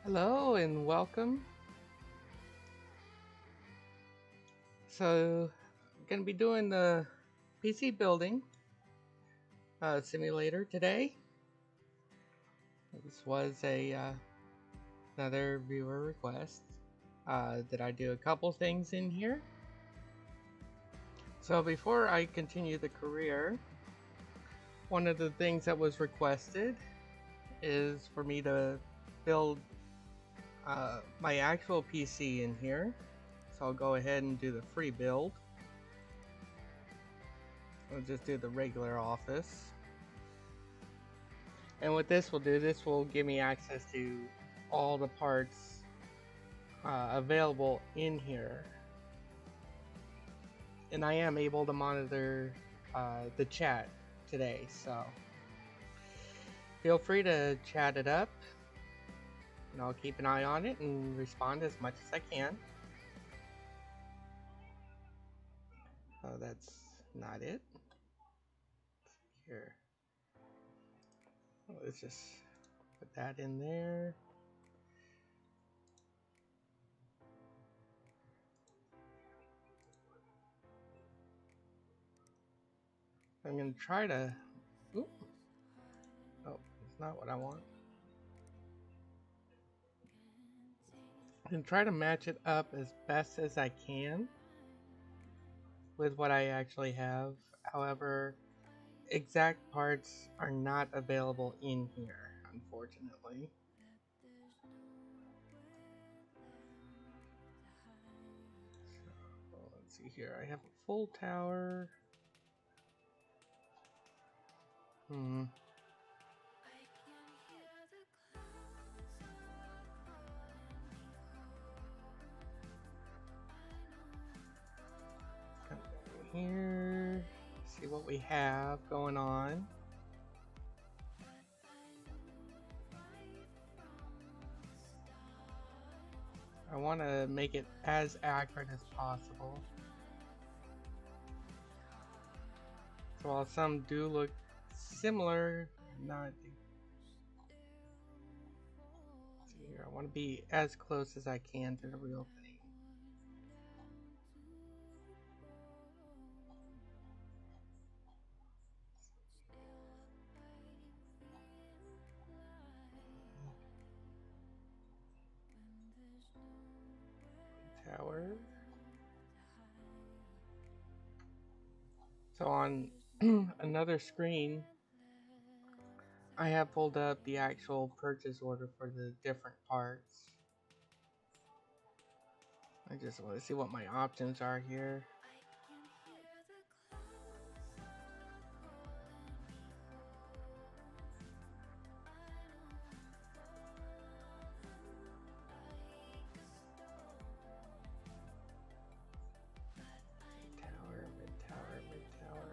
Hello and welcome. So, I'm going to be doing the PC building simulator today. This was another viewer request that I do a couple things in here. So before I continue the career, one of the things that was requested is for me to build my actual PC in here. So I'll go ahead and do the free build. I'll just do the regular office. And what this will do, this will give me access to all the parts available in here. And I am able to monitor the chat today, so feel free to chat it up. And I'll keep an eye on it and respond as much as I can. Oh, that's not it. Here. Let's just put that in there. I'm going to try to... Oop. Oh, it's not what I want. I'm going to try to match it up as best as I can with what I actually have. However, exact parts are not available in here, unfortunately. So, let's see here. I have a full tower. Come down here. See what we have going on. I want to make it as accurate as possible. So while some do look similar, not. See here, I want to be as close as I can to the real thing. Tower. So on another screen, I have pulled up the actual purchase order for the different parts. I just want to see what my options are here. Mid-tower, mid-tower, mid-tower.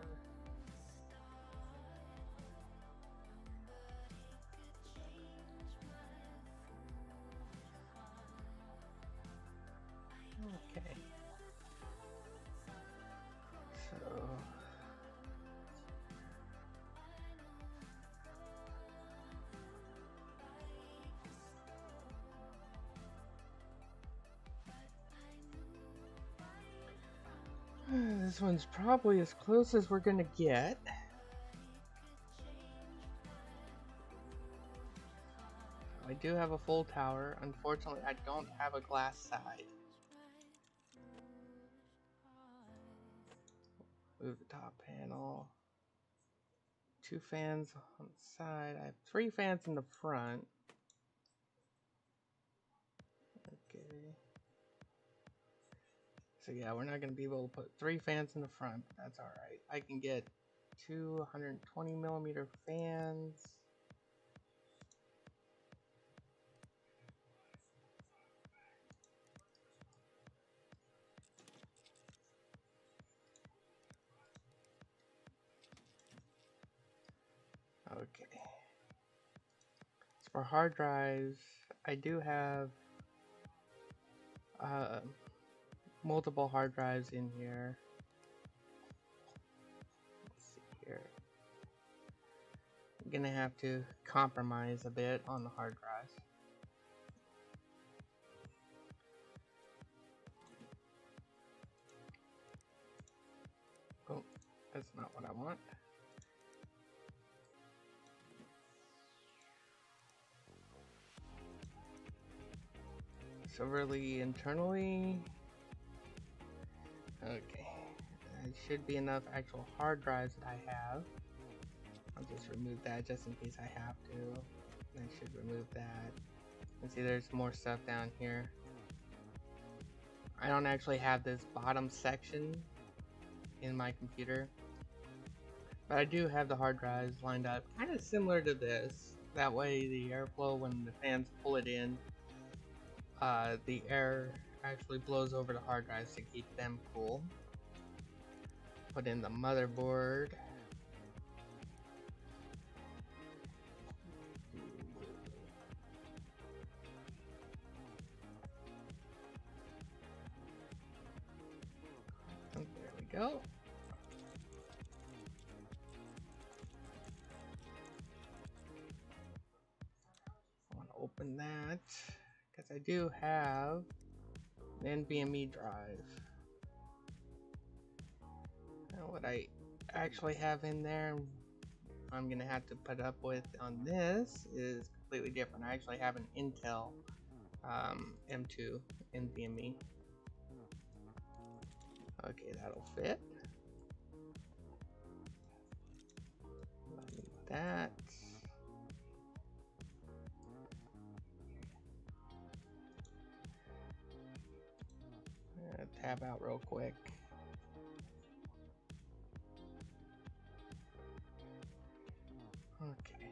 Okay. So this one's probably as close as we're gonna get. I do have a full tower. Unfortunately, I don't have a glass side. Move the top panel. 2 fans on the side. I have 3 fans in the front. Okay. So yeah, we're not going to be able to put 3 fans in the front, but that's alright. I can get 2 120 millimeter fans. Okay. So for hard drives, I do have multiple hard drives in here. Let's see here. I'm gonna have to compromise a bit on the hard drives. That's not what I want. So really internally, okay, it should be enough actual hard drives that I have. I'll just remove that just in case I have to. I should remove that. And see, there's more stuff down here. I don't actually have this bottom section in my computer, but I do have the hard drives lined up kind of similar to this. That way the airflow, when the fans pull it in, the air actually blows over the hard drives to keep them cool. Put in the motherboard. And there we go. I want to open that because I do have an NVMe drive. Now what I actually have in there, I'm gonna have to put up with on this is completely different. I actually have an Intel M2 NVMe. Okay, that'll fit. I need that. Tab out real quick. Okay.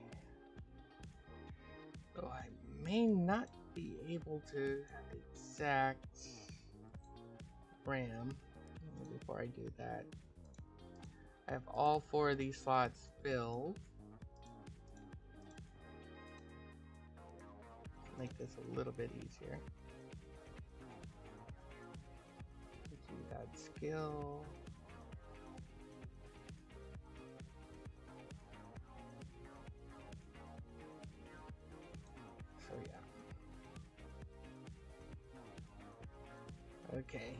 So I may not be able to have the exact RAM. Before I do that, I have all 4 of these slots filled. Make this a little bit easier. Do that skill. So yeah. Okay.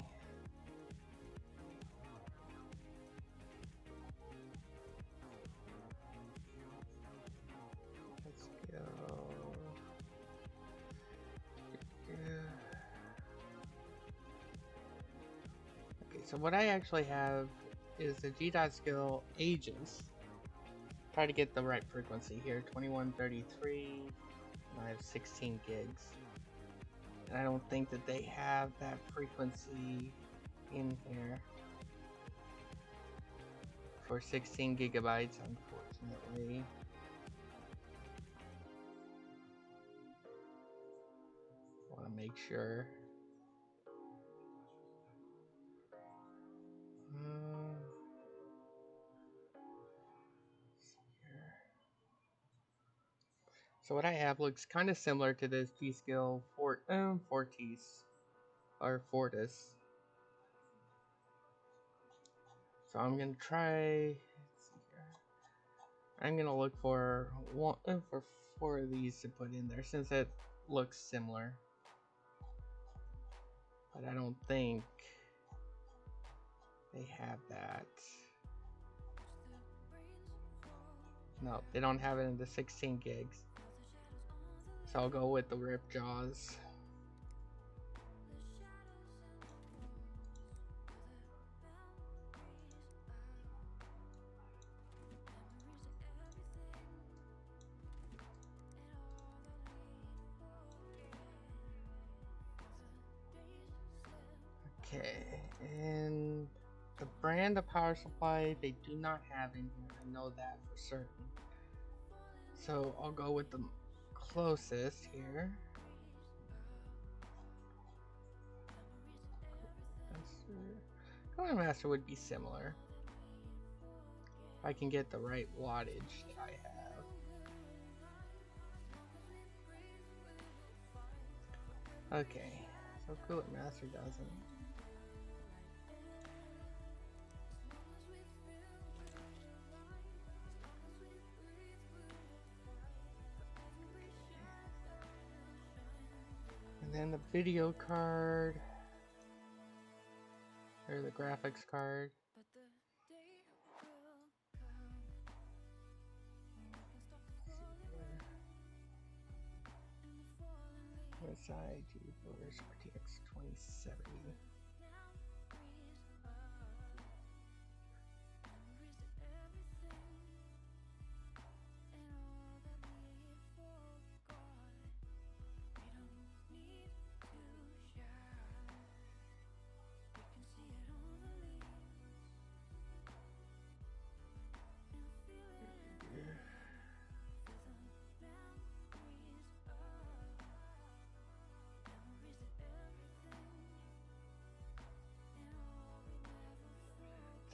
Let's go. Okay, so what I actually have is the G.dot skill ages. Try to get the right frequency here. 2133. I have 16 gigs. And I don't think that they have that frequency in here for 16 gigabytes, unfortunately. I want to make sure. So what I have looks kind of similar to this G-Skill Fortis or Fortis. So I'm gonna try. Let's see here. I'm gonna look for 4 of these to put in there since it looks similar. But I don't think they have that. No, they don't have it in the 16 gigs. So I'll go with the rip jaws. Okay, and the brand of power supply they do not have in here. I know that for certain. So I'll go with the closest here. Cooler Master would be similar. If I can get the right wattage that I have. Okay, so Cooler Master doesn't. And then the video card, or the graphics card. MSI GeForce RTX 2070.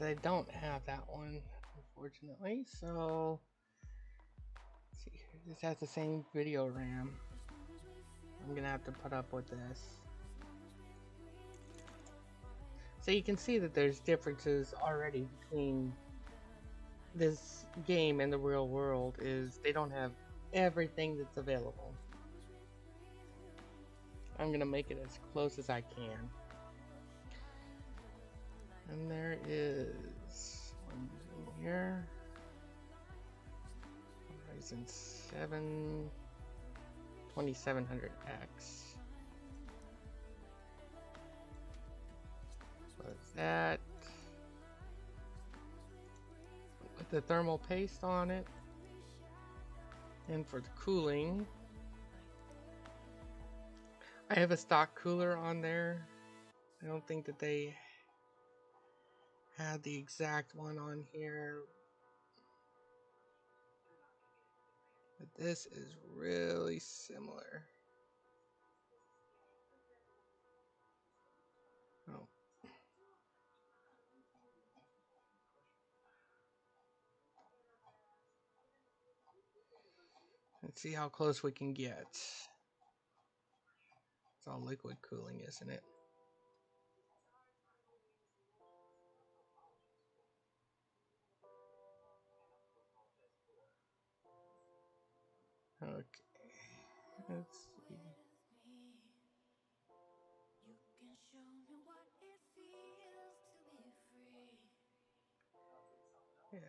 I don't have that one, unfortunately, so let's see here. This has the same video RAM. I'm gonna have to put up with this. So you can see that there's differences already between this game and the real world. Is they don't have everything that's available. I'm gonna make it as close as I can. And there is one in here. Ryzen 7 2700X. What's that? Put the thermal paste on it. And for the cooling, I have a stock cooler on there. I don't think that they had the exact one on here. But this is really similar. Oh. Let's see how close we can get. It's all liquid cooling, isn't it? Okay. Let's see. Yeah.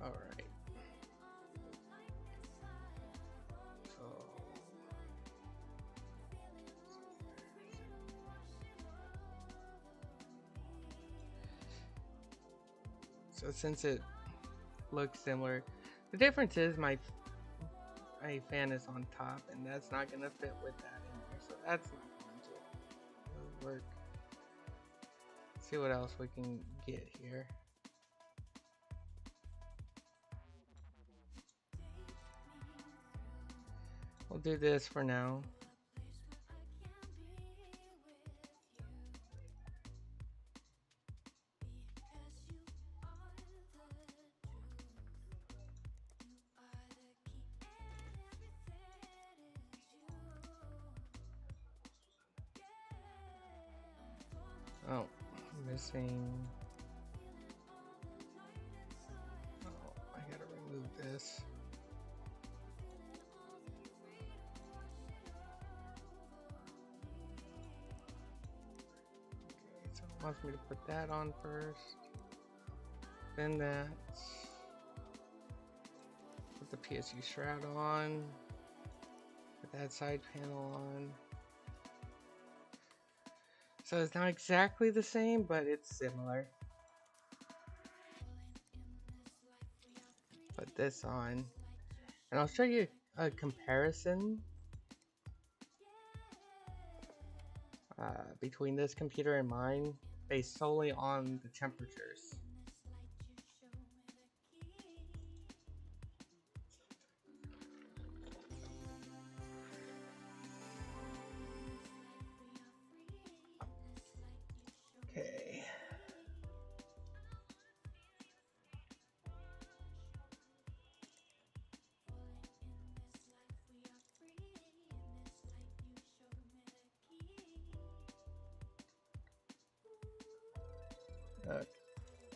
All right. So since it looks similar, the difference is my fan is on top, and that's not gonna fit with that in there. So that's not going to work. Let's see what else we can get here. We'll do this for now. Oh, missing. Oh, I gotta remove this. Okay, so it wants me to put that on first. Then that. Put the PSU shroud on. Put that side panel on. So it's not exactly the same, but it's similar. Put this on. And I'll show you a comparison between this computer and mine based solely on the temperatures. Okay.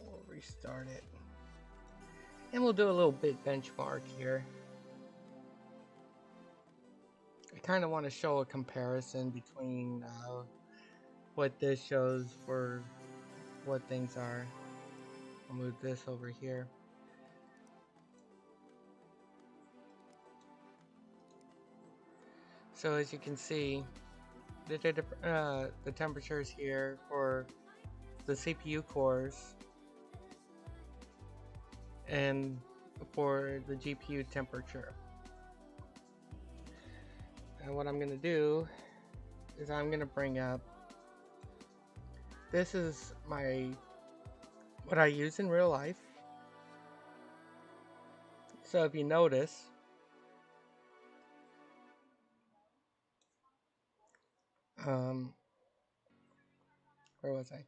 We'll restart it. And we'll do a little bit benchmark here. kind of want to show a comparison between what this shows for what things are. I'll move this over here. So as you can see, the temperatures here for the CPU cores and for the GPU temperature. And what I'm going to do is I'm going to bring up, this is what I use in real life. So if you notice, where was I?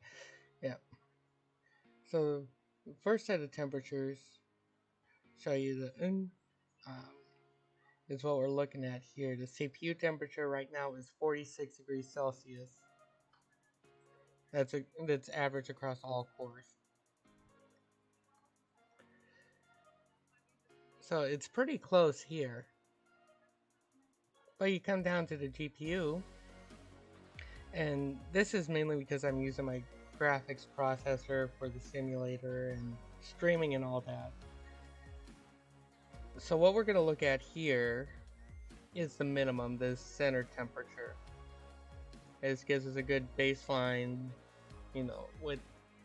Yeah. So the first set of temperatures show you the is what we're looking at here. The CPU temperature right now is 46 degrees Celsius. That's average across all cores. So it's pretty close here. But you come down to the GPU, and this is mainly because I'm using my graphics processor for the simulator and streaming and all that. So what we're going to look at here is the minimum, the center temperature. This gives us a good baseline, you know,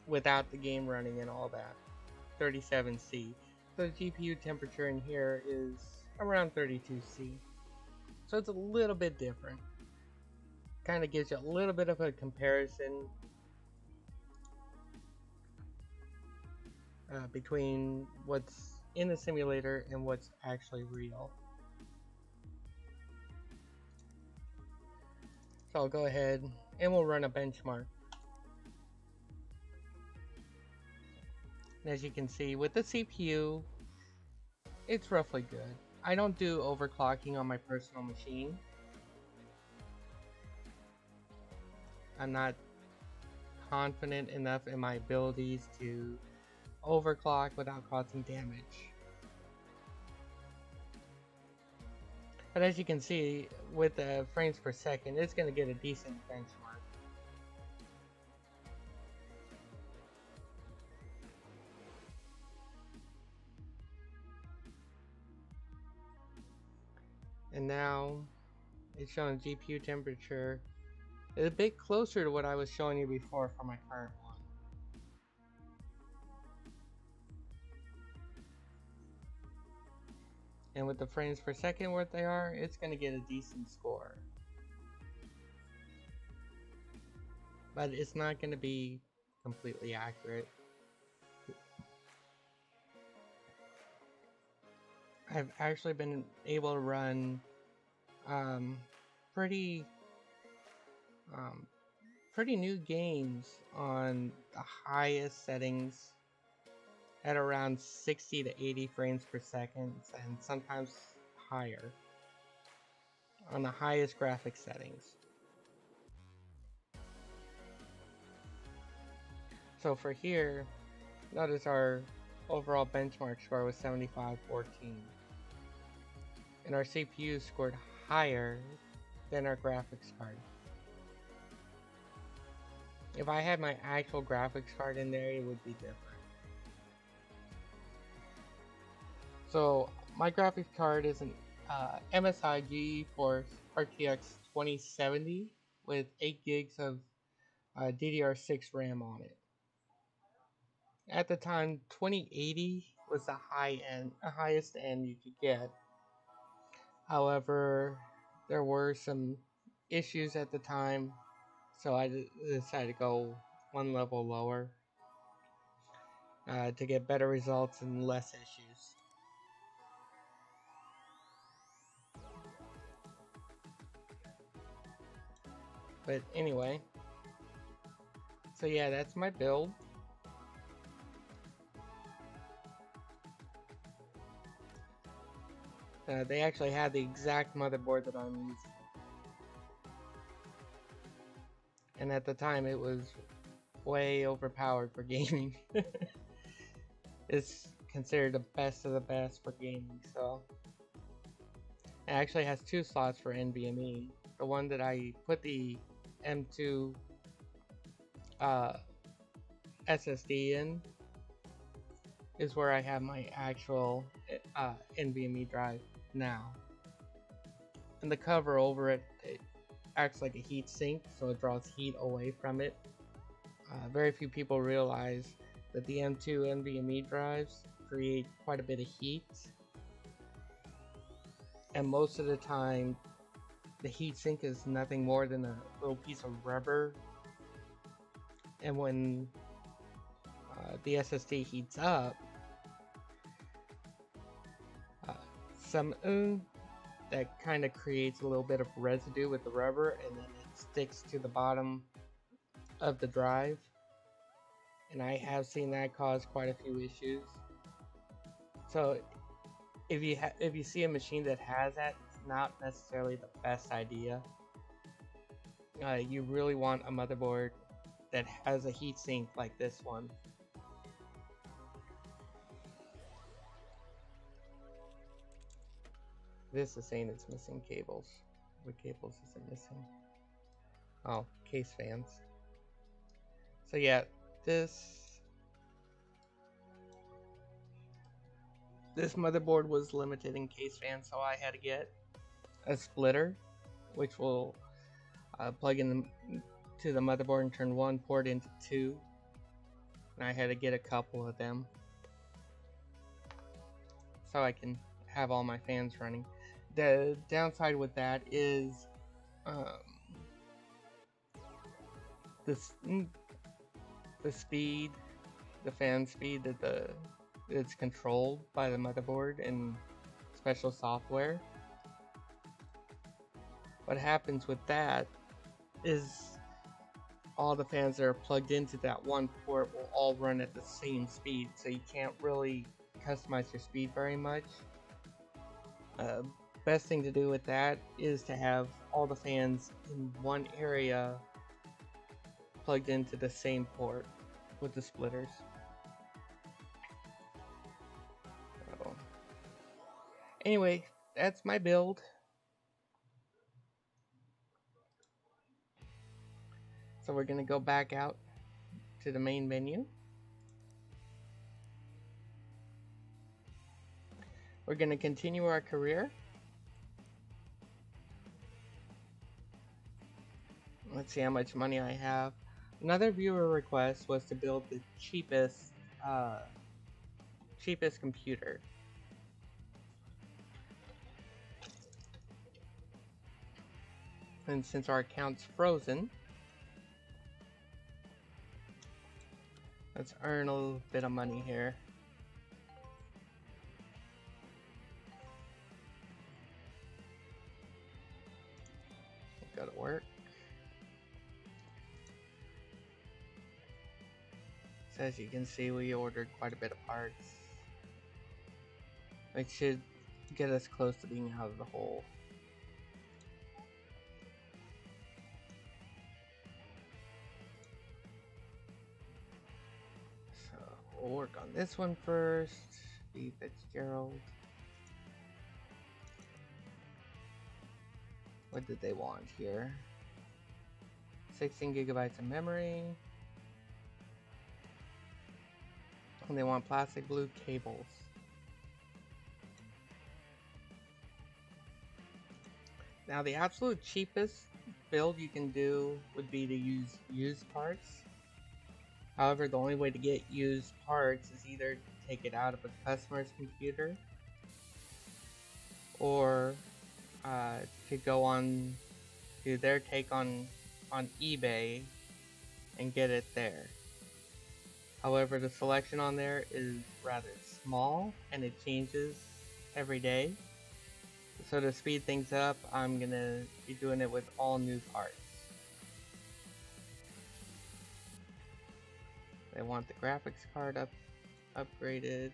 without the game running and all that. 37°C. So the GPU temperature in here is around 32°C. So it's a little bit different. Kind of gives you a little bit of a comparison between what's in the simulator and what's actually real. So I'll go ahead and we'll run a benchmark. And as you can see, with the CPU, it's roughly good. I don't do overclocking on my personal machine. I'm not confident enough in my abilities to overclock without causing damage. But as you can see, with the frames per second, it's going to get a decent benchmark. And now it's showing GPU temperature. It's a bit closer to what I was showing you before for my current one. And with the frames per second what they are, it's going to get a decent score. But it's not going to be completely accurate. I've actually been able to run pretty new games on the highest settings at around 60 to 80 frames per second, and sometimes higher on the highest graphic settings. So for here, notice our overall benchmark score was 75-14, and our CPU scored higher than our graphics card. If I had my actual graphics card in there, it would be different. So my graphics card is an MSI GeForce RTX 2070 with 8 gigs of DDR6 RAM on it. At the time, 2080 was the highest end you could get. However, there were some issues at the time, so I decided to go one level lower to get better results and less issues. But anyway, so yeah, that's my build. They actually had the exact motherboard that I'm using. And at the time it was way overpowered for gaming. It's considered the best of the best for gaming, so. It actually has 2 slots for NVMe. The one that I put the M2 SSD in is where I have my actual NVMe drive now. And the cover over it, it acts like a heat sink, so it draws heat away from it. Very few people realize that the M2 NVMe drives create quite a bit of heat, and most of the time the heat sink is nothing more than a little piece of rubber, and when the SSD heats up, that kind of creates a little bit of residue with the rubber, and then it sticks to the bottom of the drive, and I have seen that cause quite a few issues. So if you see a machine that has that, it's not necessarily the best idea. You really want a motherboard that has a heatsink like this one. This is saying it's missing cables. What cables is it missing? Oh, case fans. So yeah, this motherboard was limited in case fans, so I had to get a splitter, which will plug in to the motherboard and turn one port into two. And I had to get a couple of them so I can have all my fans running. The downside with that is the speed, the fan speed that it's controlled by the motherboard and special software. What happens with that is all the fans that are plugged into that one port will all run at the same speed, so you can't really customize your speed very much. Best thing to do with that is to have all the fans in one area plugged into the same port with the splitters. So, anyway, that's my build. So we're gonna go back out to the main menu. We're gonna continue our career. Let's see how much money I have. Another viewer request was to build the cheapest computer. And since our account's frozen, let's earn a little bit of money here. Go to work. So as you can see, we ordered quite a bit of parts, which should get us close to being out of the hole. So we'll work on this one first. B. Fitzgerald. What did they want here? 16 gigabytes of memory. And they want plastic blue cables. Now the absolute cheapest build you can do would be to use used parts. However, the only way to get used parts is either to take it out of a customer's computer or to go on to their take on eBay and get it there. However, the selection on there is rather small and it changes every day. So to speed things up, I'm gonna be doing it with all new parts. They want the graphics card upgraded.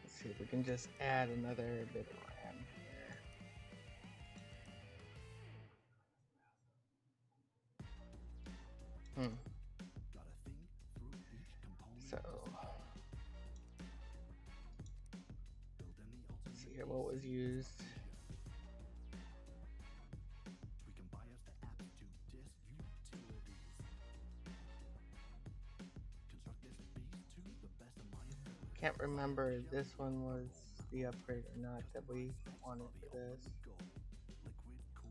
Let's see if we can just add another bit of RAM here. So let's see here what was used. Can't remember if this one was the upgrade or not that we wanted for this.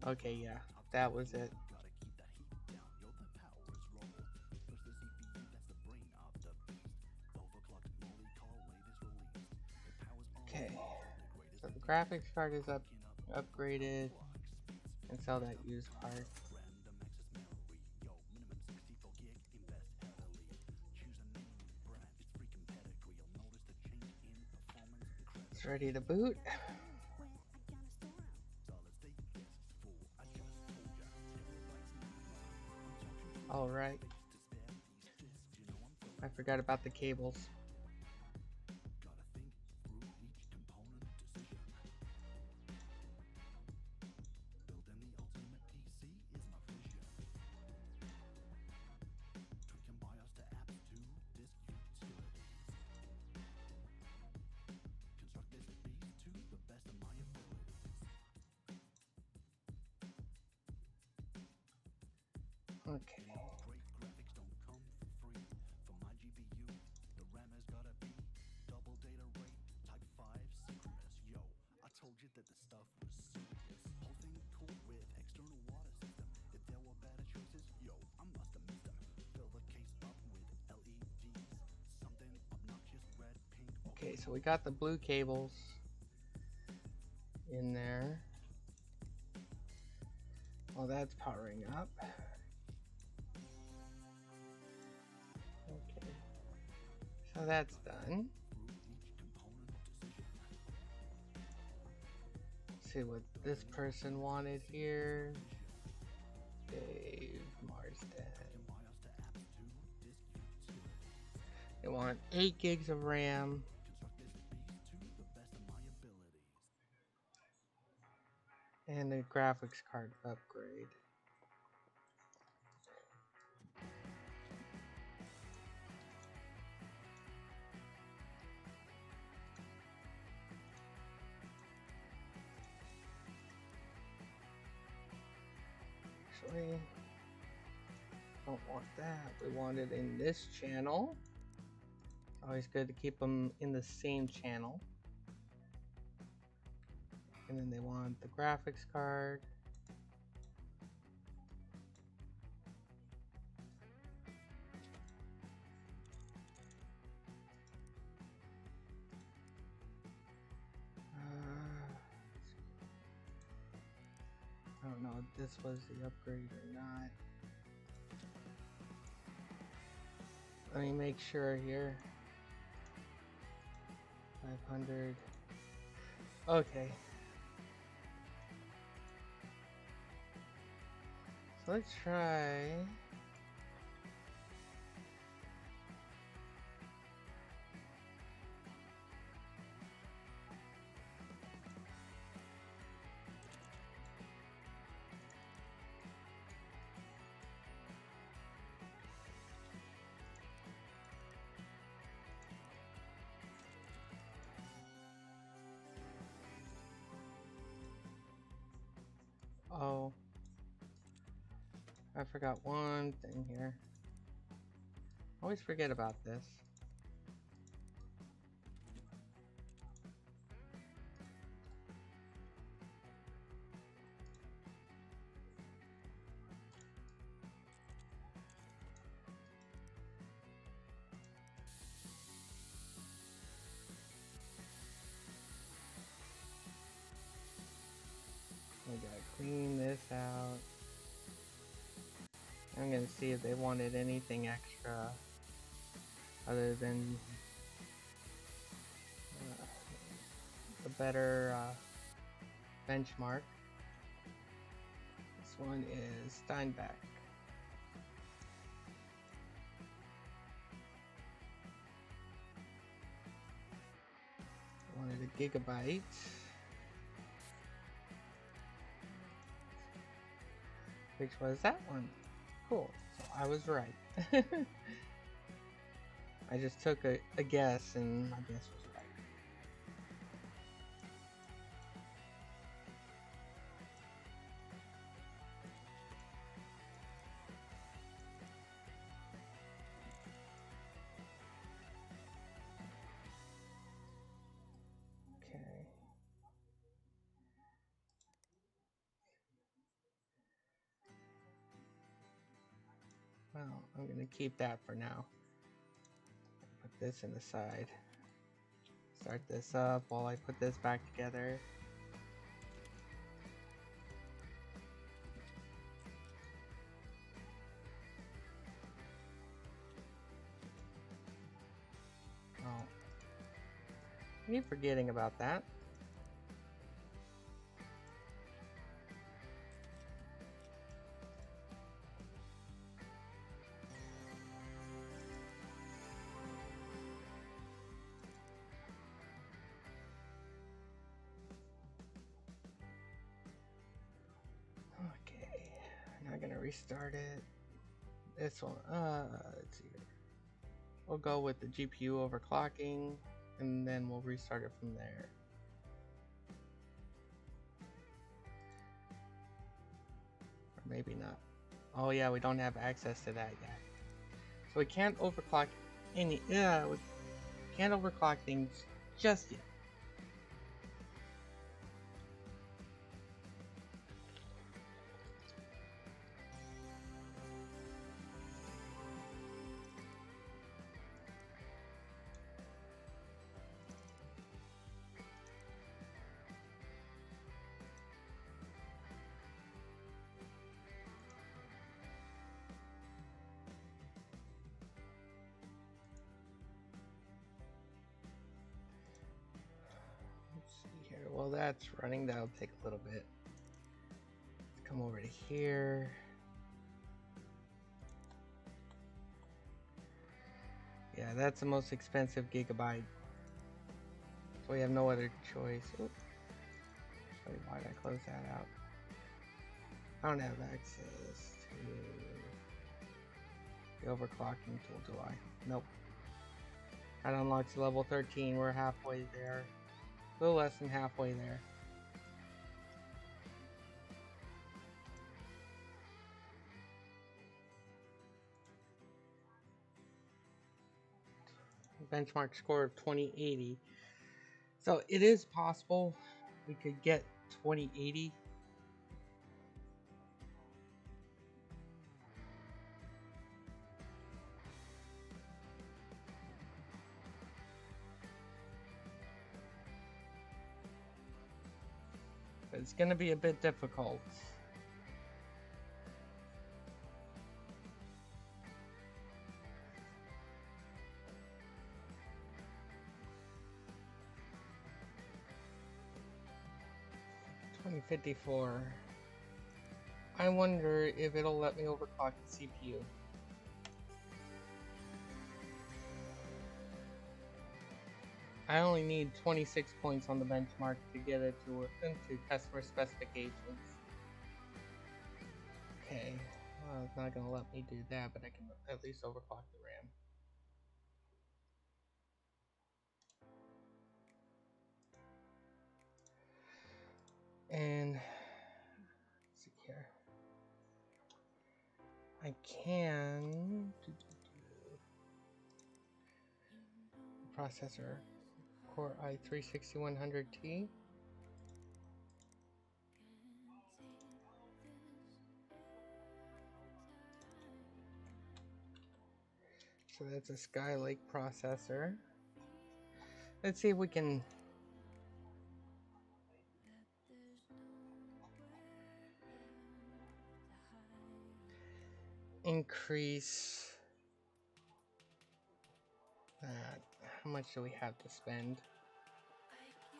Okay, yeah, that was it. Okay, so the graphics card is upgraded, and sell that used part. It's ready to boot. All right. I forgot about the cables. Okay. Okay, so we got the blue cables in there. Well, that's powering up. Okay, so that's done. Let's see what this person wanted here. Dave Marsden. They want 8 gigs of RAM. And a graphics card upgrade. Actually, don't want that. We want it in this channel. Always good to keep them in the same channel. And then they want the graphics card. I don't know if this was the upgrade or not. Let me make sure here. 500. Okay. So let's try. Oh, I forgot one thing here. Always forget about this. We gotta clean this out. I'm gonna see if they wanted anything extra other than a better benchmark. This one is Steinbeck. I wanted a gigabyte. Which was that one? Cool. So I was right. I just took a guess, and my guess was right. Okay. Well, I'm gonna keep that for now. Put this in the side. Start this up while I put this back together. Oh, I keep forgetting about that. Okay, now I'm gonna restart it. This one, let's see here. We'll go with the GPU overclocking, and then we'll restart it from there. Or maybe not. Oh yeah, we don't have access to that yet. So we can't overclock we can't overclock things just yet. Well, that's running. That'll take a little bit. Let's come over to here. Yeah, that's the most expensive gigabyte. So we have no other choice. Oops. Wait, why did I close that out? I don't have access to the overclocking tool, do I? Nope. That unlocks level 13. We're halfway there. A little less than halfway there. Benchmark score of 2080. So it is possible we could get 2080. But it's going to be a bit difficult. $2054. I wonder if it'll let me overclock the CPU. I only need 26 points on the benchmark to get it into customer specifications. Okay, well, it's not going to let me do that, but I can at least overclock the RAM. And let's see here. I can processor Core i3-6100T. So that's a Skylake processor. Let's see if we can increase that. How much do we have to spend?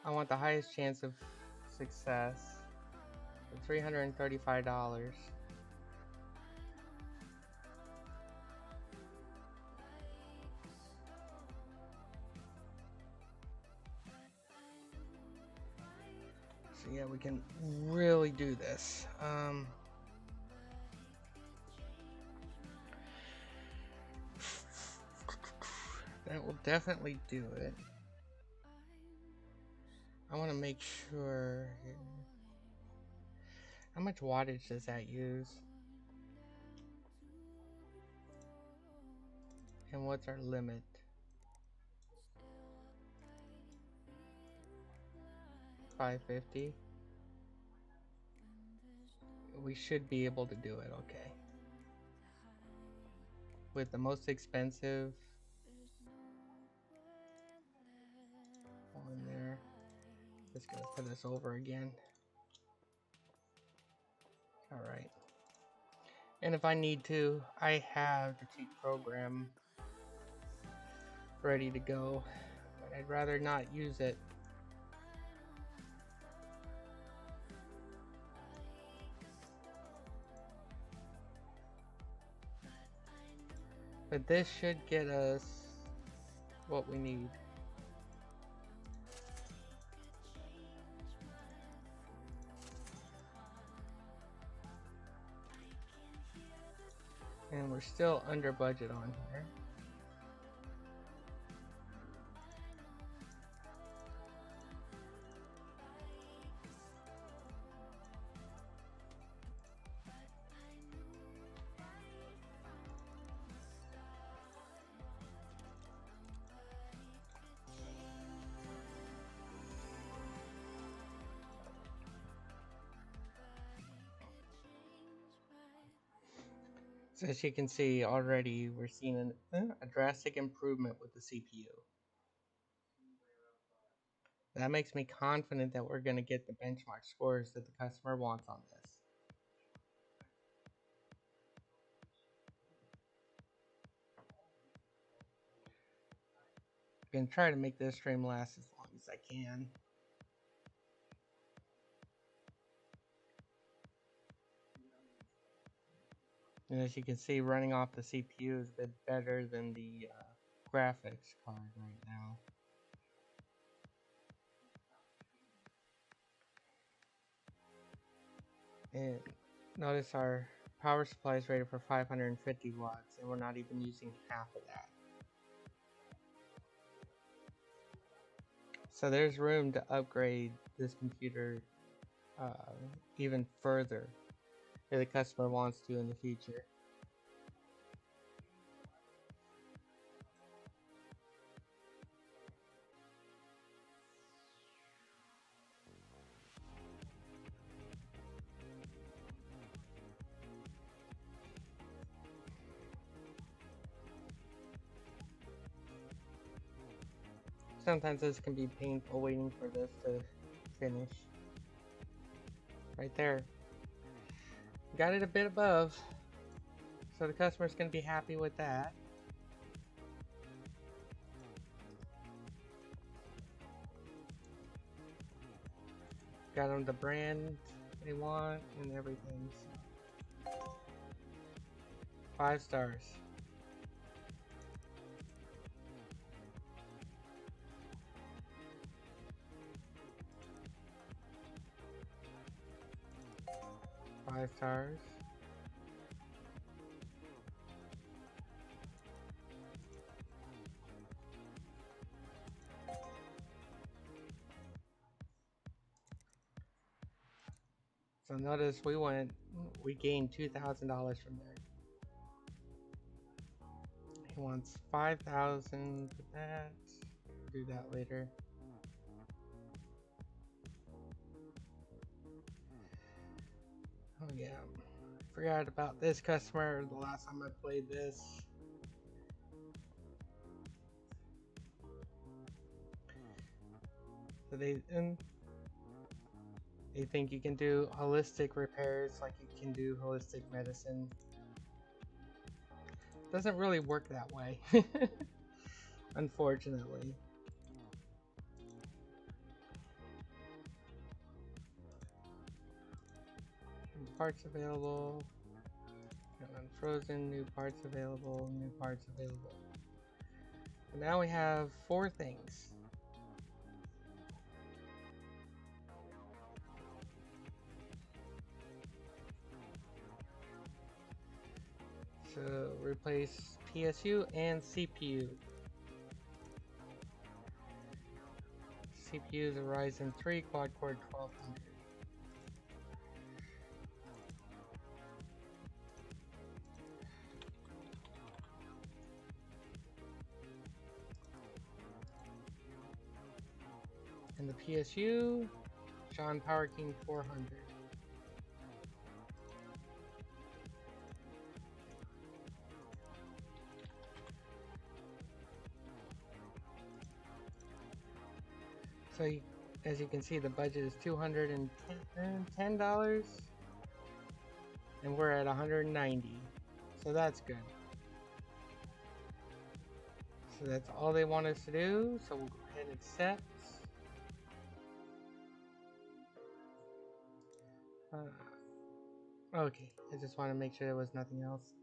I want the highest chance of success. $335. So yeah, we can really do this. definitely do it. I want to make sure here. How much wattage does that use? And what's our limit? 550. We should be able to do it, okay. With the most expensive one there. Just gonna put this over again. Alright. And if I need to, I have the cheat program ready to go, but I'd rather not use it. But this should get us what we need. And we're still under budget on here. So as you can see already, we're seeing a drastic improvement with the CPU. That makes me confident that we're going to get the benchmark scores that the customer wants on this. I'm going to try to make this stream last as long as I can. And as you can see, running off the CPU is a bit better than the graphics card right now. And notice our power supply is rated for 550 watts, and we're not even using half of that. So there's room to upgrade this computer even further if the customer wants to in the future. Sometimes this can be painful waiting for this to finish. Right there. Got it a bit above, so the customer's going to be happy with that. Got them the brand they want and everything. So. 5 stars. Five stars. So notice we gained $2,000 from there. He wants 5,000 for that. Do that later. Oh yeah, forgot about this customer the last time I played this. So they think you can do holistic repairs like you can do holistic medicine. Doesn't really work that way, unfortunately. Parts available. Unfrozen, new parts available, new parts available. And now we have 4 things. So replace PSU and CPU. CPU is a Ryzen 3 quad-core 1200. And the PSU, Sean Power King 400. So as you can see, the budget is $210, and we're at $190. So that's good. So that's all they want us to do. So we'll go ahead and accept. Okay, I just want to make sure there was nothing else.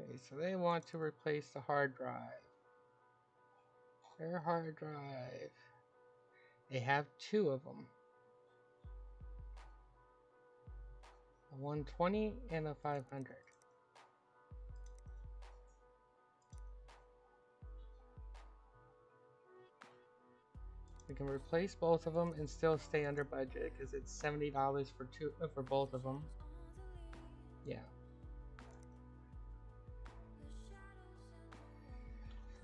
Okay, so they want to replace the hard drive. Their hard drive. They have two of them. A 120 and a 500. We can replace both of them and still stay under budget because it's $70 for both of them. Yeah.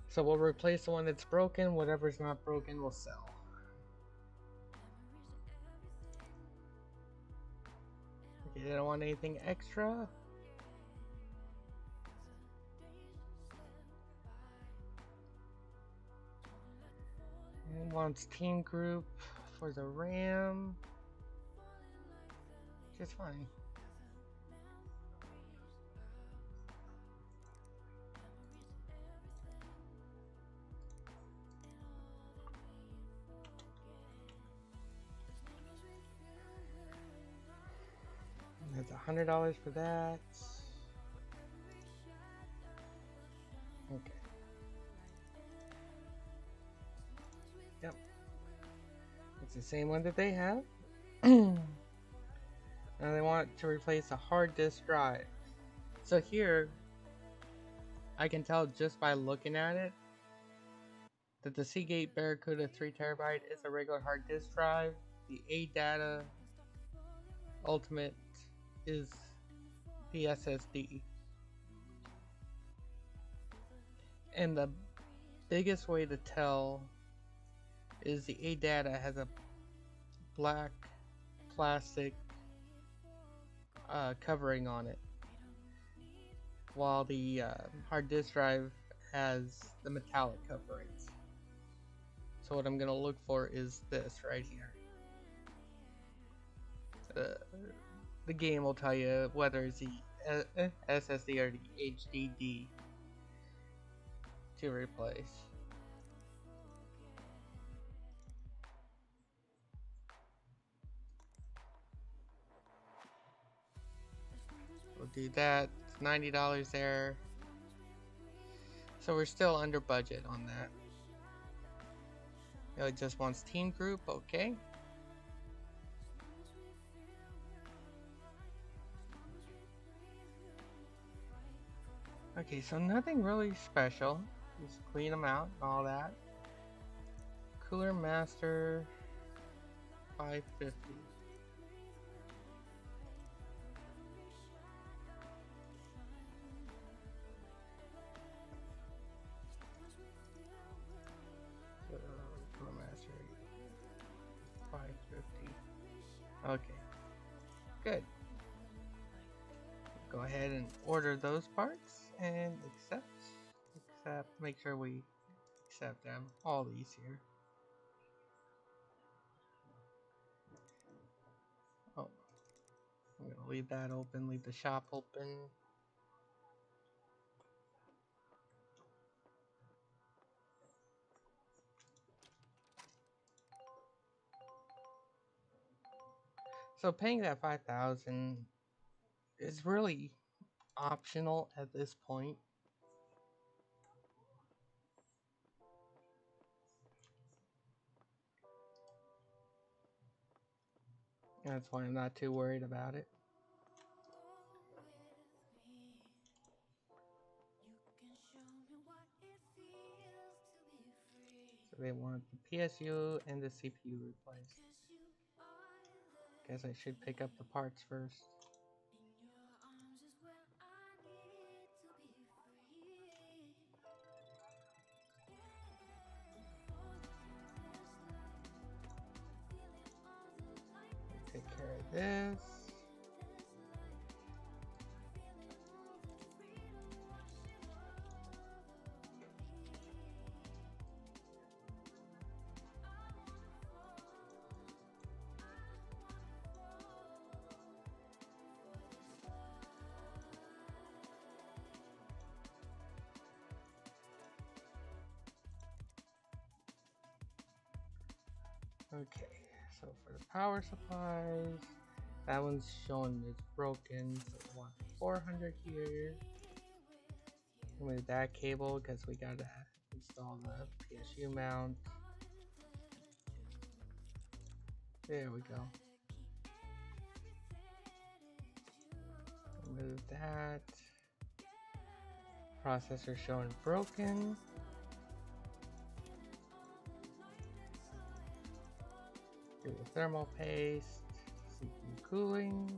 So we'll replace the one that's broken. Whatever's not broken, we'll sell. Okay, they don't want anything extra. And wants team group for the RAM. Just fine. That's $100 for that. Okay. Yep. It's the same one that they have. Now they want to replace a hard disk drive. So here, I can tell just by looking at it that the Seagate Barracuda 3TB is a regular hard disk drive. The ADATA Ultimate is the SSD. And the biggest way to tell is the ADATA has a black plastic covering on it, while the hard disk drive has the metallic coverings. So what I'm going to look for is this right here. The game will tell you whether it's the SSD or the HDD to replace. We'll do that. It's $90 there. So we're still under budget on that. It just wants team group, okay. Okay, so nothing really special. Just clean them out and all that. Cooler Master 550. Cooler Master 550. Okay, good. Go ahead and order those parts and accept. Make sure we accept them. All these here. Oh, I'm gonna leave that open, leave the shop open. So paying that $5,000 is really optional at this point. That's why I'm not too worried about it. So they want the PSU and the CPU replaced. Guess I should pick up the parts first. Take care of this. Okay, so for the power supplies, that one's showing it's broken, so we want 400 here. Move that cable because we gotta install the PSU mount. There we go. Move that. Processor showing broken. Do the thermal paste. CPU cooling.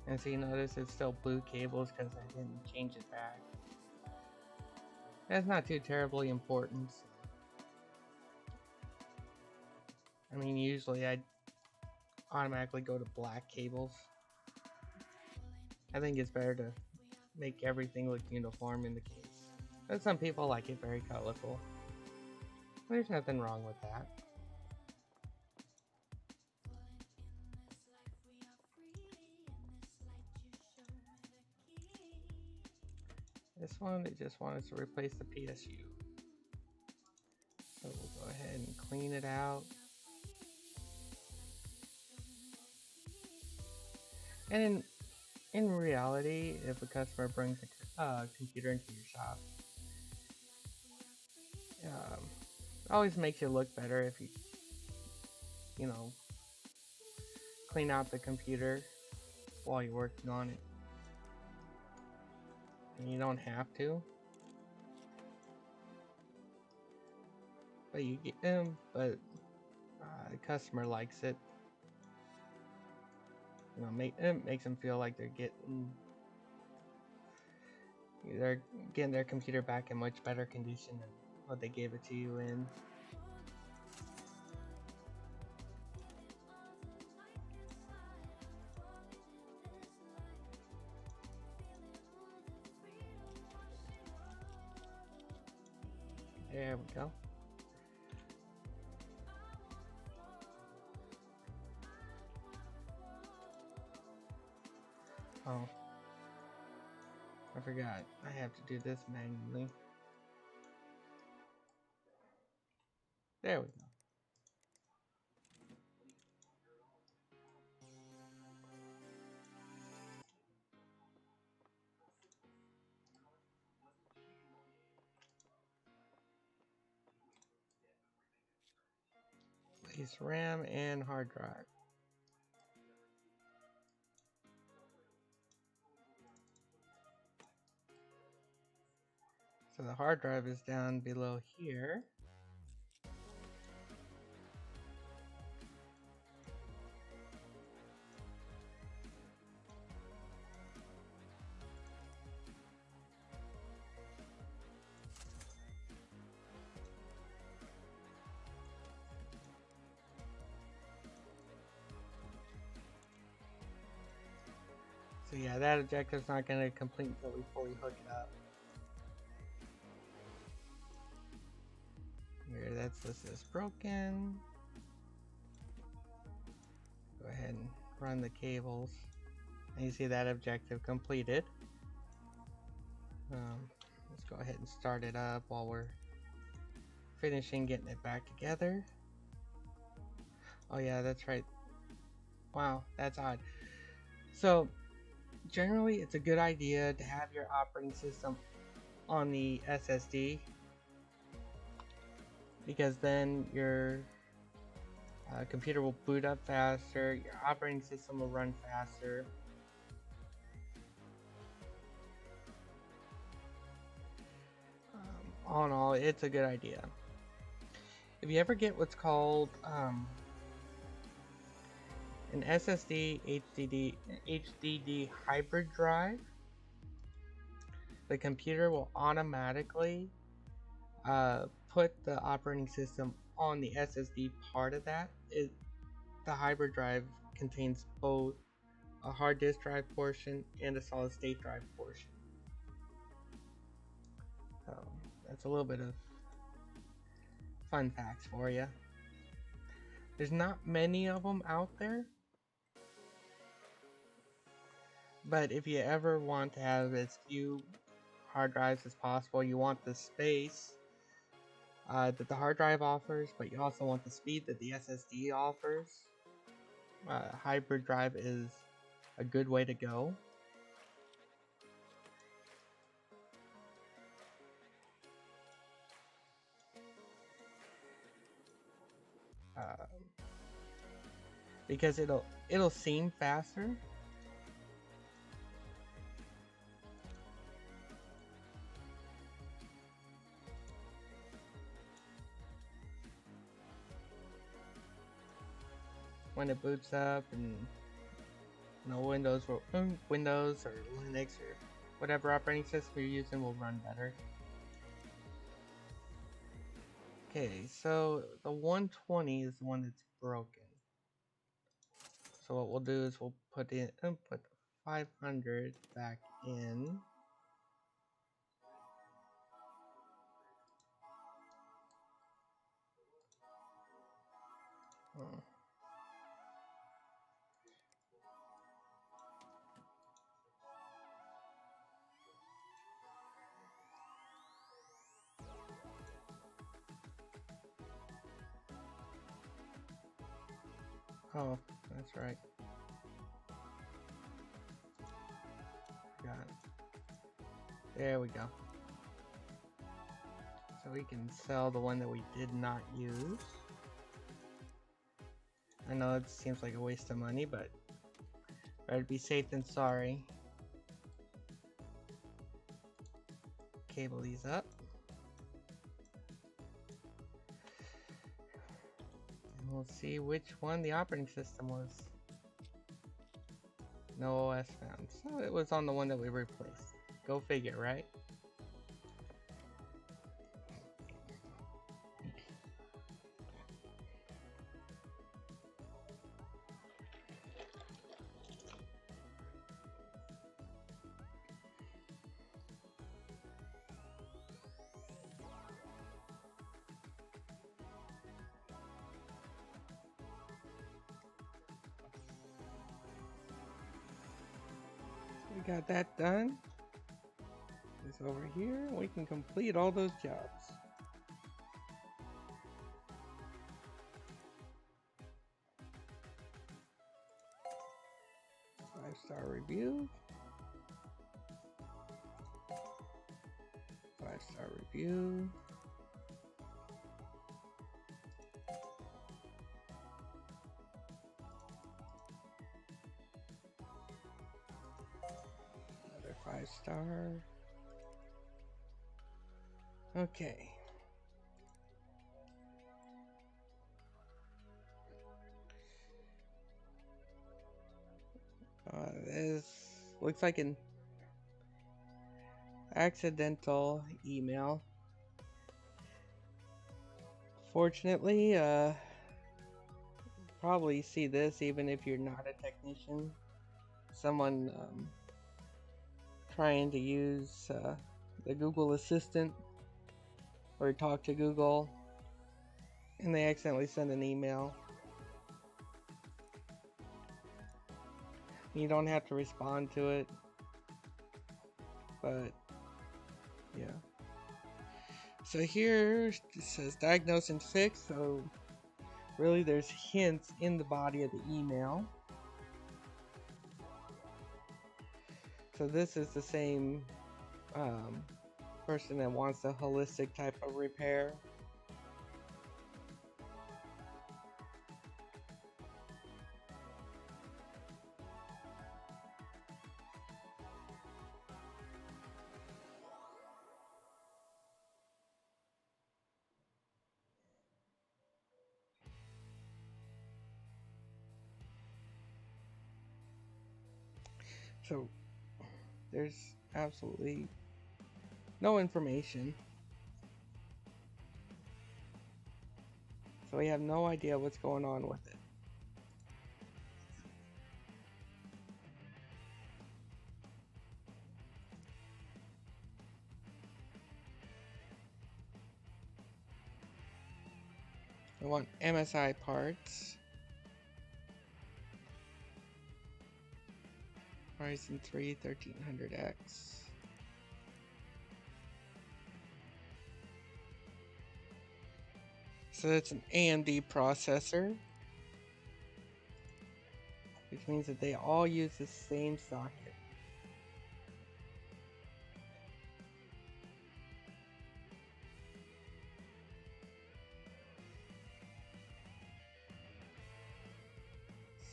And so you notice it's still blue cables because I didn't change it back. That's not too terribly important. I mean, usually I'd automatically go to black cables. I think it's better to make everything look uniform in the case. But some people like it very colorful. There's nothing wrong with that. This one, they just want us to replace the PSU. So we'll go ahead and clean it out. And in reality, if a customer brings a computer into your shop, it always makes you look better if you know, clean out the computer while you're working on it. And you don't have to. But you get them, but the customer likes it. You know, it makes them feel like they're getting their computer back in much better condition than what they gave it to you in. There we go. Oh, I forgot. I have to do this manually. There we go. Place RAM and hard drive. So the hard drive is down below here. So yeah, that objective's not going to complete until we fully hook it up. Here, this is broken. Go ahead and run the cables. And you see that objective completed. Let's go ahead and start it up while we're finishing getting it back together. Oh yeah, that's right. Wow, that's odd. So generally it's a good idea to have your operating system on the SSD, because then your computer will boot up faster, your operating system will run faster. All in all, it's a good idea. If you ever get what's called an SSD HDD hybrid drive, the computer will automatically put the operating system on the SSD part of that. The hybrid drive contains both a hard disk drive portion and a solid state drive portion. So that's a little bit of fun facts for you. There's not many of them out there, but if you ever want to have as few hard drives as possible, you want the space that the hard drive offers, but you also want the speed that the SSD offers, hybrid drive is a good way to go. Because it'll seem faster. When it boots up, and Windows or Linux or whatever operating system you're using will run better. Okay, so the 120 is the one that's broken. So what we'll do is we'll put the 500 back in. Oh. Oh, that's right. Got it. There we go. So we can sell the one that we did not use. I know it seems like a waste of money, but better be safe than sorry. Cable these up. And we'll see which one the operating system was. No OS found. So it was on the one that we replaced. Go figure, right? We got that done. This over here, we can complete all those jobs. Five-star review. 5-star review. Another 5-star. Okay. This looks like an accidental email. Fortunately, probably see this even if you're not a technician. Someone trying to use the Google Assistant or talk to Google, and they accidentally send an email. You don't have to respond to it, but yeah. So here it says diagnose and fix, so really there's hints in the body of the email. So this is the same person that wants a holistic type of repair. So there's absolutely no information. So we have no idea what's going on with it. I want MSI parts. Ryzen 3 1300X. So that's an AMD processor, which means that they all use the same socket.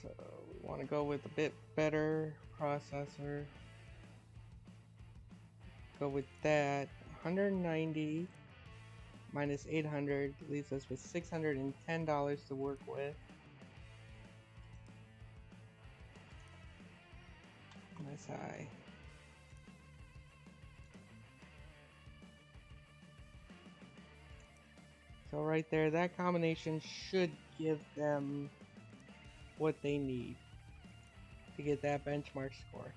So we want to go with a bit better processor. Go with that. 190 minus 800 leaves us with $610 to work with. MSI. So right there, that combination should give them what they need to get that benchmark score.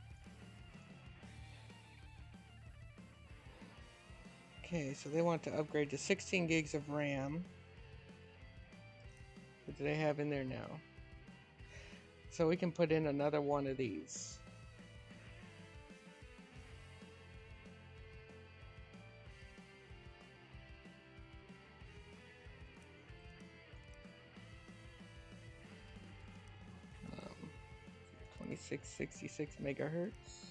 Okay, so they want to upgrade to 16 gigs of RAM. What do they have in there now? So we can put in another one of these. Um, 2666 megahertz.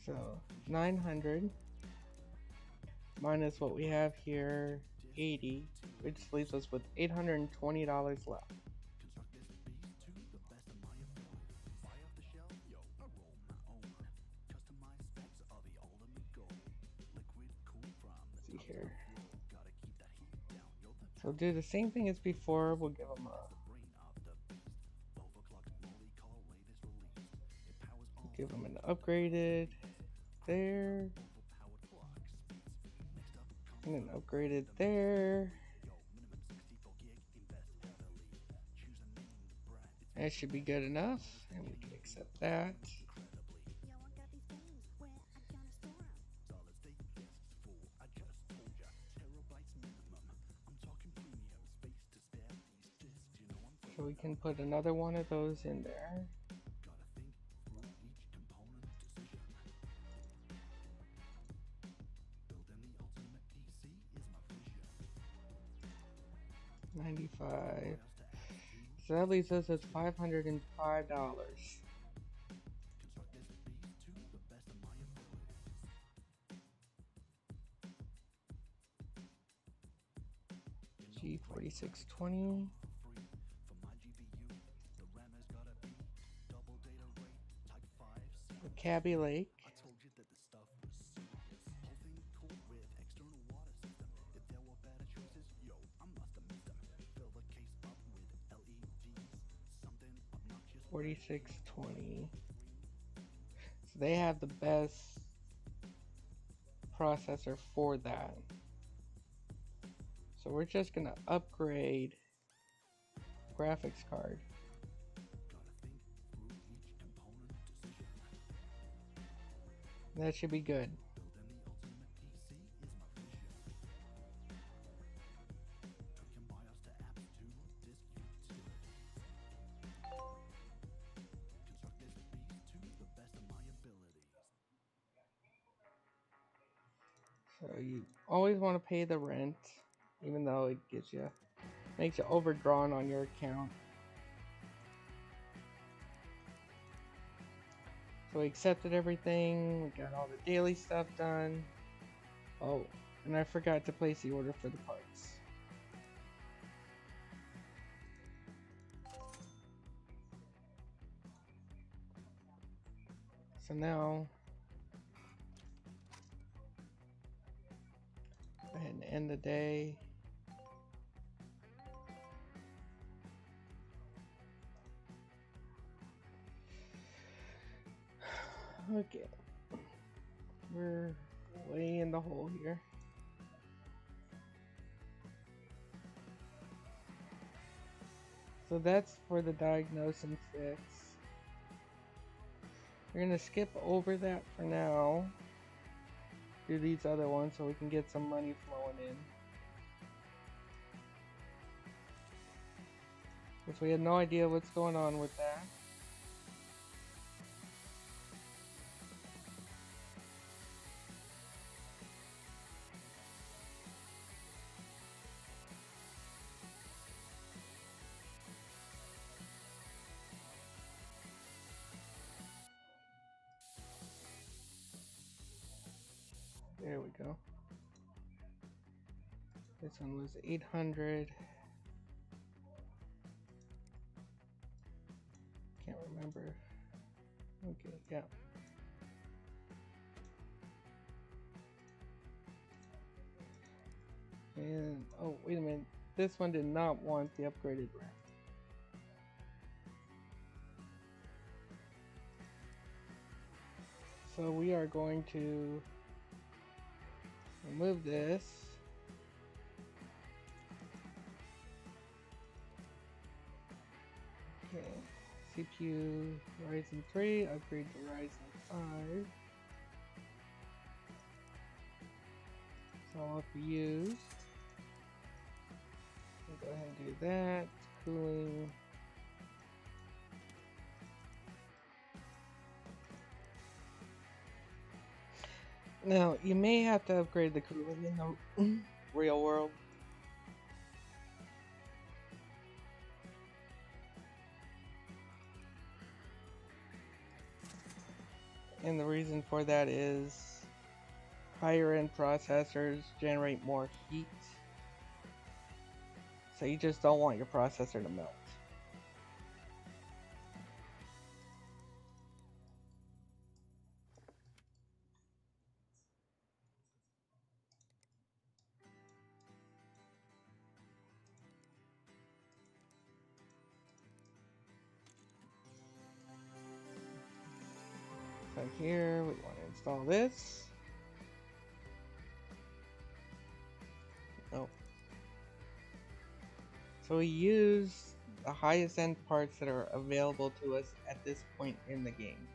So 900 minus what we have here, 80, which leaves us with $820 left. Let's see here. So do the same thing as before. We'll give them an upgraded there, and an upgraded there. That should be good enough, and we can accept that. So we can put another one of those in there. $95. So that leaves us at $505. G4620. The Cabby Lake. $4620. So they have the best processor for that. So we're just gonna upgrade graphics card. That should be good. So you always want to pay the rent, even though it makes you overdrawn on your account. So we accepted everything, we got all the daily stuff done. Oh, and I forgot to place the order for the parts. So now, go ahead and end the day. Okay, we're way in the hole here. So that's for the diagnose and fix. We're gonna skip over that for now. Do these other ones so we can get some money flowing in. Because we had no idea what's going on with that. There we go. This one was 800. Can't remember. Okay, yeah. And, oh, wait a minute. This one did not want the upgraded RAM. So we are going to remove this. Okay. CPU Ryzen 3, upgrade to Ryzen 5. So I'll be used. We'll go ahead and do that. Cooling. Now, you may have to upgrade the cooling in the real world. And the reason for that is higher end processors generate more heat. So you just don't want your processor to melt. So here we want to install this. Oh. So we use the highest end parts that are available to us at this point in the game.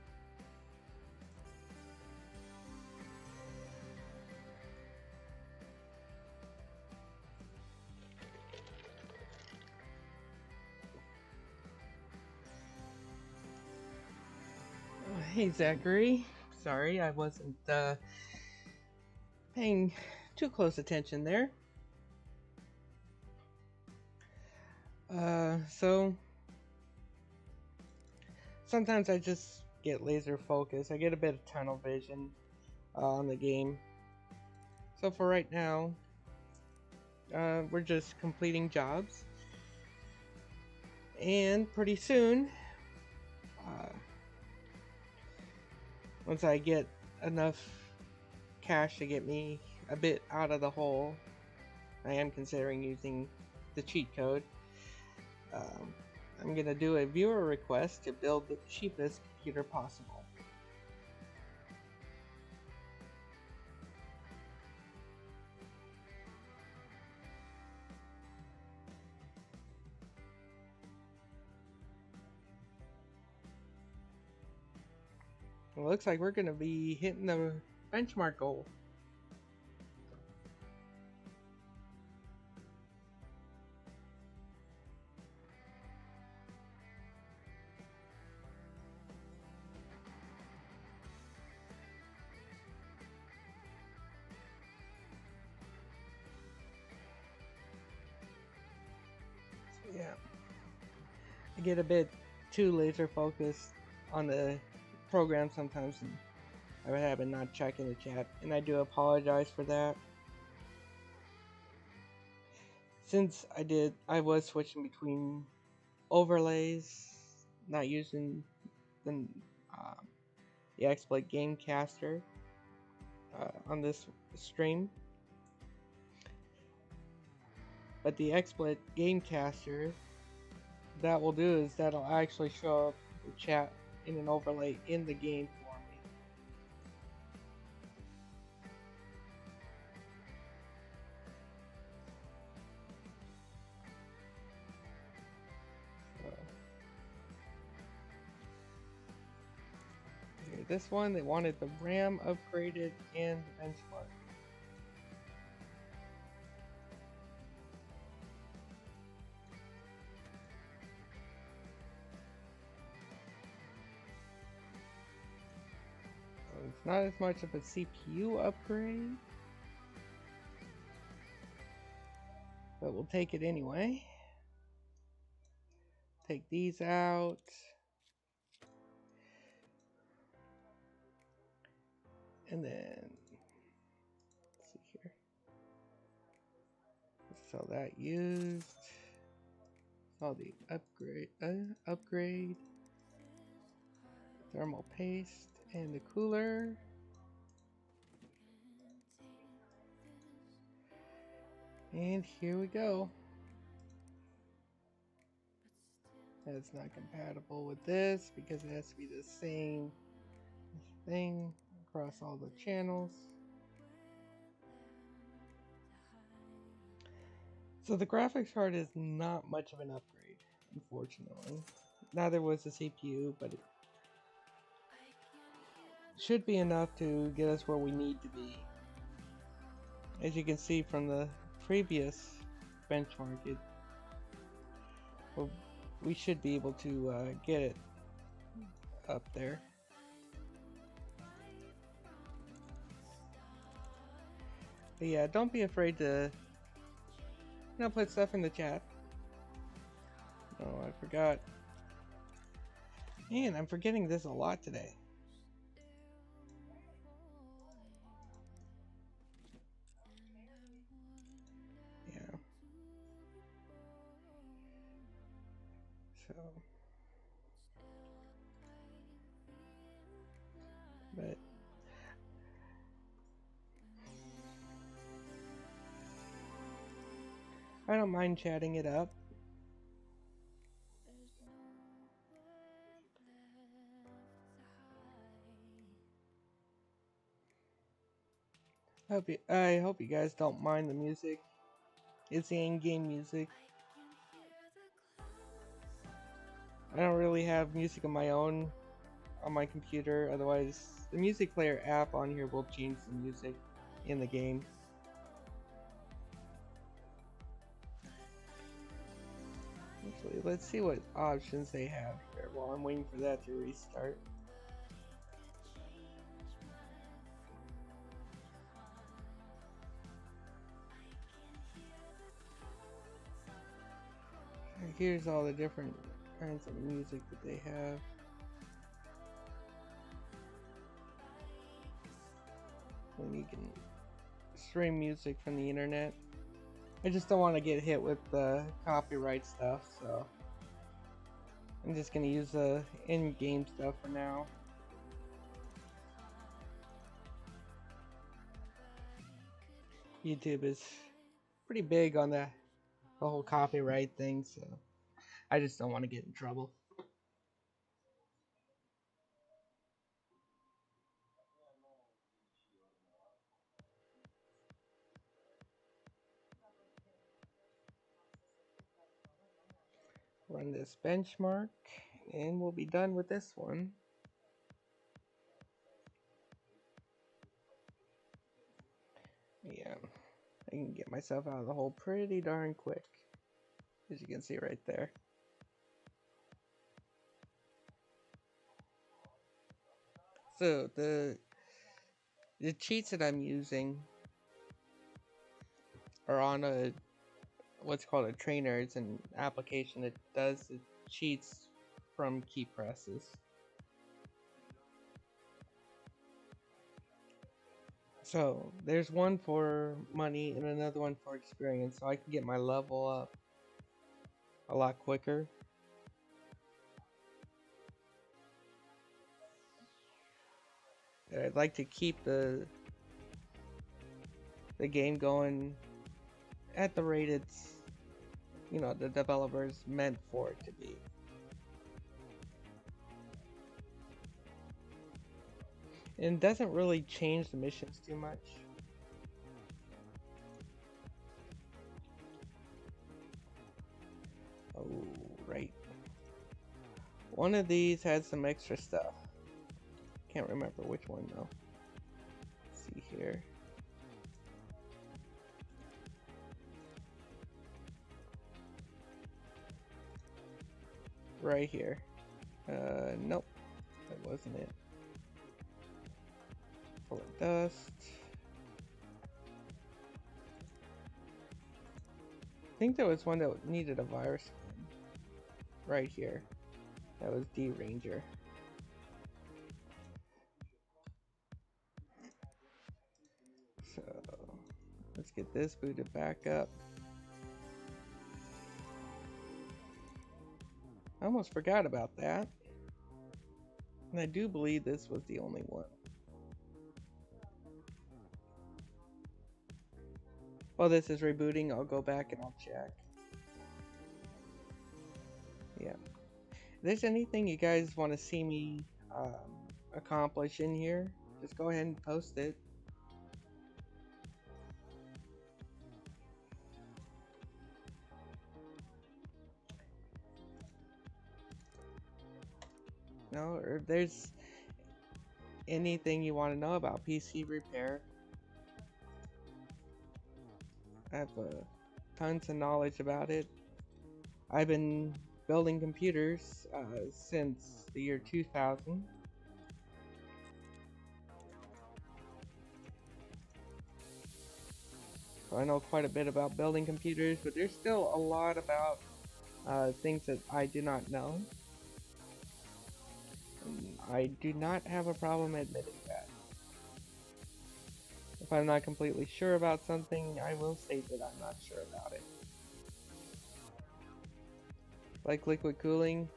Hey Zachary, sorry I wasn't paying too close attention there. So sometimes I just get laser focused. I get a bit of tunnel vision on the game. So for right now, we're just completing jobs, and pretty soon, once I get enough cash to get me a bit out of the hole, I am considering using the cheat code. I'm gonna do a viewer request to build the cheapest computer possible. It looks like we're gonna be hitting the benchmark goal. get a bit too laser focused on the program sometimes, and I would have been not checking the chat, and I do apologize for that. Since I was switching between overlays, not using the the XSplit Gamecaster on this stream, but the XSplit Gamecaster, that will do is that'll actually show up the chat in an overlay in the game for me. So, here, this one, they wanted the RAM upgraded and the benchmark. So it's not as much of a CPU upgrade, but we'll take it anyway. Take these out. And then, let's see here. So that used. All the upgrade. Thermal paste and the cooler. And here we go. That's not compatible with this because it has to be the same thing across all the channels. So the graphics card is not much of an upgrade, unfortunately. Neither was the CPU, but it should be enough to get us where we need to be. As you can see from the previous benchmark, we should be able to get it up there. But yeah, don't be afraid to put stuff in the chat. Oh, I forgot. Man, I'm forgetting this a lot today. Yeah. So. But. I don't mind chatting it up. I hope you guys don't mind the music. It's the in-game music. I don't really have music of my own on my computer, otherwise the music player app on here will change the music in the game. Actually, let's see what options they have here while I'm waiting for that to restart. Here's all the different kinds of music that they have. When you can stream music from the internet. I just don't want to get hit with the copyright stuff, so I'm just gonna use the in-game stuff for now. YouTube is pretty big on the whole copyright thing, so I just don't want to get in trouble. Run this benchmark and we'll be done with this one. Yeah, I can get myself out of the hole pretty darn quick, as you can see right there. So the cheats that I'm using are on what's called a trainer. It's an application that does the cheats from key presses. So there's one for money and another one for experience, so I can get my level up a lot quicker. I'd like to keep the game going at the rate it's, you know, the developers meant for it to be. And it doesn't really change the missions too much. Oh, right. One of these had some extra stuff. Can't remember which one though. Let's see here. Right here. Nope. That wasn't it. Full of dust. I think there was one that needed a virus skin. Right here. That was D Ranger. So let's get this booted back up. I almost forgot about that. And I do believe this was the only one. While this is rebooting, I'll go back and I'll check. Yeah. If there's anything you guys want to see me accomplish in here, just go ahead and post it. No, or if there's anything you want to know about PC repair, I have tons of knowledge about it. I've been building computers since the year 2000. So I know quite a bit about building computers, but there's still a lot about things that I do not know. And I do not have a problem admitting that. If I'm not completely sure about something, I will state that I'm not sure about it. Like liquid cooling,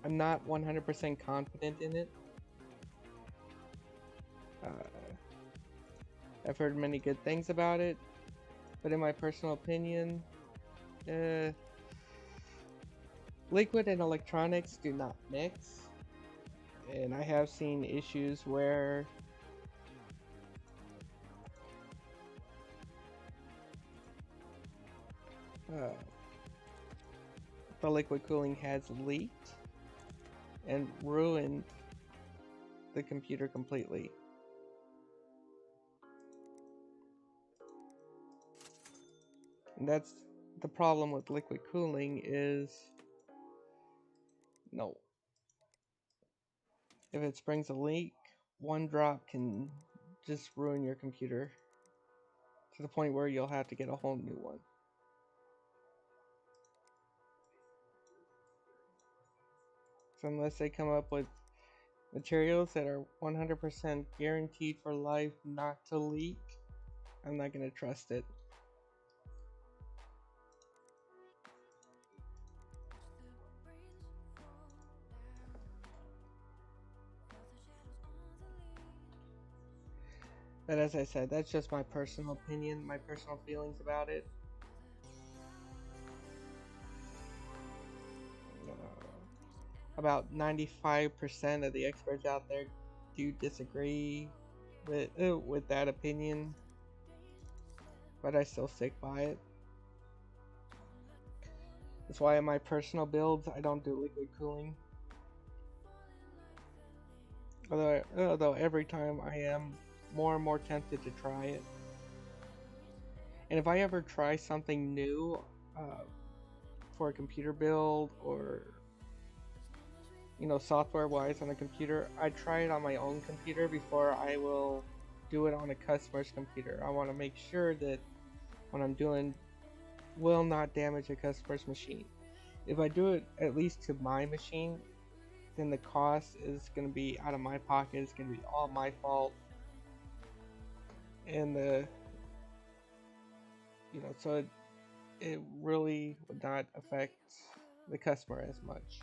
I'm not 100% confident in it. I've heard many good things about it, but in my personal opinion, liquid and electronics do not mix. And I have seen issues where the liquid cooling has leaked and ruined the computer completely. And that's the problem with liquid cooling is, no. If it springs a leak, one drop can just ruin your computer to the point where you'll have to get a whole new one. So unless they come up with materials that are 100% guaranteed for life not to leak, I'm not going to trust it. But as I said, that's just my personal opinion, my personal feelings about it. About 95% of the experts out there do disagree with that opinion, but I still stick by it. That's why in my personal builds, I don't do liquid cooling. Although every time I am more and more tempted to try it. And if I ever try something new for a computer build or, you know, software wise on a computer, I try it on my own computer before I will do it on a customer's computer. I want to make sure that what I'm doing will not damage a customer's machine. If I do it at least to my machine, then the cost is going to be out of my pocket. It's going to be all my fault. And so it really would not affect the customer as much.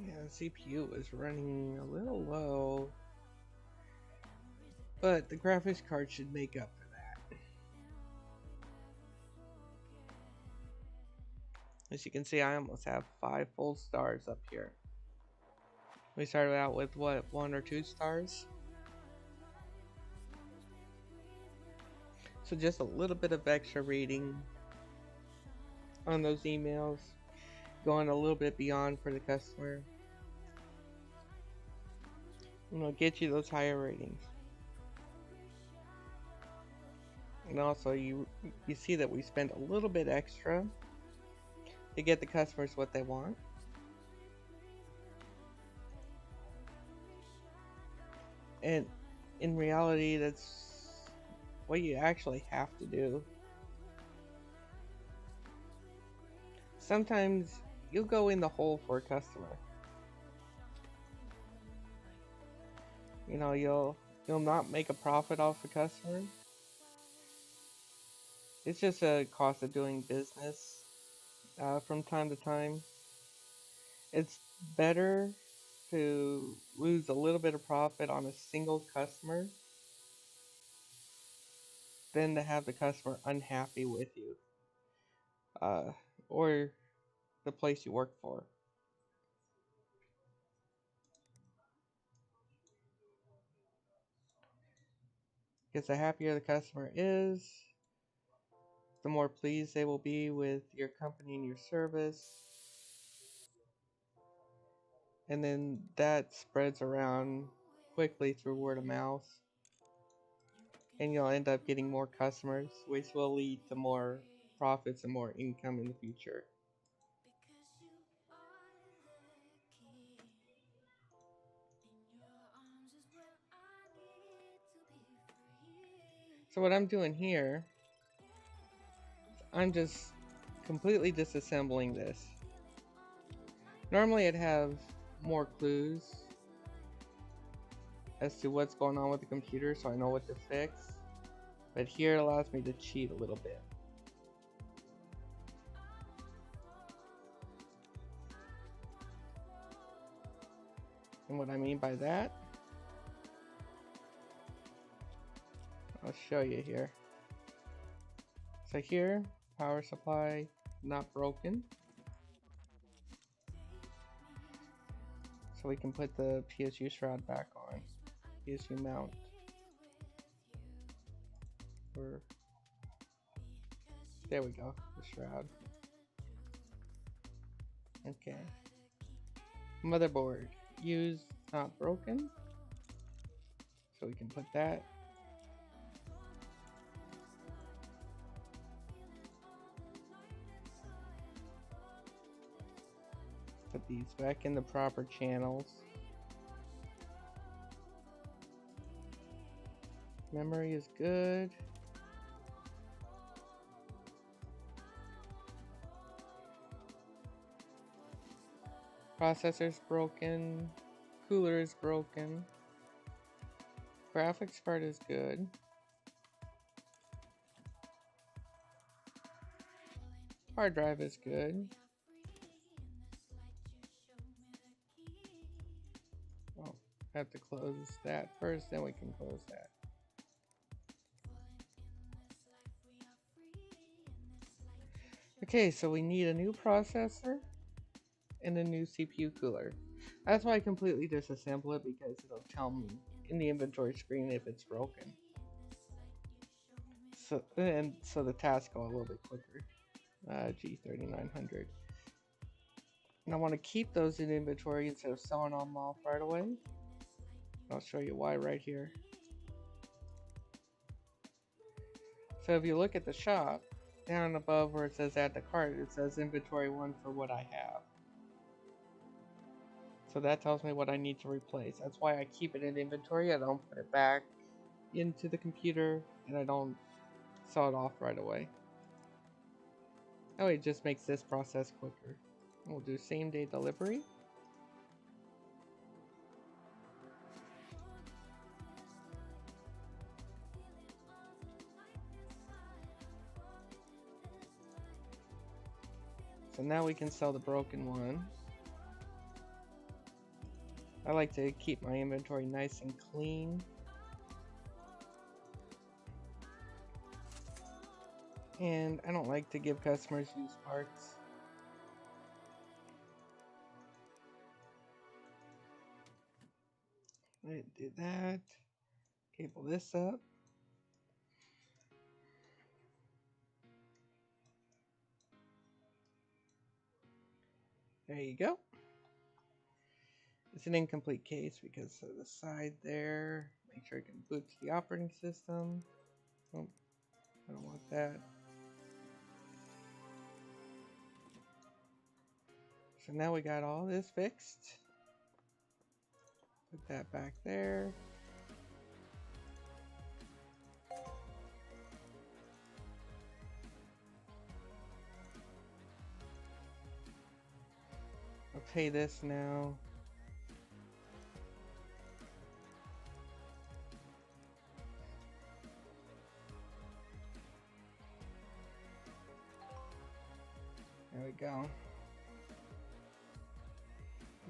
Yeah, the CPU is running a little low, but the graphics card should make up for that. As you can see, I almost have 5 full stars up here. We started out with what, 1 or 2 stars? So just a little bit of extra reading on those emails, going a little bit beyond for the customer. Get you those higher ratings. And also you see that we spend a little bit extra to get the customers what they want. And in reality, that's what you actually have to do. Sometimes you'll go in the hole for a customer. You'll not make a profit off the customer. It's just a cost of doing business from time to time. It's better to lose a little bit of profit on a single customer than to have the customer unhappy with you or the place you work for. Because the happier the customer is, the more pleased they will be with your company and your service. And then that spreads around quickly through word of mouth. And you'll end up getting more customers, which will lead to more profits and more income in the future. So what I'm doing here, I'm just completely disassembling this. Normally I'd have more clues as to what's going on with the computer so I know what to fix. But here it allows me to cheat a little bit. And what I mean by that, I'll show you here. So here, power supply not broken. So we can put the PSU shroud back on. PSU mount. There we go, the shroud. Okay. Motherboard used, not broken. So we can put that. Put these back in the proper channels. Memory is good. Processor's broken. Cooler is broken. Graphics card is good. Hard drive is good. Oh, I have to close that first, then we can close that. Okay, so we need a new processor and a new CPU cooler. That's why I completely disassemble it, because it'll tell me in the inventory screen if it's broken. So the tasks go a little bit quicker. G3900. And I want to keep those in inventory instead of selling them off right away. I'll show you why right here. So if you look at the shop, down above where it says add to cart, it says inventory 1 for what I have. So that tells me what I need to replace. That's why I keep it in inventory. I don't put it back into the computer, and I don't sell it off right away. Oh, it just makes this process quicker. We'll do same day delivery. So now we can sell the broken one. I like to keep my inventory nice and clean. And I don't like to give customers used parts. Do that. Cable this up. There you go. It's an incomplete case because of the side there. Make sure it can boot to the operating system. Oh, I don't want that. So now we got all this fixed. Put that back there. I'll pay this now. There we go.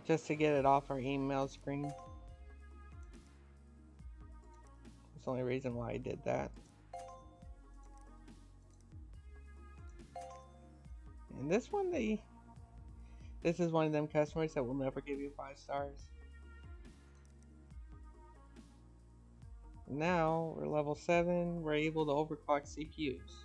Just to get it off our email screen. That's the only reason why I did that. And this one, this is one of them customers that will never give you 5 stars. Now we're level 7, we're able to overclock CPUs.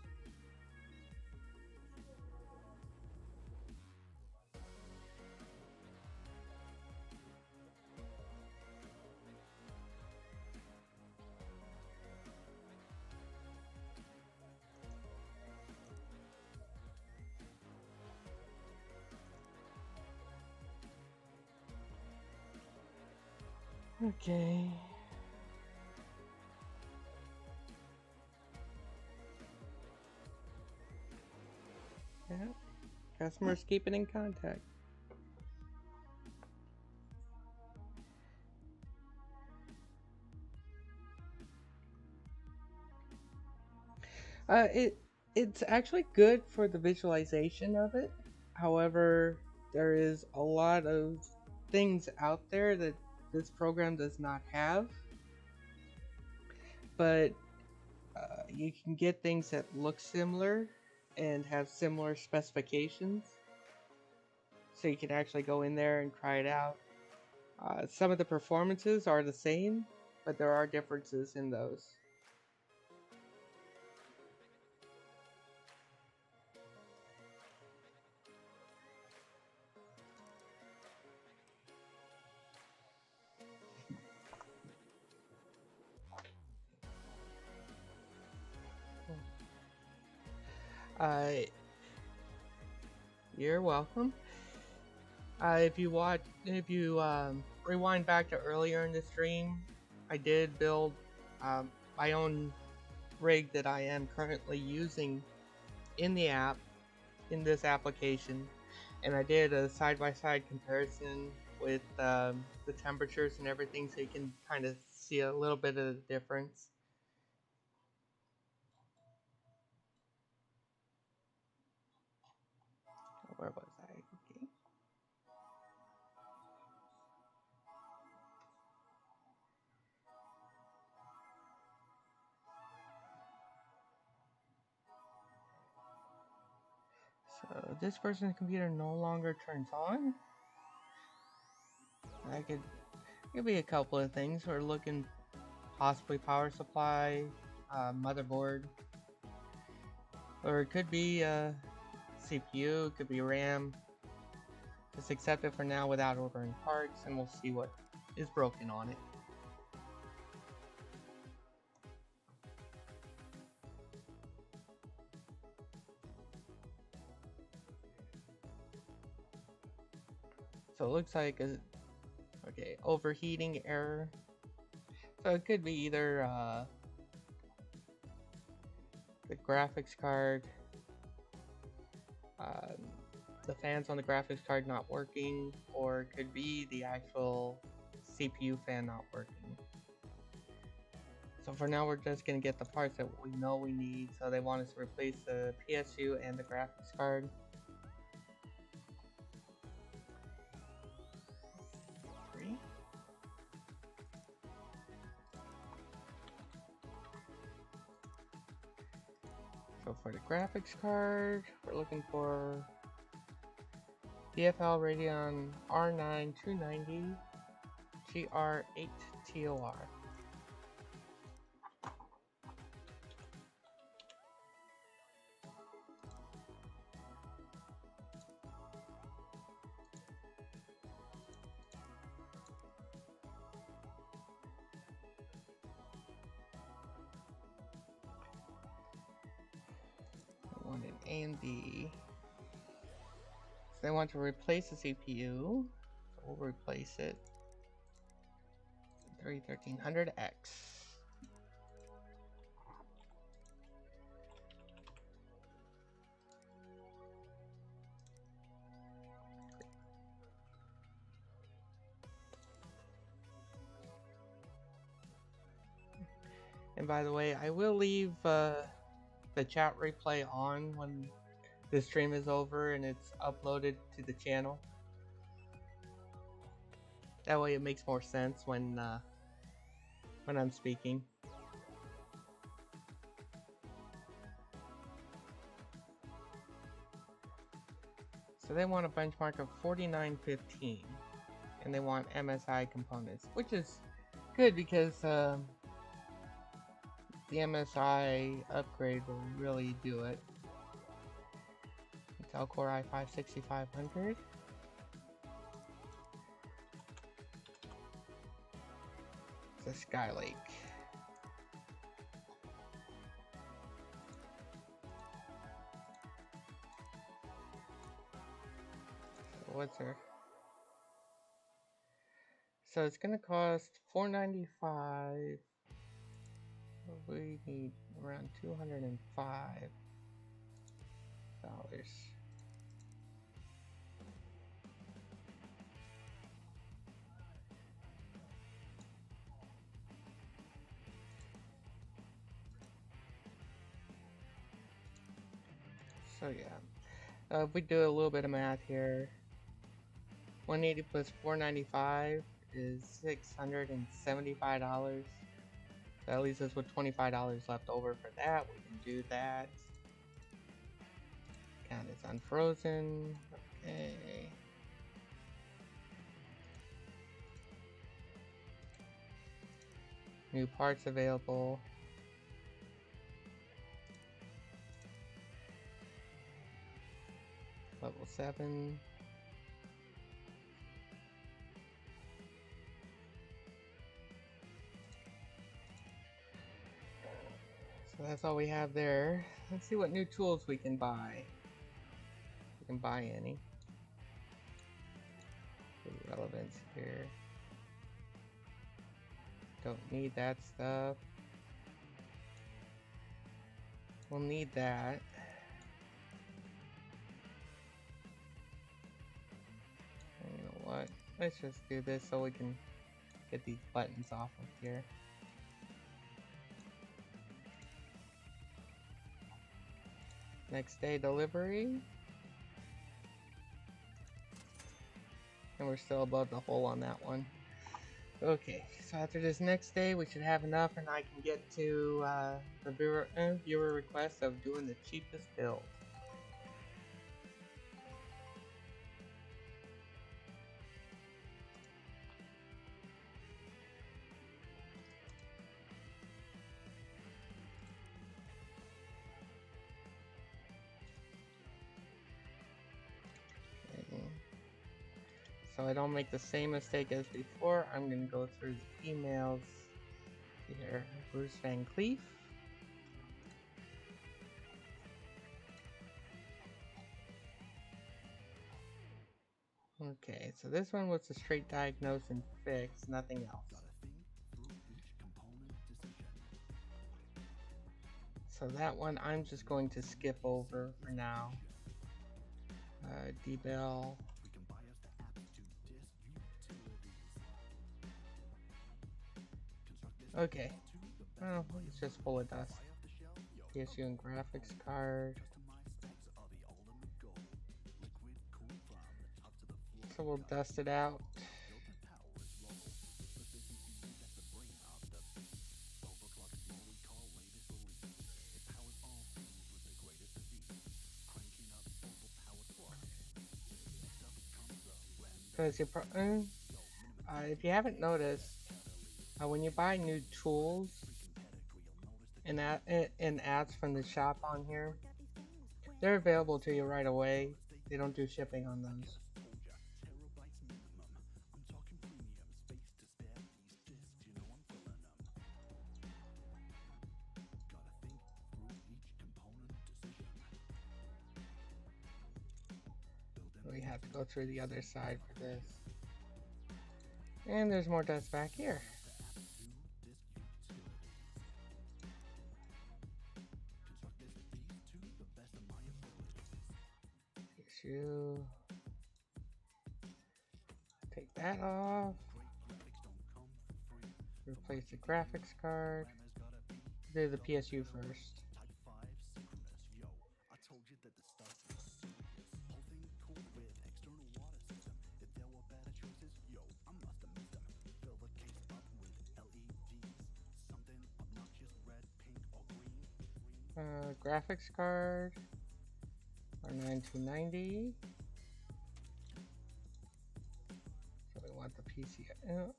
Okay. Yeah. Customers keeping in contact. It's actually good for the visualization of it. However, there is a lot of things out there that this program does not have. But you can get things that look similar and have similar specifications. So you can actually go in there and try it out. Some of the performances are the same, but there are differences in those. You're welcome. If you rewind back to earlier in the stream, I did build my own rig that I am currently using in the app, in this application, and I did a side-by-side comparison with the temperatures and everything, so you can kind of see a little bit of the difference. Where was I? Okay. So this person's computer no longer turns on. It could be a couple of things. We're looking possibly power supply, motherboard, or it could be CPU, could be RAM. Just accept it for now without ordering parts, and we'll see what is broken on it. So it looks like a, okay, overheating error. So it could be either the graphics card, the fans on the graphics card not working, or it could be the actual CPU fan not working. So for now, we're just gonna get the parts that we know we need. So they want us to replace the PSU and the graphics card. So for the graphics card, we're looking for DFL Radeon R9 290 GR8 TOR. I want an AMD. So they want to replace the CPU. So we'll replace it. 1300X. And by the way, I will leave the chat replay on when the stream is over and it's uploaded to the channel. That way it makes more sense when I'm speaking. So they want a benchmark of 4915, and they want MSI components, which is good because the MSI upgrade will really do it. Intel Core i5 6500. It's a Skylake. So what's her? So it's gonna cost $495. We need around $205. So yeah, if we do a little bit of math here, 180 plus 495 is $675. That leaves us with $25 left over for that. We can do that. Count is unfrozen. Okay. New parts available. Level 7. So that's all we have there. Let's see what new tools we can buy. We can buy any. Relevance here. Don't need that stuff. We'll need that. And you know what? Let's just do this so we can get these buttons off of here. Next day delivery. And we're still above the hole on that one. Okay, so after this next day, we should have enough, and I can get to the viewer request of doing the cheapest build. So I don't make the same mistake as before, I'm going to go through the emails here. Bruce Van Cleef. Okay, so this one was a straight diagnose and fix, nothing else. So that one I'm just going to skip over for now. D-Bell. Okay, well, it's just full of dust. PSU and graphics card. So we'll dust it out. Because if you haven't noticed, when you buy new tools and ads from the shop on here, they're available to you right away. They don't do shipping on those. We have to go through the other side for this. And there's more dust back here. Issue. Take that off. Replace the graphics card. Do the PSU first. Graphics card. R9290. So we want the PC.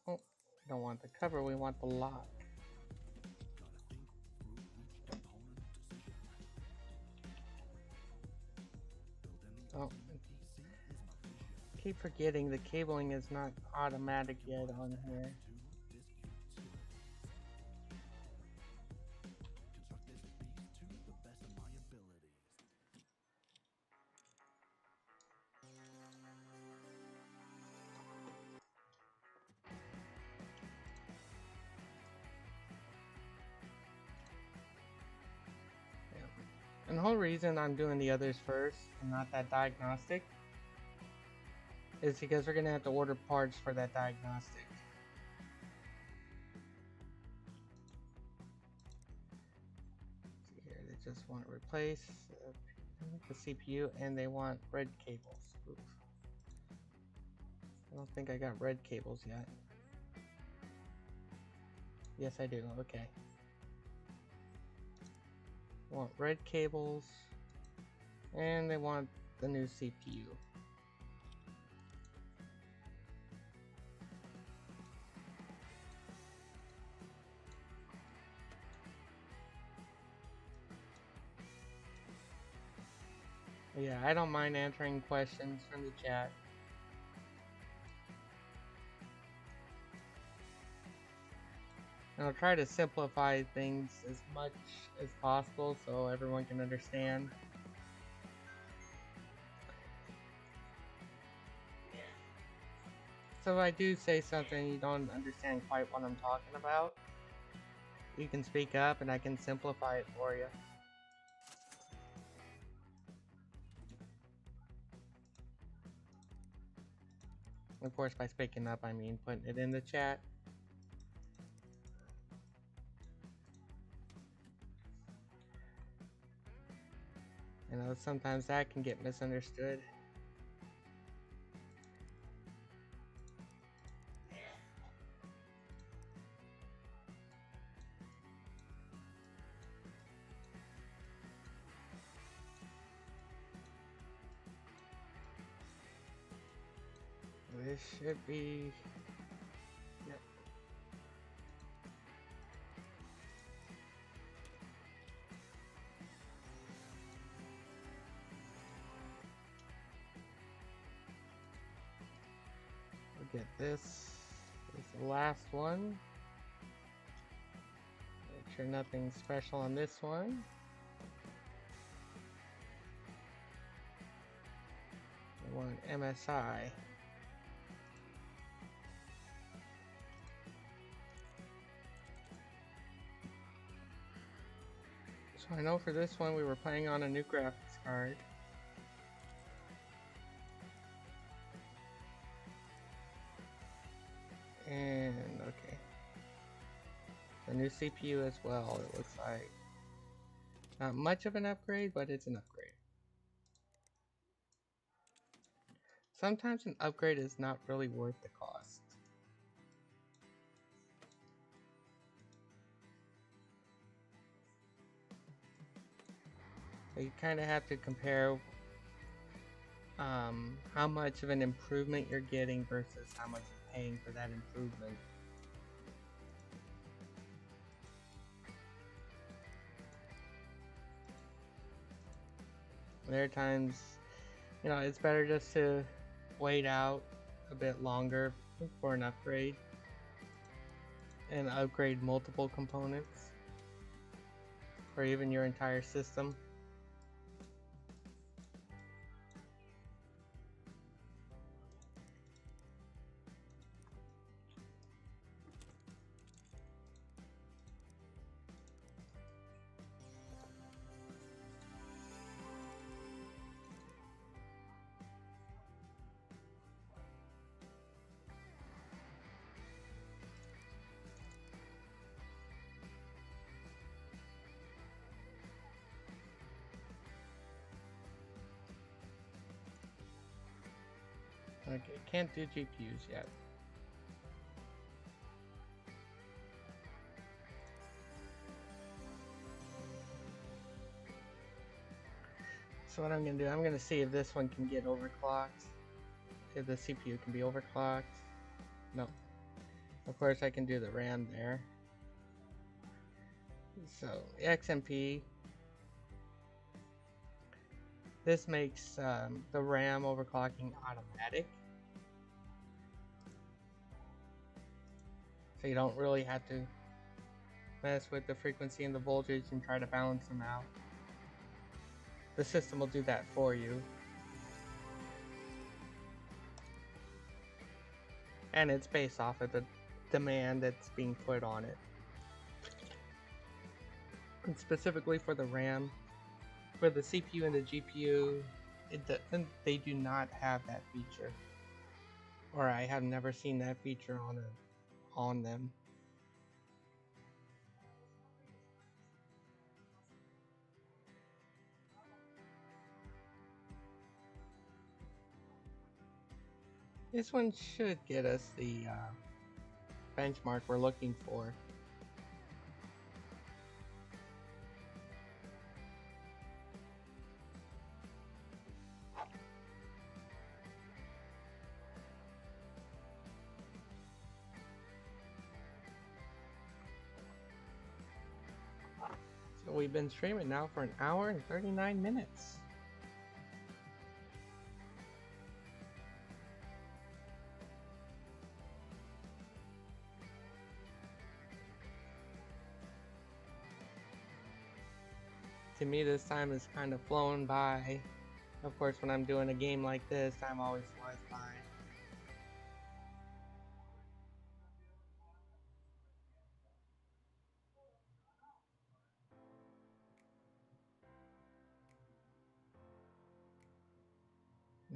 Oh, we don't want the cover, we want the lock. Oh, keep forgetting the cabling is not automatic yet on here. And the whole reason I'm doing the others first and not that diagnostic is because we're going to have to order parts for that diagnostic. See here, they just want to replace the CPU and they want red cables. Oof. I don't think I got red cables yet. Yes, I do. Okay. Want red cables and they want the new CPU. Yeah, I don't mind answering questions from the chat. And I'll try to simplify things as much as possible so everyone can understand. So if I do say something you don't understand quite what I'm talking about, you can speak up and I can simplify it for you. Of course, by speaking up, I mean putting it in the chat. You know, sometimes that can get misunderstood. This should be... Yep. get this. This is the last one. Make sure nothing special on this one. I want MSI. So I know for this one we were playing on a new graphics card. And okay. The new CPU as well, it looks like. Not much of an upgrade, but it's an upgrade. Sometimes an upgrade is not really worth the cost. So you kind of have to compare how much of an improvement you're getting versus how much you're paying for that improvement. There are times, you know, it's better just to wait out a bit longer for an upgrade and upgrade multiple components or even your entire system. Okay, can't do GPUs yet. So what I'm going to do, I'm going to see if this one can get overclocked. If the CPU can be overclocked. No. Of course I can do the RAM there. So XMP. This makes the RAM overclocking automatic. So you don't really have to mess with the frequency and the voltage and try to balance them out. The system will do that for you. And it's based off of the demand that's being put on it. And specifically for the RAM, for the CPU and the GPU, they do not have that feature. Or I have never seen that feature on them. This one should get us the benchmark we're looking for. So we've been streaming now for 1 hour and 39 minutes. To me, this time is kind of flown by. Of course, when I'm doing a game like this, time always flies by.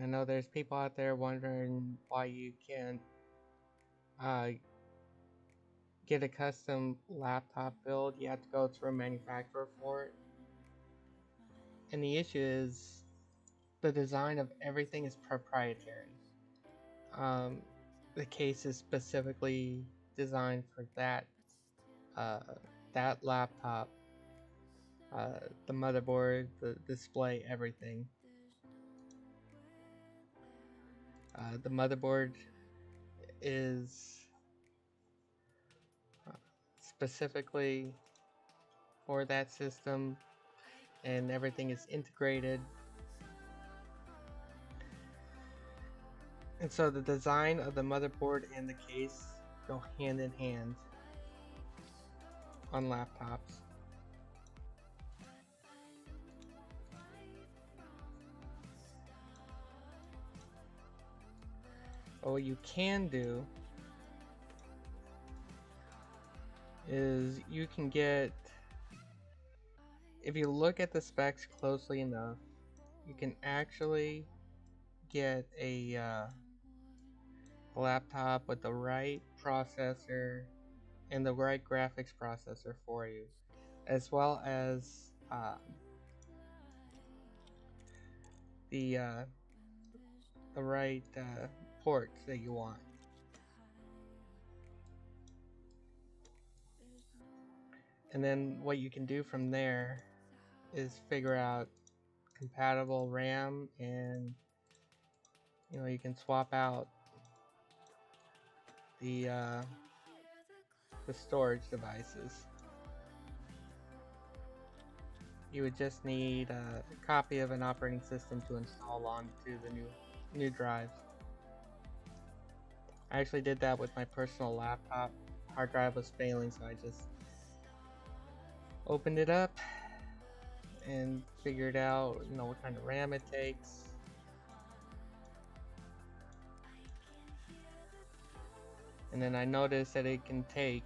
I know there's people out there wondering why you can't get a custom laptop build. You have to go through a manufacturer for it. And the issue is the design of everything is proprietary. The case is specifically designed for that that laptop, the motherboard, the display, everything. The motherboard is specifically for that system, and everything is integrated. And so the design of the motherboard and the case go hand in hand on laptops. But what you can do is you can get, if you look at the specs closely enough, you can actually get a laptop with the right processor and the right graphics processor for you, as well as the right ports that you want. And then what you can do from there is figure out compatible RAM, and you can swap out the storage devices. You would just need a copy of an operating system to install onto the new drives. I actually did that with my personal laptop. Hard drive was failing, so I just opened it up and figured out what kind of RAM it takes. And then I noticed that it can take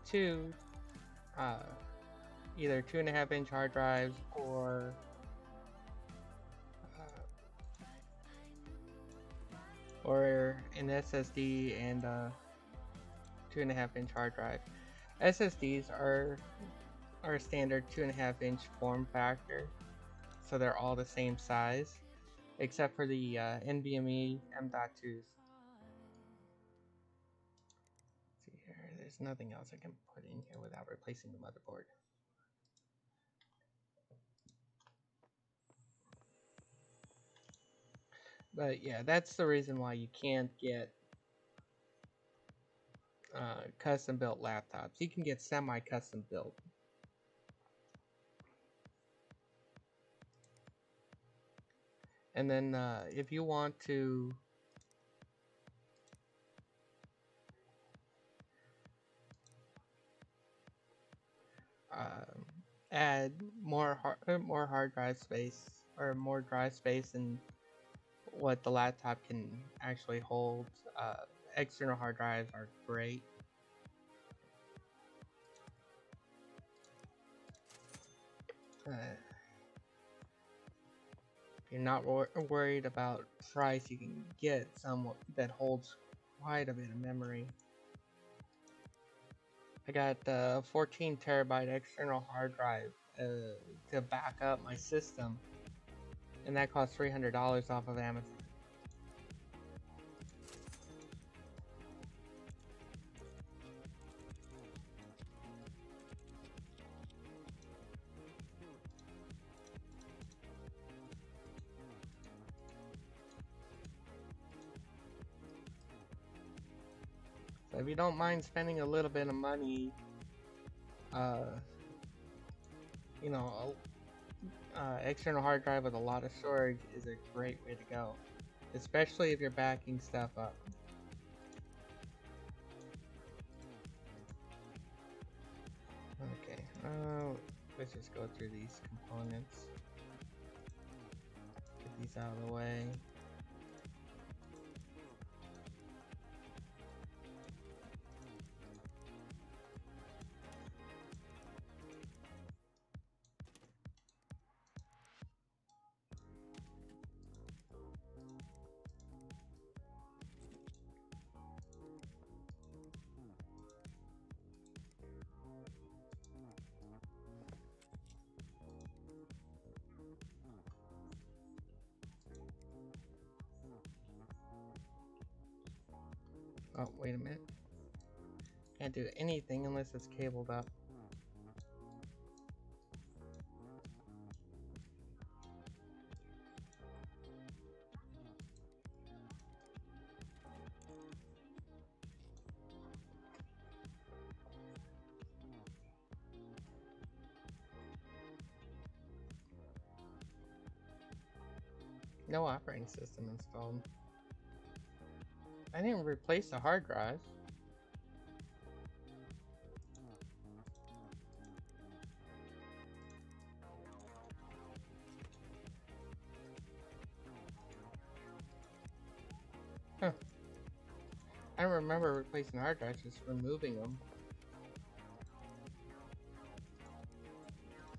two either 2.5-inch hard drives or an SSD and a 2.5-inch hard drive. SSDs are a standard 2.5-inch form factor, so they're all the same size, except for the NVMe M.2s. See here, there's nothing else I can put in here without replacing the motherboard. But yeah, that's the reason why you can't get custom built laptops. You can get semi-custom built. And then if you want to add more hard drive space, or more drive space than what the laptop can actually hold, external hard drives are great. If you're not worried about price, you can get some that holds quite a bit of memory. I got a 14 terabyte external hard drive to back up my system, and that cost $300 off of Amazon. So if you don't mind spending a little bit of money, external hard drive with a lot of storage is a great way to go, especially if you're backing stuff up. Okay, let's just go through these components, get these out of the way. Oh, wait a minute. Can't do anything unless it's cabled up. No operating system installed. I didn't replace the hard drive. Huh. I don't remember replacing hard drives, just removing them.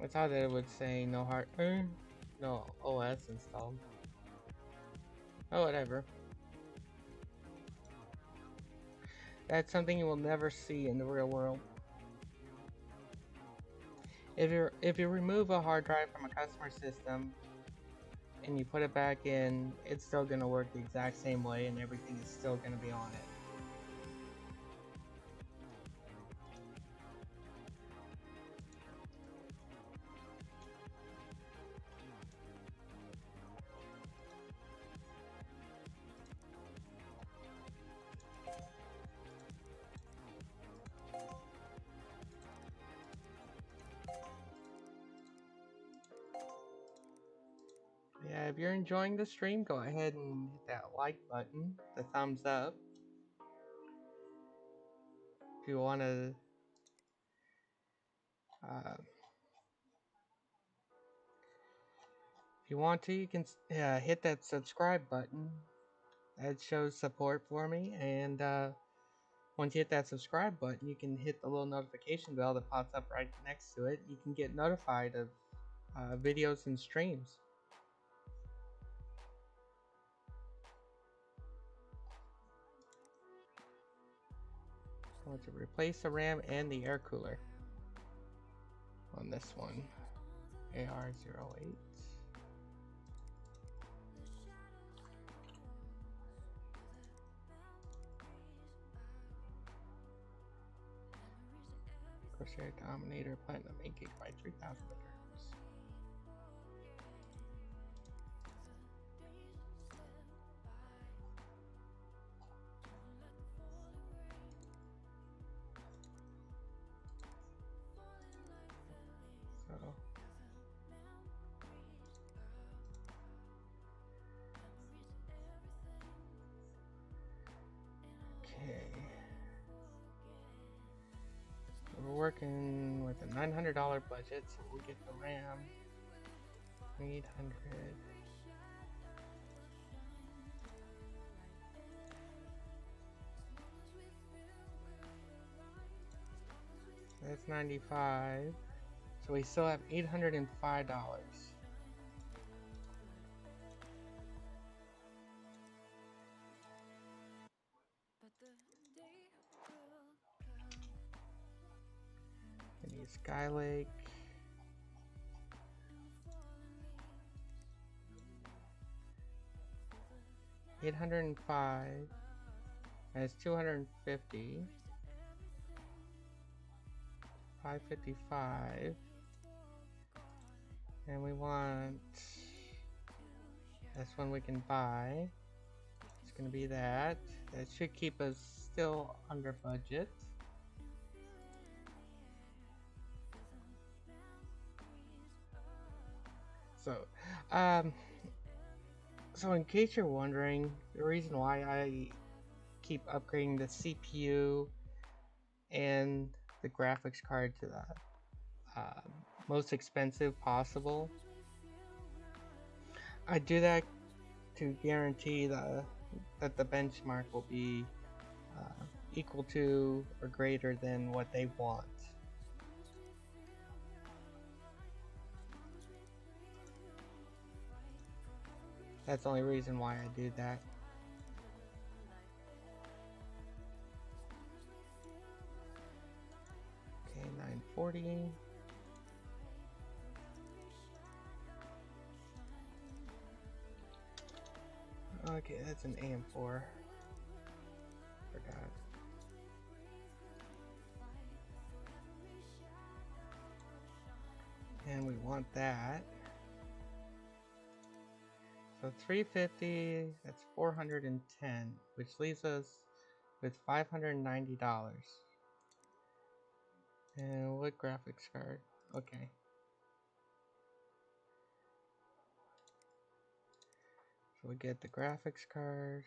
I thought that it would say no no OS installed. Oh, whatever. That's something you will never see in the real world. If you remove a hard drive from a customer system and you put it back in, it's still gonna work the exact same way and everything is still gonna be on it. Yeah, if you're enjoying the stream, go ahead and hit that like button, the thumbs up. If you want to, you can hit that subscribe button. That shows support for me. And once you hit that subscribe button, you can hit the little notification bell that pops up right next to it. You can get notified of videos and streams. I want to replace the RAM and the air cooler on this one. AR08. Corsair Dominator Platinum 8GB 3000 megahertz. So okay. We're working with a $900 budget, so we'll get the RAM 800. That's 95. So we still have $805. I need Skylake. $805. That's $250. $555. And we want this one we can buy. It's gonna be that. That should keep us still under budget. So in case you're wondering, the reason why I keep upgrading the CPU and the graphics card to the most expensive possible, I do that to guarantee that the benchmark will be equal to or greater than what they want. That's the only reason why I do that. Okay, 940. Okay, that's an AM4. Forgot. And we want that. So 350, that's 410, which leaves us with $590. And what graphics card? Okay. we get the graphics card.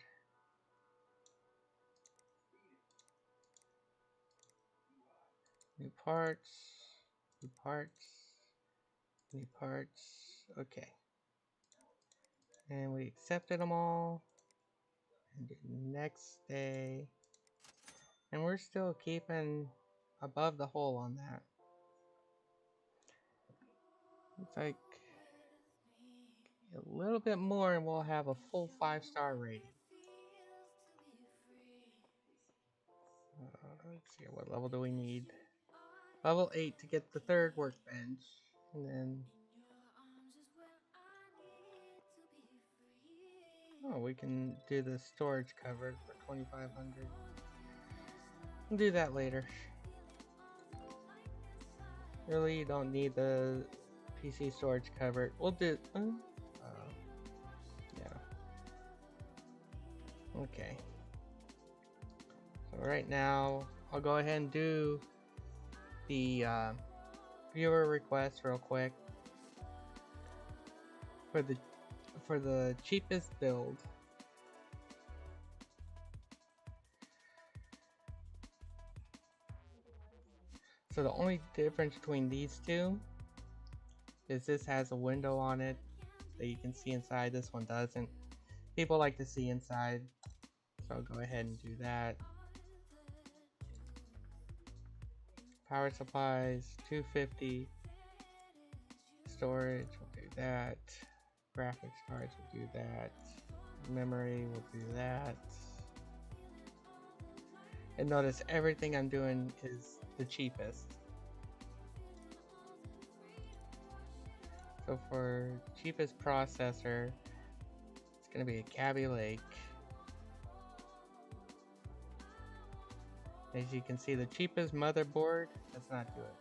New parts, new parts, new parts. Okay. And we accepted them all. And do next day. And we're still keeping above the hole on that. It's like a little bit more and we'll have a full 5-star rating. Let's see, what level do we need? Level 8 to get the 3rd workbench. And then... oh, we can do the storage covered for 2,500. We'll do that later. Really, you don't need the PC storage covered. We'll do... yeah. Okay. So right now, I'll go ahead and do the viewer request real quick for the cheapest build. So the only difference between these two is this has a window on it that you can see inside. This one doesn't. People like to see inside, so I'll go ahead and do that. Power supplies, 250. Storage, we'll do that. Graphics cards, we'll do that. Memory, we'll do that. And notice everything I'm doing is the cheapest. So for cheapest processor, it's going to be a Kaby Lake. As you can see, the cheapest motherboard does not do it.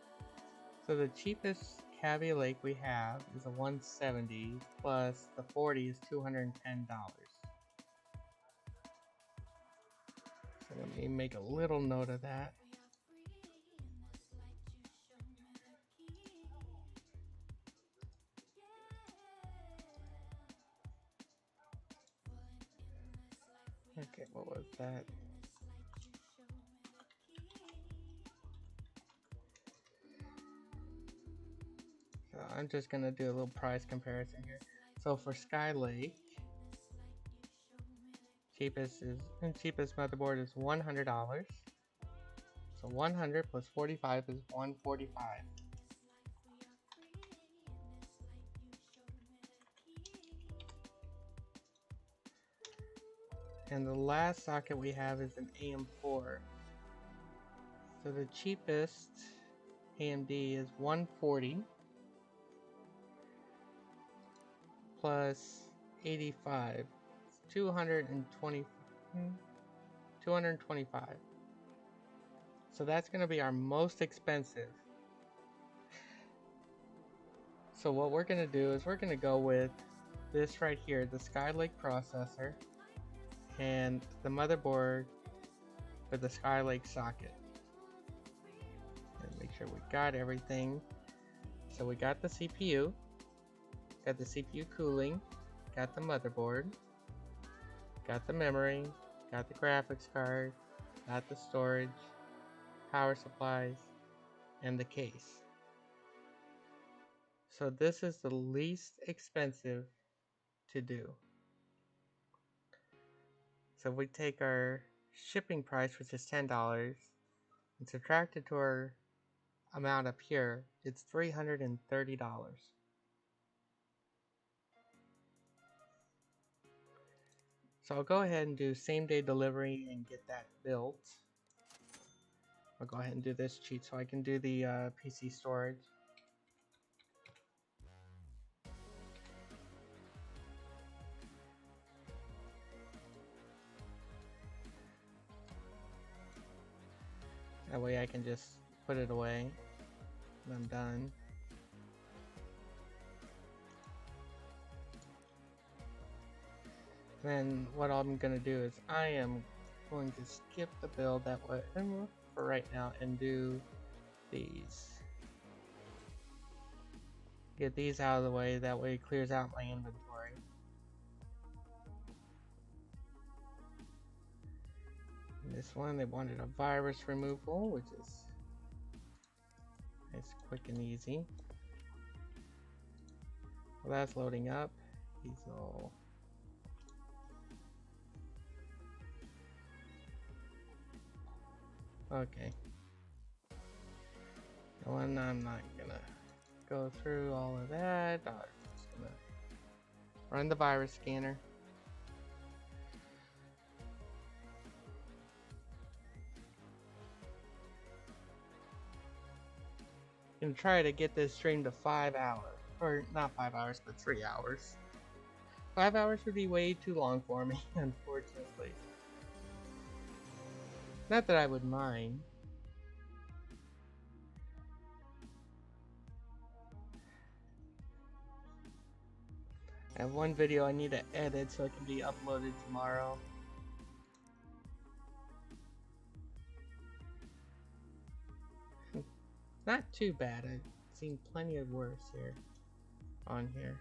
So the cheapest Kaby Lake we have is a 170 plus the 40 is $210. So let me make a little note of that. Okay, what was that? So I'm just gonna do a little price comparison here. So for Skylake, cheapest motherboard is $100. So 100 plus 45 is 145. And the last socket we have is an AM4. So the cheapest AMD is 140 plus 85. It's 225. So that's going to be our most expensive. So what we're going to do is we're going to go with this right here, the Skylake processor and the motherboard with the Skylake socket. And make sure we got everything. So we got the CPU, got the CPU cooling, got the motherboard, got the memory, got the graphics card, got the storage, power supplies, and the case. So this is the least expensive to do. So if we take our shipping price, which is $10, and subtract it to our amount up here, it's $330. So I'll go ahead and do same day delivery and get that built. I'll go ahead and do this cheat so I can do the PC storage. That way I can just put it away when I'm done. And then what I'm going to do is I am going to skip the build that way for right now and do these. Get these out of the way, that way it clears out my inventory. This one, they wanted a virus removal, which is nice, quick and easy. Well, that's loading up. Diesel. Okay. The one I'm not gonna go through all of that. I'm just gonna run the virus scanner. Gonna try to get this stream to 5 hours. Or not 5 hours, but 3 hours. 5 hours would be way too long for me, unfortunately. Not that I would mind. I have one video I need to edit so it can be uploaded tomorrow. Not too bad. I've seen plenty of worse here. On here.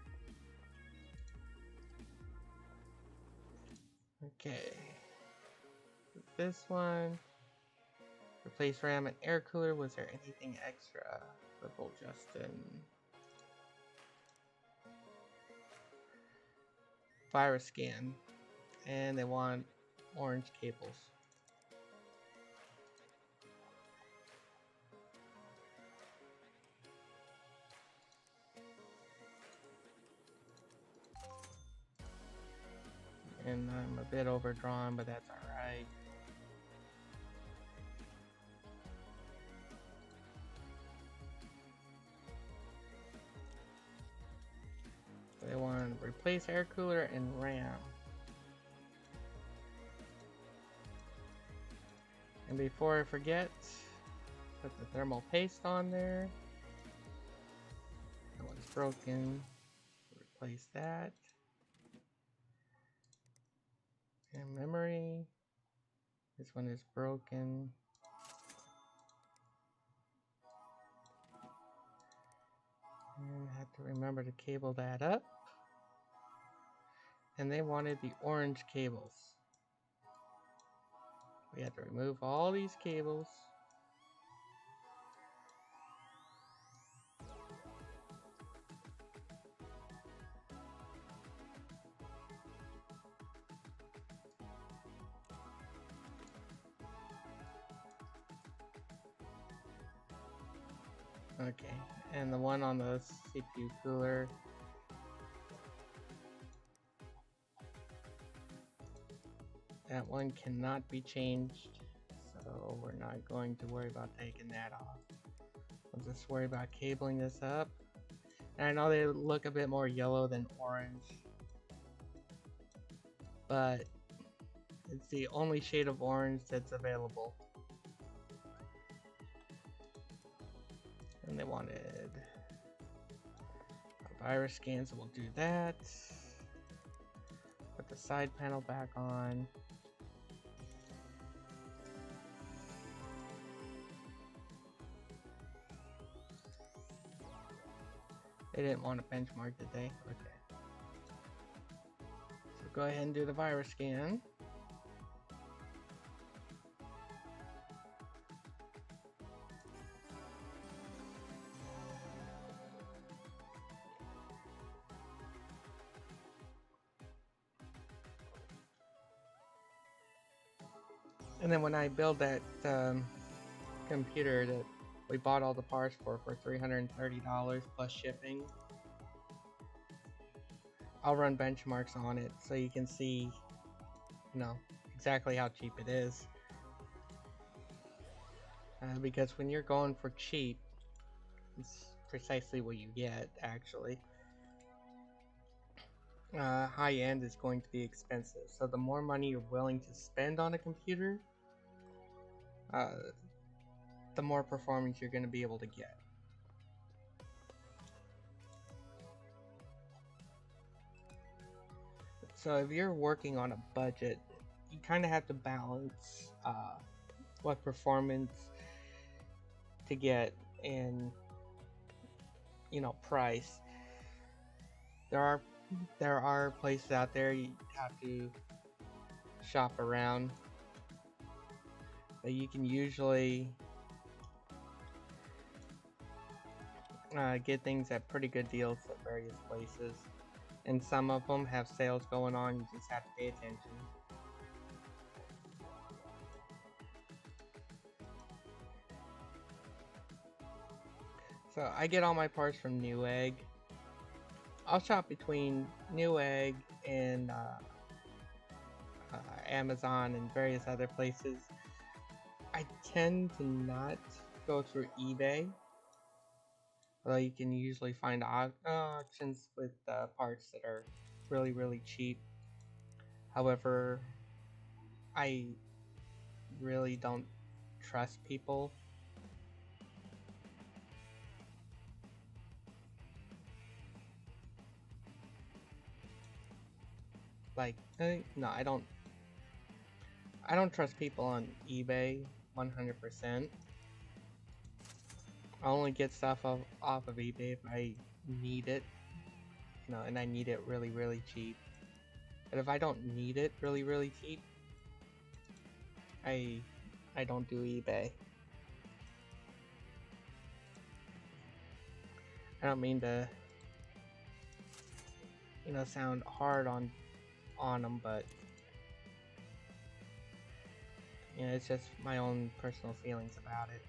Okay. This one. Replace RAM and air cooler. Was there anything extra? Purple Justin. Virus scan. And they want orange cables. And I'm a bit overdrawn, but that's alright. They want to replace air cooler and RAM. And before I forget, put the thermal paste on there. That one's broken. Replace that. And memory. This one is broken. And I have to remember to cable that up. And they wanted the orange cables. We had to remove all these cables. Okay, and the one on the CPU cooler. That one cannot be changed, so we're not going to worry about taking that off. We'll just worry about cabling this up. And I know they look a bit more yellow than orange, but it's the only shade of orange that's available. And they wanted a virus scan, so we'll do that. Put the side panel back on. They didn't want to benchmark, did they? Okay. So go ahead and do the virus scan. And then when I build that computer that we bought all the parts for $330 plus shipping, I'll run benchmarks on it so you can see, you know, exactly how cheap it is. Because when you're going for cheap, it's precisely what you get, actually. High end is going to be expensive, so the more money you're willing to spend on a computer, the more performance you're going to be able to get. So if you're working on a budget, you kind of have to balance what performance to get and, you know, price. There are places out there you have to shop around. but you can usually get things at pretty good deals at various places. And some of them have sales going on, you just have to pay attention. So I get all my parts from Newegg. I'll shop between Newegg and Amazon and various other places. I tend to not go through eBay, although you can usually find auctions with parts that are really cheap. However, I really don't trust people. Like, no, I don't trust people on eBay 100%. I only get stuff off of eBay if I need it, you know, and I need it really cheap. But if I don't need it really cheap, I don't do eBay. I don't mean to, you know, sound hard on them, but you know, it's just my own personal feelings about it.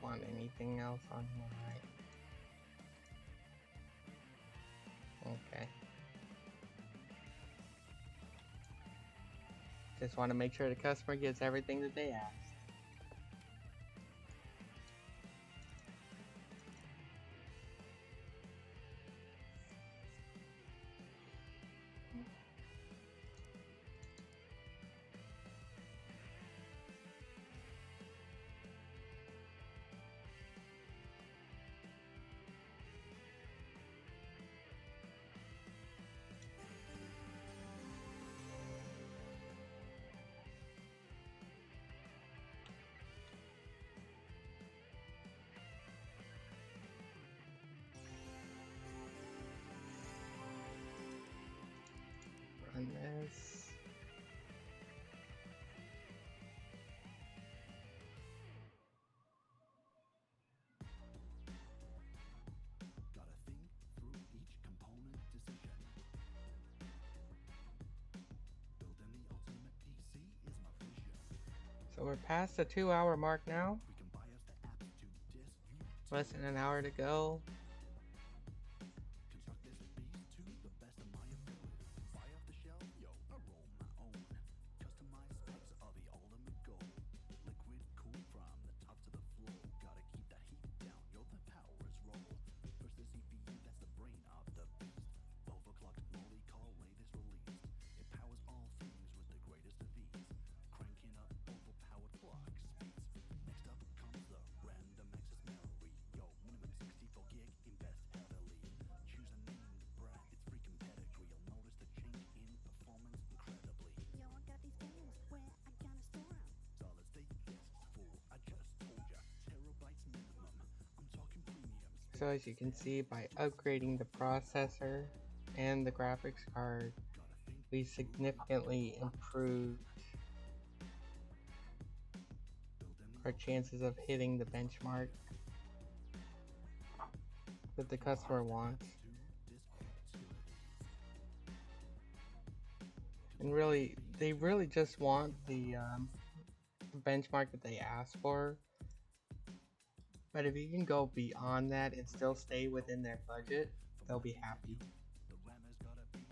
Want anything else on here, right? Okay. Just want to make sure the customer gets everything that they asked. Run this. Gotta think through each component decision. Building the ultimate PC is my vision. So we're past the 2-hour mark now. We can BIOS the apps to disk view. Less than an hour to go. Construct this beast to the best of my ability. Buy off the shelf, yo, I roll my own. Customized specs are the ultimate goal. Liquid cool from the top to the floor. Gotta keep that heat down, yo, the power is roll. First the CPU, that's the brain of the beast. Overclocked multi-core latest released. It powers all things with the greatest of ease. Cranking up overpowered clock speeds. Next up comes the random access memory. Yo, minimum 64 gig, invest heavily. Choose a named brand, it's freaking pedigree. You'll notice the change in performance incredibly. Yo, I got these games where I gotta store 'em. Solid state disks, fool, I just told ya. Terabytes minimum, I'm talking premium. So as you can see, by upgrading the processor and the graphics card, we significantly improved our chances of hitting the benchmark that the customer wants. And really, they really just want the benchmark that they ask for. But if you can go beyond that and still stay within their budget, they'll be happy. The RAM has gotta be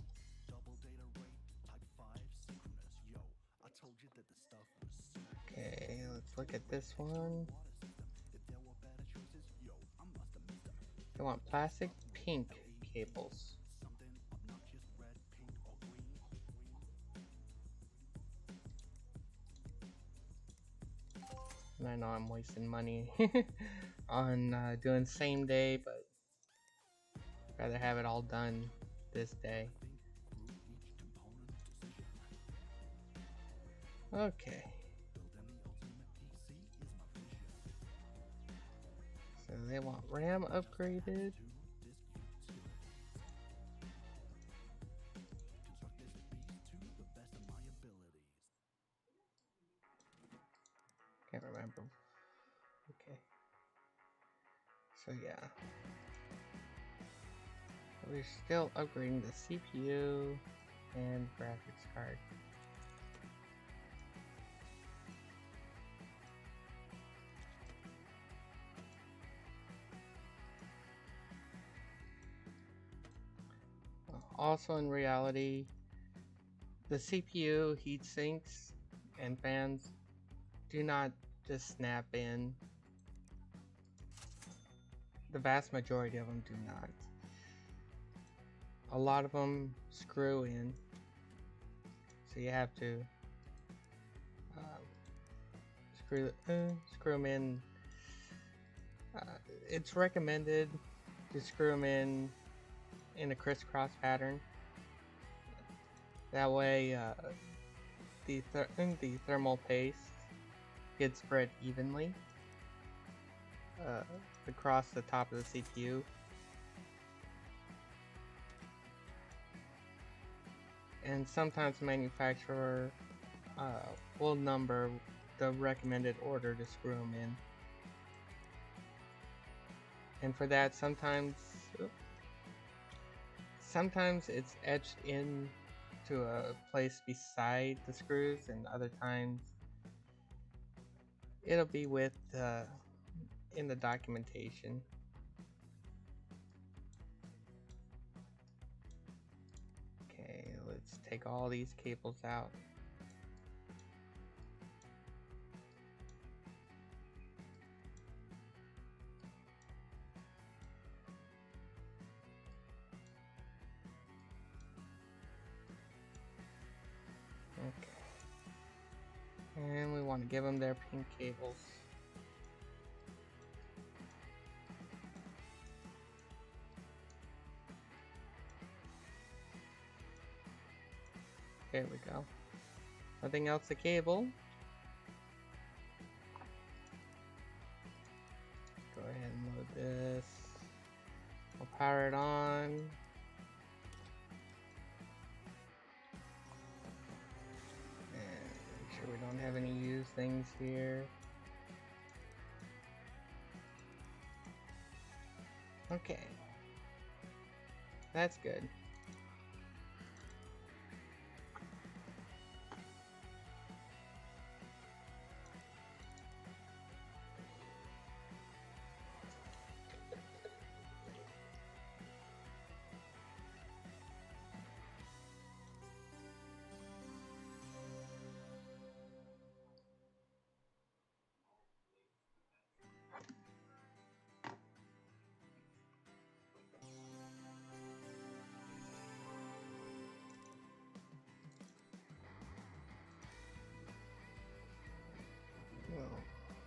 double data rate, type 5 synchronous. Yo, I told you that the stuff was super. Okay, let's look at this one. If there were better choices, yo, I must have missed them. They want plastic pink cables. Something obnoxious, red, pink, or green. I know I'm wasting money on doing same day, but I'd rather have it all done this day. Okay. So they want RAM upgraded. Can't remember. Okay. So yeah. We're still upgrading the CPU and graphics card. Also in reality, the CPU heat sinks and fans do not just snap in. The vast majority of them do not. A lot of them screw in, so you have to screw them in. It's recommended to screw them in a crisscross pattern. That way, the thermal paste gets spread evenly across the top of the CPU. And sometimes the manufacturer will number the recommended order to screw them in. And for that, sometimes it's etched in to a place beside the screws, and other times it'll be with in the documentation. Okay, let's take all these cables out. Okay. And we want to give them their pink cables. There we go. Nothing else to cable. Go ahead and load this. We'll power it on. Make sure we don't have any used things here. Okay. That's good. Well,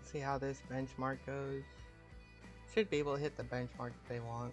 see how this benchmark goes. Should be able to hit the benchmark if they want.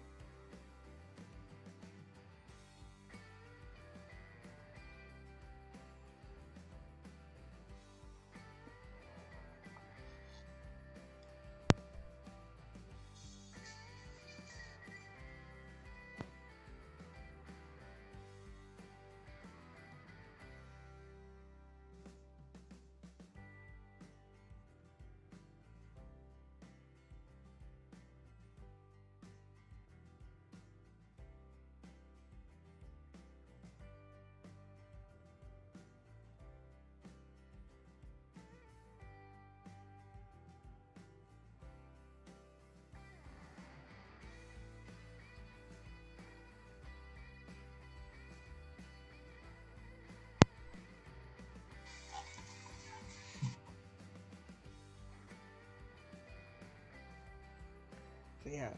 So yeah,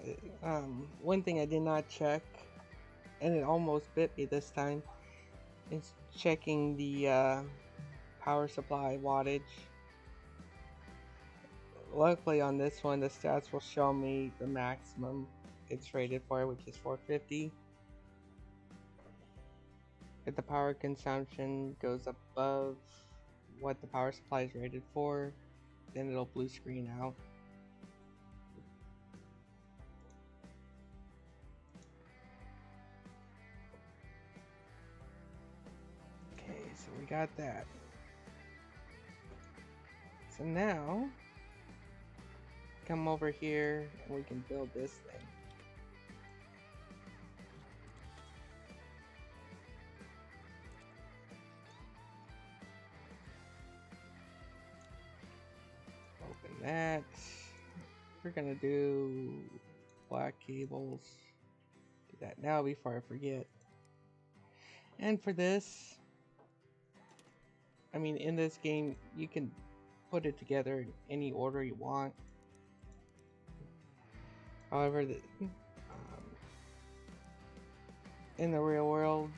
one thing I did not check, and it almost bit me this time, is checking the power supply wattage. luckily on this one, the stats will show me the maximum it's rated for, which is 450. If the power consumption goes above what the power supply is rated for, then it'll blue screen out. Okay, so we got that. So now, come over here and we can build this thing. Open that. We're gonna do black cables. Do that now before I forget. And for this, I mean, in this game, you can put it together in any order you want. However, in the real world,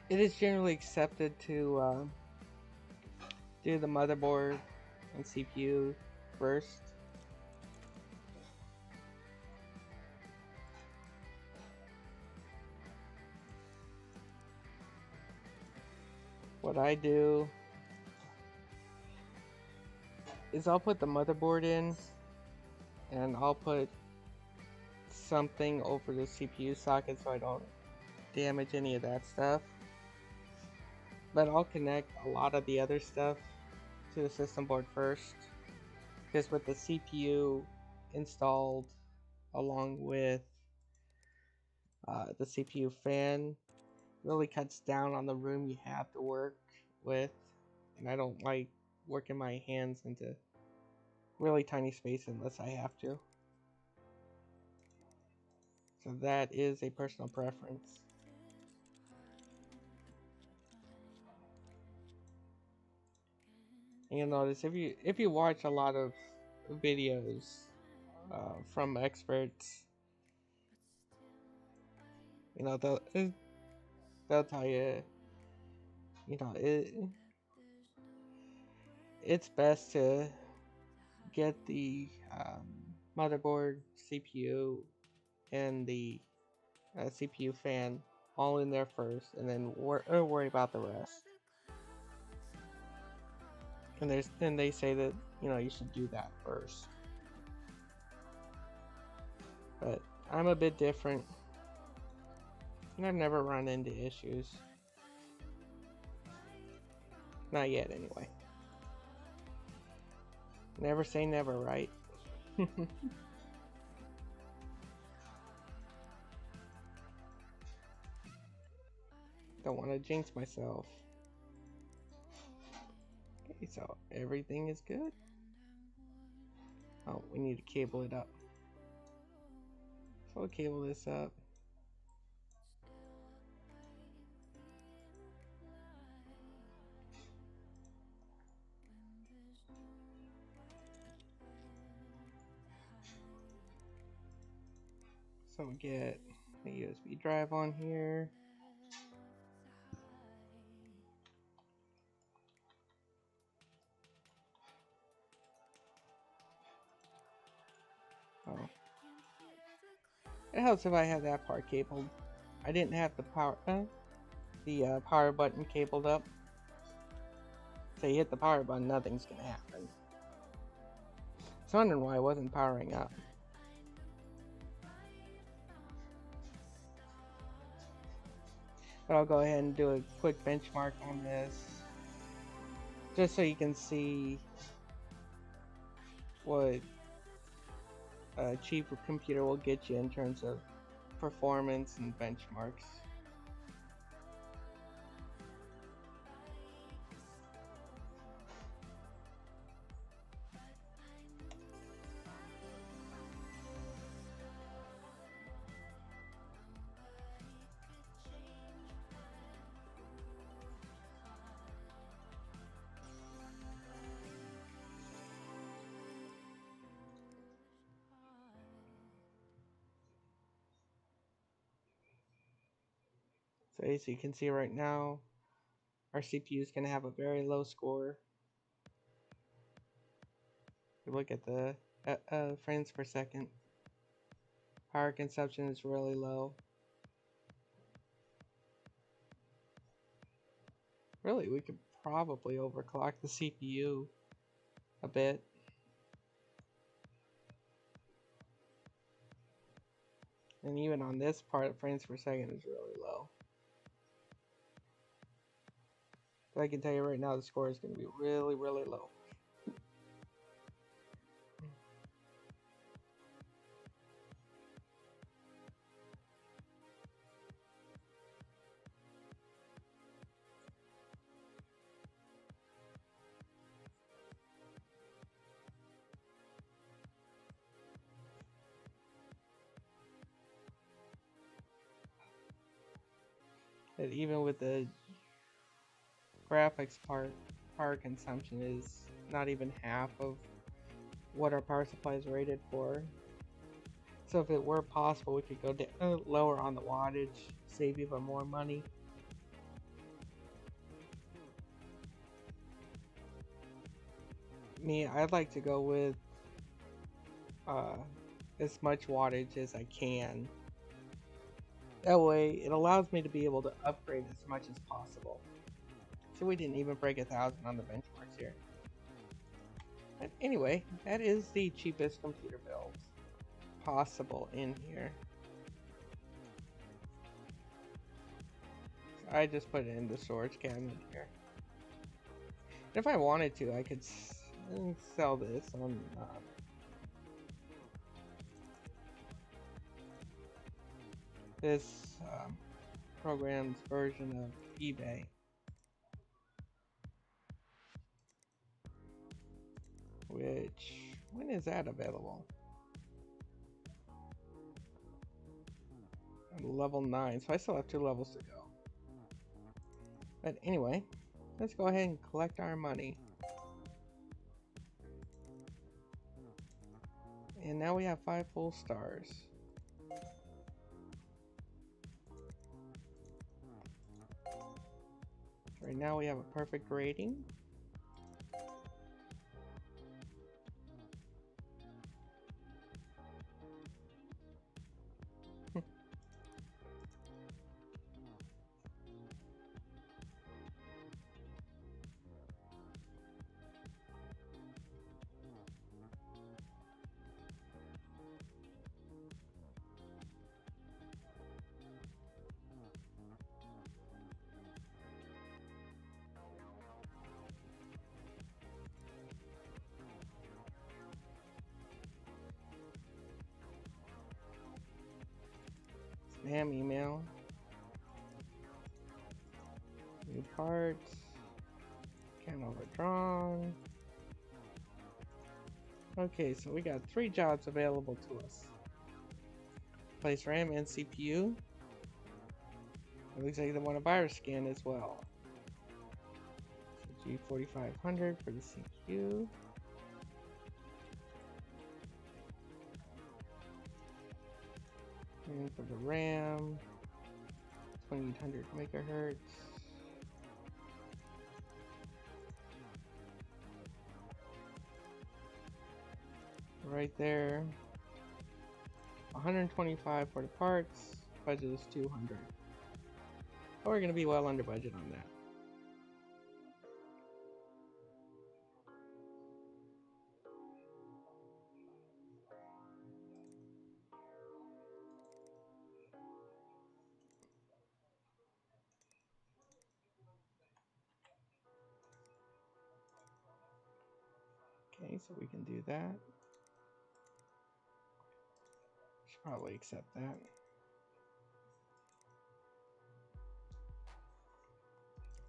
it is generally accepted to do the motherboard and CPU first. What I do is I'll put the motherboard in and I'll put something over the CPU socket so I don't damage any of that stuff. But I'll connect a lot of the other stuff to the system board first, because with the CPU installed along with the CPU fan, really cuts down on the room you have to work with, and I don't like working my hands into really tiny space unless I have to. So that is a personal preference. And you'll notice if you watch a lot of videos from experts, you know they'll tell you, you know, it's best to get the motherboard, CPU, and the CPU fan all in there first, and then worry about the rest. And they say that, you know, you should do that first. But I'm a bit different, and I've never run into issues. Not yet, anyway. Never say never, right? Don't want to jinx myself. Okay, so everything is good. Oh, we need to cable it up. So we'll cable this up. So we get a USB drive on here. Oh. It helps if I have that part cabled. I didn't have the power button cabled up. So you hit the power button, nothing's gonna happen. I was wondering why it wasn't powering up. But I'll go ahead and do a quick benchmark on this, just so you can see what a cheap computer will get you in terms of performance and benchmarks. So as you can see right now, our CPU is going to have a very low score. look at the frames per second. Power consumption is really low. Really, we could probably overclock the CPU a bit. And even on this part, frames per second is really low. But I can tell you right now, the score is going to be really, really low. And even with the graphics part, power consumption is not even half of what our power supply is rated for. So if it were possible, we could go lower on the wattage, save even more money. Me, I'd like to go with as much wattage as I can. That way, it allows me to be able to upgrade as much as possible. So we didn't even break 1,000 on the benchmarks here. But anyway, that is the cheapest computer build possible in here. So I just put it in the storage cabinet here. And if I wanted to, I could sell this on this program's version of eBay. Which, when is that available? I'm level 9, so I still have 2 levels to go. But anyway, let's go ahead and collect our money. And now we have 5 full stars. Right now we have a perfect rating. Spam email. New parts. Account overdrawn. Okay, so we got 3 jobs available to us. Replace RAM and CPU. It looks like they want a virus scan as well. So G4500 for the CPU. And for the RAM, 2800 megahertz. Right there. 125 for the parts. Budget is 200. But we're going to be well under budget on that. Okay, so we can do that. Should probably accept that.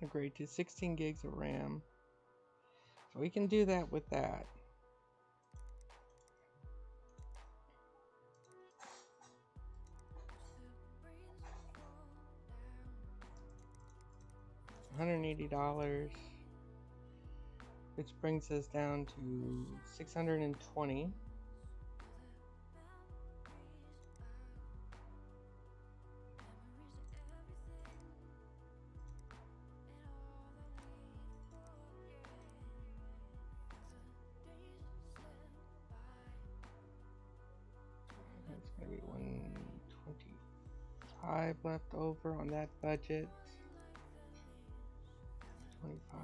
Upgrade to 16 gigs of RAM. So we can do that with that. $180, which brings us down to 620. 25 left over on that budget. 25.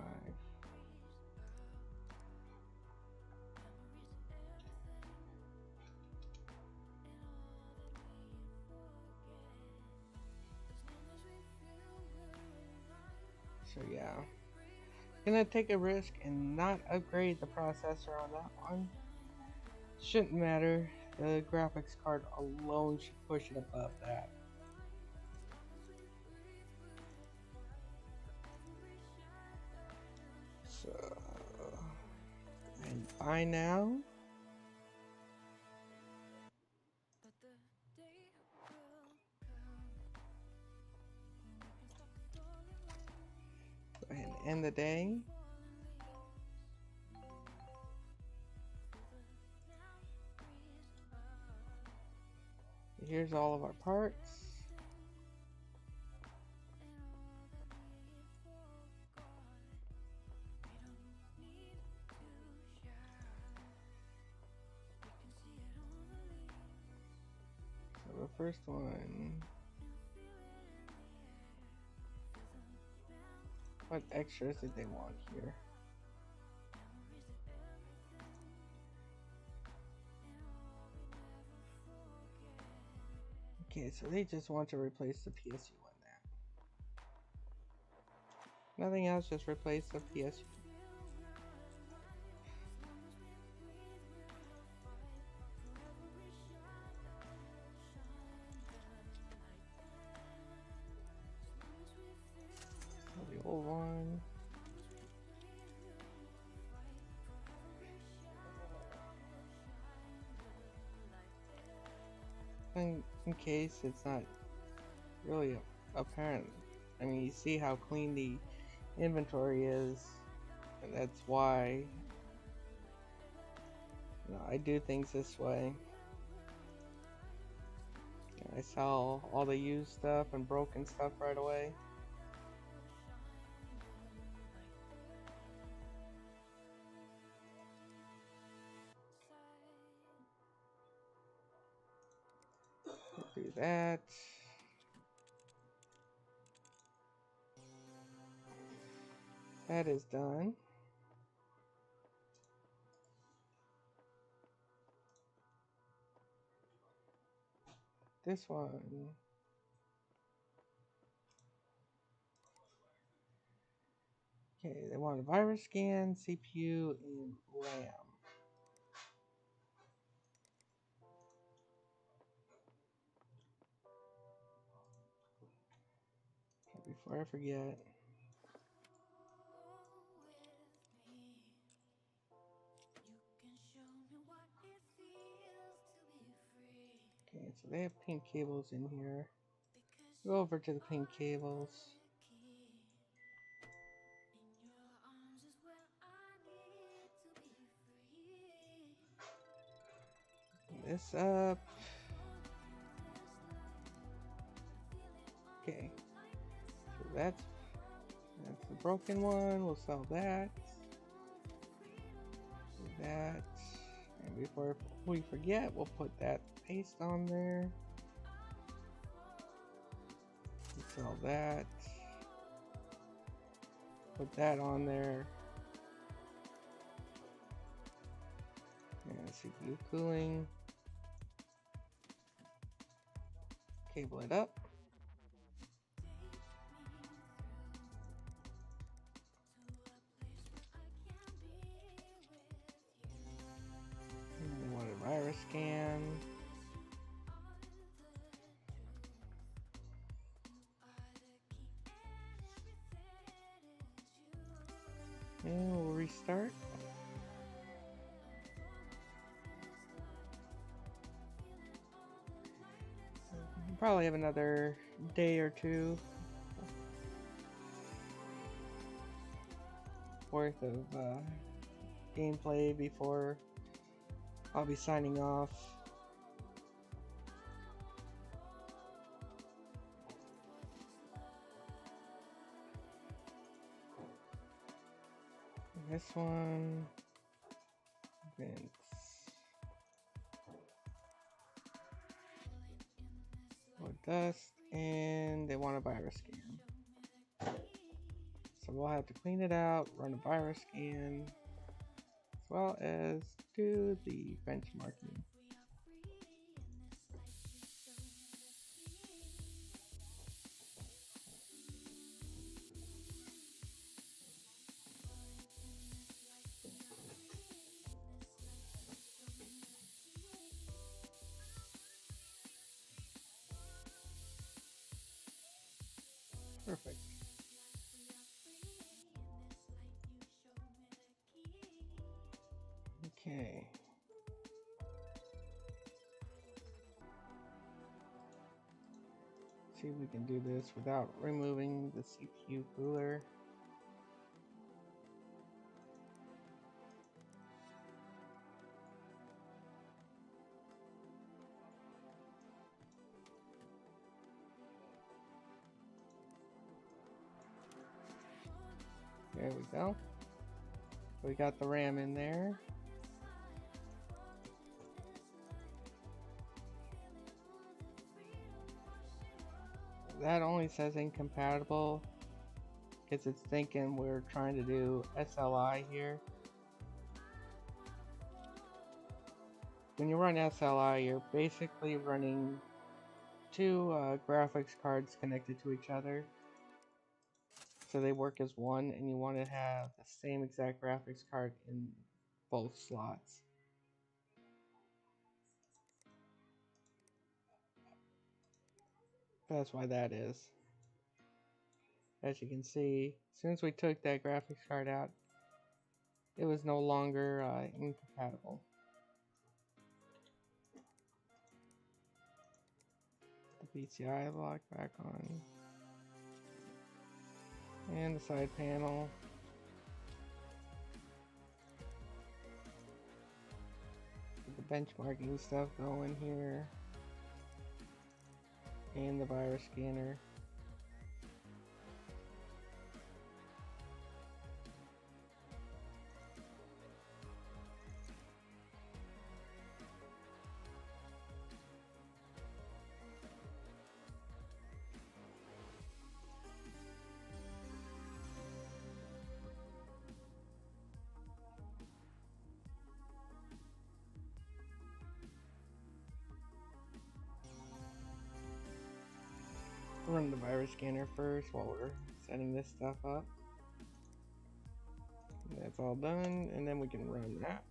So yeah, gonna take a risk and not upgrade the processor on that one. Shouldn't matter. The graphics card alone should push it above that. So, and buy now. Go ahead and end the day. Here's all of our parts. So the first one. What extras did they want here? Okay, so they just want to replace the PSU on that. Nothing else, just replace the PSU. So the old one. In case it's not really apparent. I mean, you see how clean the inventory is, and that's why I do things this way. I sell all the used stuff and broken stuff right away. Do that. That is done. This one. Okay, they want a virus scan, CPU, and RAM. Okay, before I forget. Okay, so they have pink cables in here. Go over to the pink cables. This up. Okay, so that's the broken one. We'll sell that. Do that. And before we forget, we'll put that paste on there. We'll sell that. Put that on there. And CPU cooling. Cable it up. And we want a virus scan. And we'll restart. We'll probably have another day or two worth of gameplay before I'll be signing off. This one, Vince. More dust. and they want a virus scan. So we'll have to clean it out, run a virus scan, as well as do the benchmarking. Perfect. Okay. See if we can do this without removing the CPU cooler. There we go. We got the RAM in there. That only says incompatible because it's thinking we're trying to do SLI here. When you run SLI, you're basically running two graphics cards connected to each other. So they work as one, and you want to have the same exact graphics card in both slots. That's why that is. As you can see, as soon as we took that graphics card out, it was no longer incompatible. The PCI lock back on. And the side panel. Get the benchmarking stuff going here. And the virus scanner. Run the virus scanner first while we're setting this stuff up. That's all done, and then we can run that.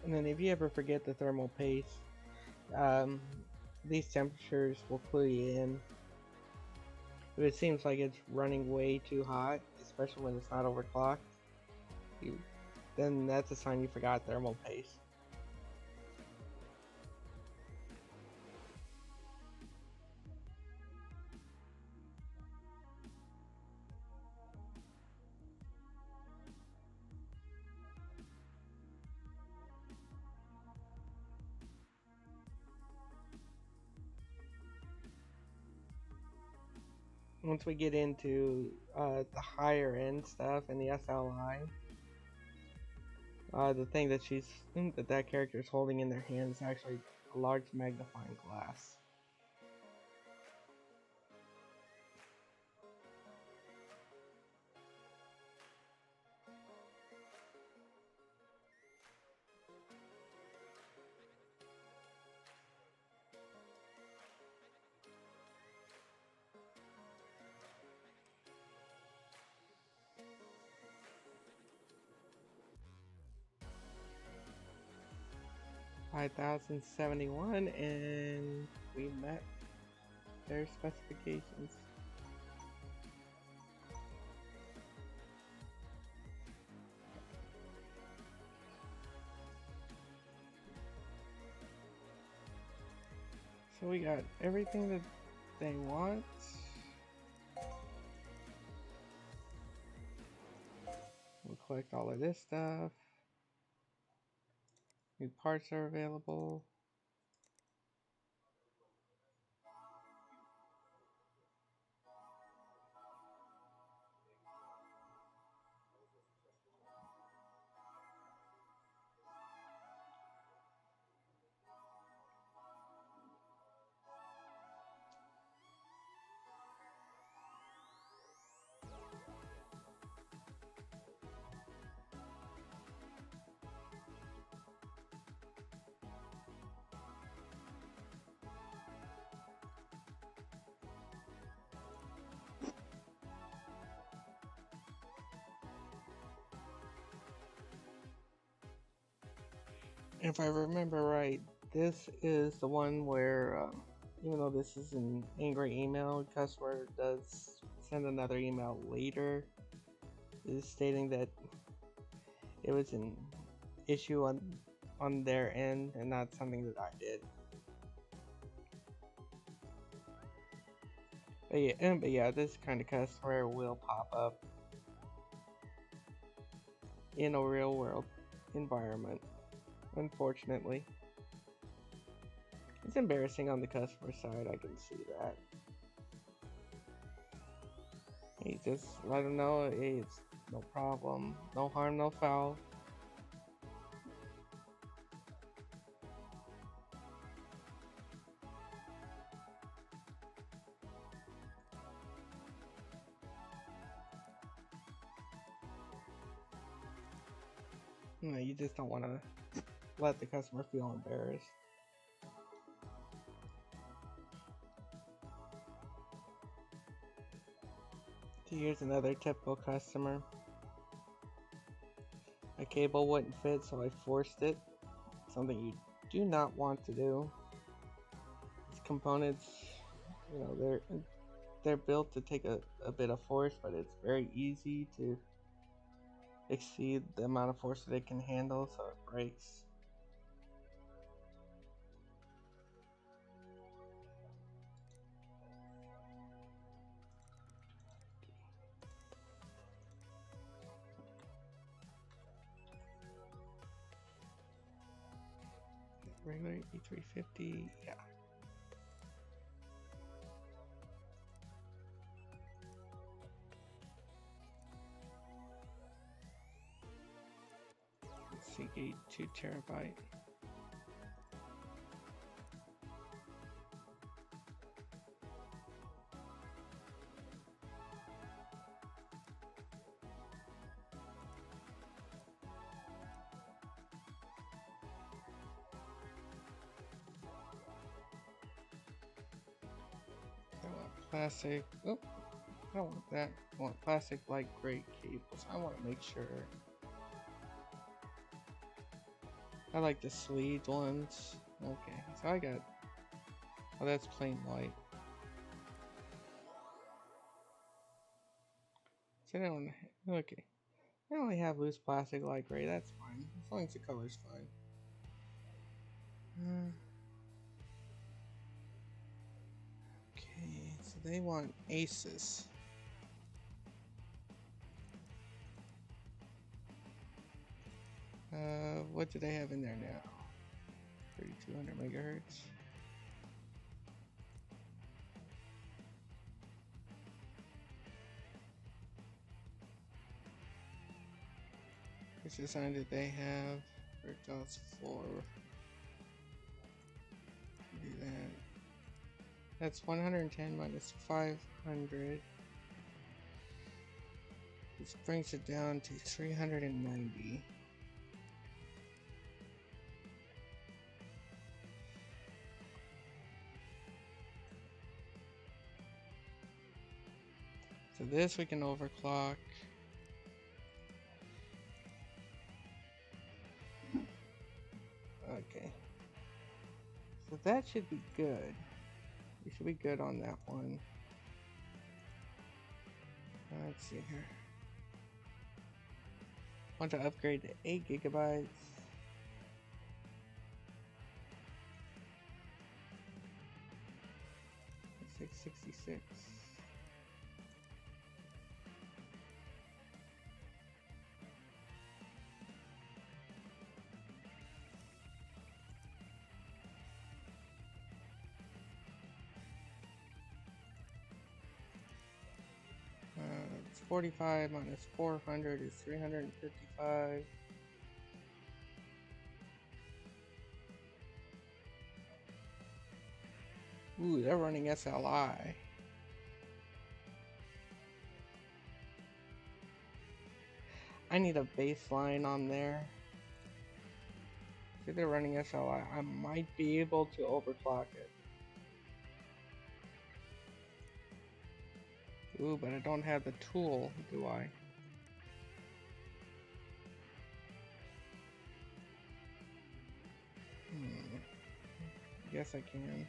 And then if you ever forget the thermal paste, these temperatures will clue you in. If it seems like it's running way too hot, especially when it's not overclocked, then that's a sign you forgot thermal paste. Once we get into the higher end stuff and the SLI, the thing that that character is holding in their hand is actually a large magnifying glass. $5,071, and we met their specifications. So we got everything that they want. We'll collect all of this stuff. New parts are available. If I remember right, this is the one where, even though this is an angry email, customer does send another email later, is stating that it was an issue on their end and not something that I did. But yeah, this kind of customer will pop up in a real world environment, unfortunately. It's embarrassing on the customer side, I can see that. You just let them know, hey, it's no problem, no harm, no foul. You just don't want to let the customer feel embarrassed. So here's another typical customer. A cable wouldn't fit, so I forced it. Something you do not want to do. These components, you know, they're built to take a bit of force, but it's very easy to exceed the amount of force that it can handle, so it breaks. Regular E350, yeah. Seagate 2 terabyte. I want plastic. Oh, I don't want that. I want plastic light gray cables. I want to make sure. I like the sleeved ones. Okay, so I got. Oh, that's plain white. So I don't. Okay. I only have loose plastic light gray. That's fine. As long as the color's fine. Okay, so they want Asus. What do they have in there now? 3200 megahertz. Which design did they have? Bergdorf's 4. Do that. That's 110 minus 500. This brings it down to 390. So this we can overclock. Okay. So that should be good. We should be good on that one. Let's see here. Want to upgrade to 8 gigabytes. $666. It's 45 minus 400 is 355. Ooh, they're running SLI. I need a baseline on there. See, they're running SLI. I might be able to overclock it. Ooh, but I don't have the tool, do I? guess I can.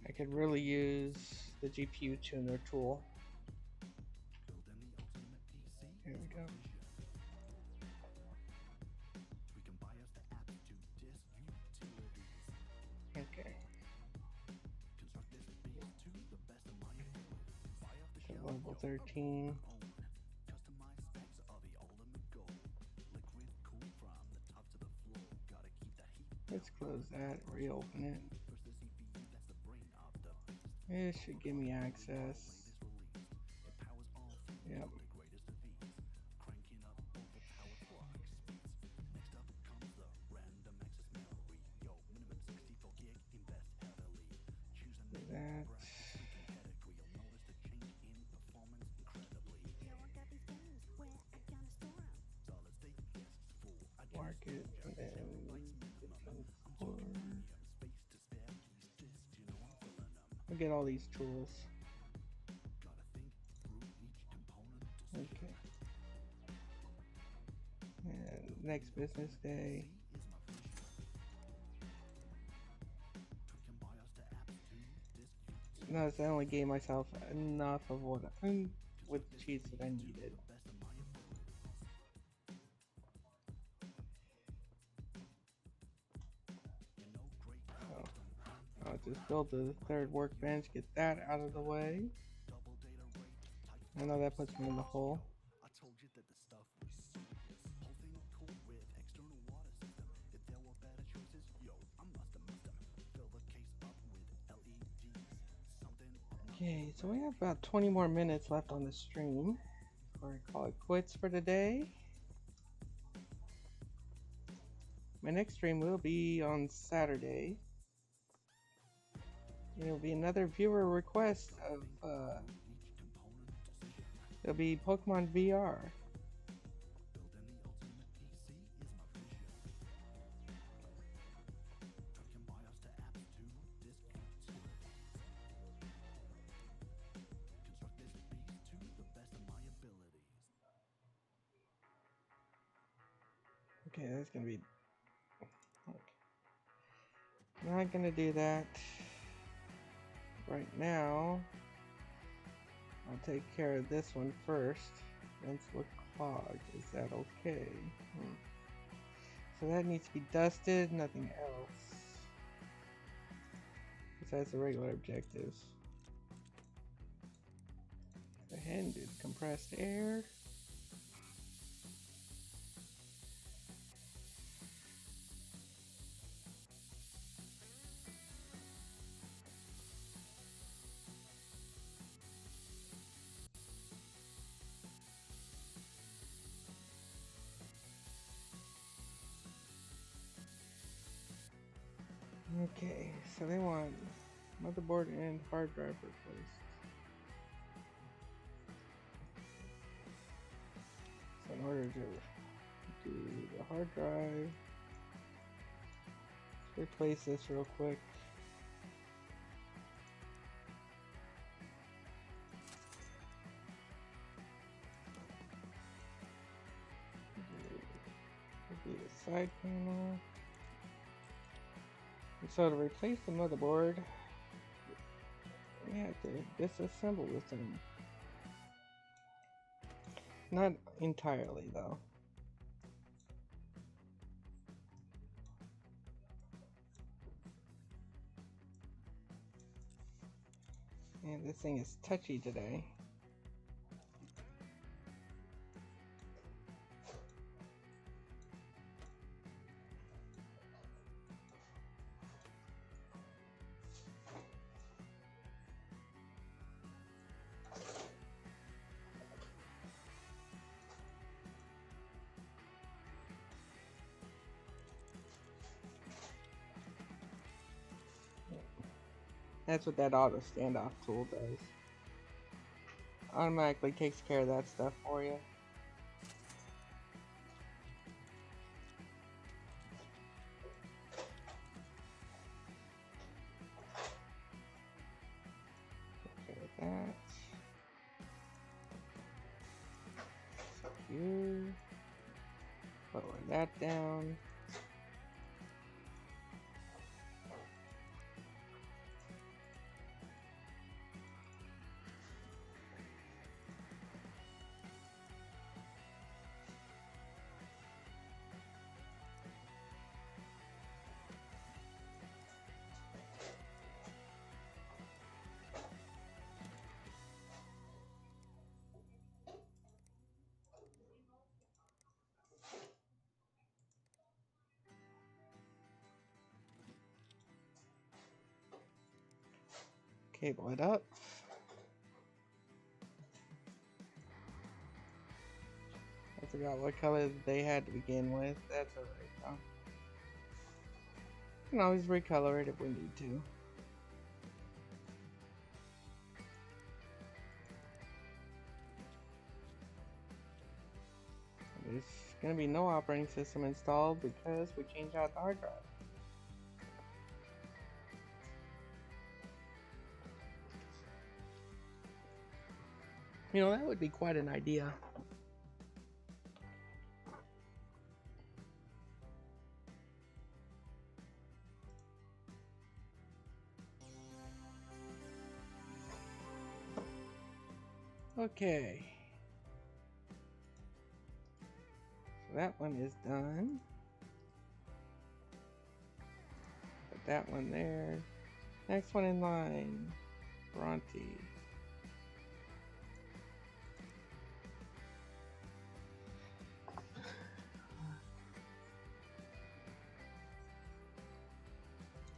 I could really use the GPU tuner tool. Here we go. Okay. So level 13. Let's close that, reopen it. It should give me access. Yep. Do that. Market and then I'll get all these tools. Okay. And next business day. Notice I only gave myself enough of what with the cheese that I needed. So I'll just build the third workbench, get that out of the way. I know that puts me in the hole. Okay, so we have about 20 more minutes left on the stream before I call it quits for today. My next stream will be on Saturday. It'll be another viewer request of it'll be Pokemon VR. Okay, that's gonna be okay. Not gonna do that right now. I'll take care of this one first. Lenslook clog. Is that okay? So that needs to be dusted, nothing else. Besides the regular objectives. Go ahead and do the compressed air. Okay, so they want motherboard and hard drive replaced. So in order to do the hard drive, let's replace this real quick. Do the side panel. So to replace the motherboard, we have to disassemble this thing. Not entirely though. And this thing is touchy today. That's what that auto standoff tool does. Automatically takes care of that stuff for you. Take care of that. So you. Lower that down. Cable it up. I forgot what color they had to begin with. That's alright though. You can always recolor it if we need to. There's gonna be no operating system installed because we changed out the hard drive. You know, that would be quite an idea. Okay. So that one is done. Put that one there. Next one in line. Bronte.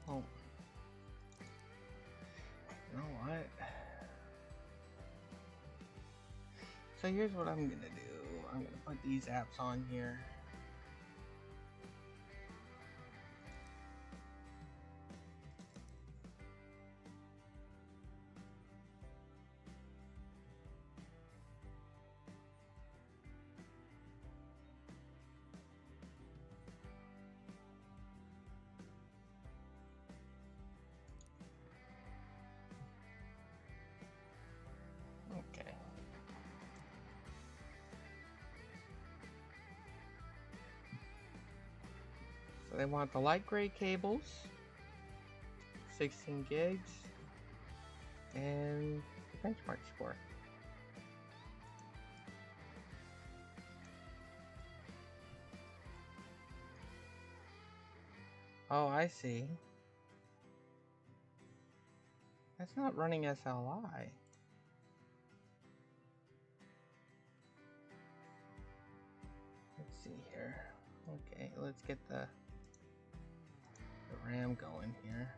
Oh. You know what? So here's what I'm gonna do. I'm gonna put these apps on here. Okay. So they want the light gray cables, 16 gigs, and the benchmark score. Oh, I see. That's not running SLI. Let's see here. Okay, let's get the RAM going here.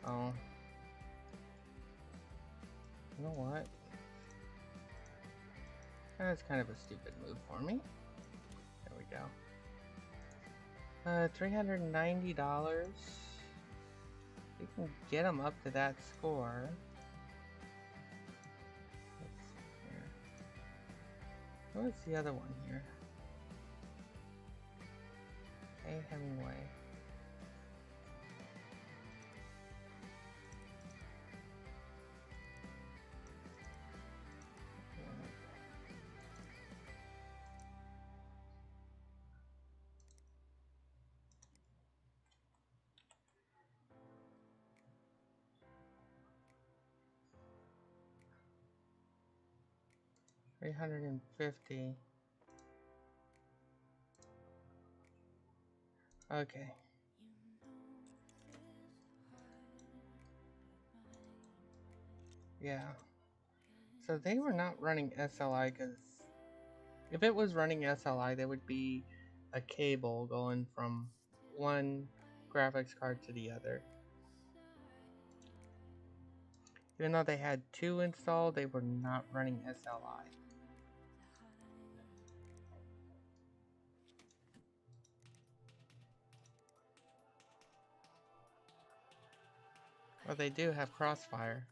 Oh. You know what? That's kind of a stupid move for me. There we go. $390. We can get them up to that score. Let's see here. What's the other one here? A. Hemingway. $350. Okay. Yeah. So they were not running SLI because if it was running SLI, there would be a cable going from one graphics card to the other. Even though they had two installed, they were not running SLI. Well, they do have Crossfire.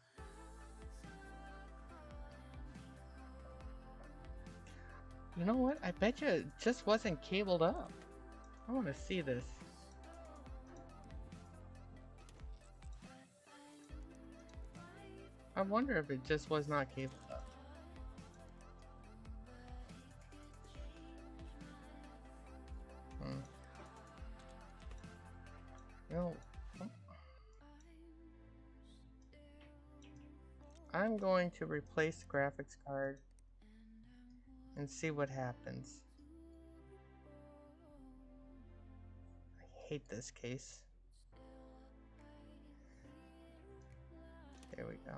You know what? I bet you it just wasn't cabled up. I want to see this. I wonder if it just was not cabled up. No. I'm going to replace the graphics card and see what happens. I hate this case. There we go.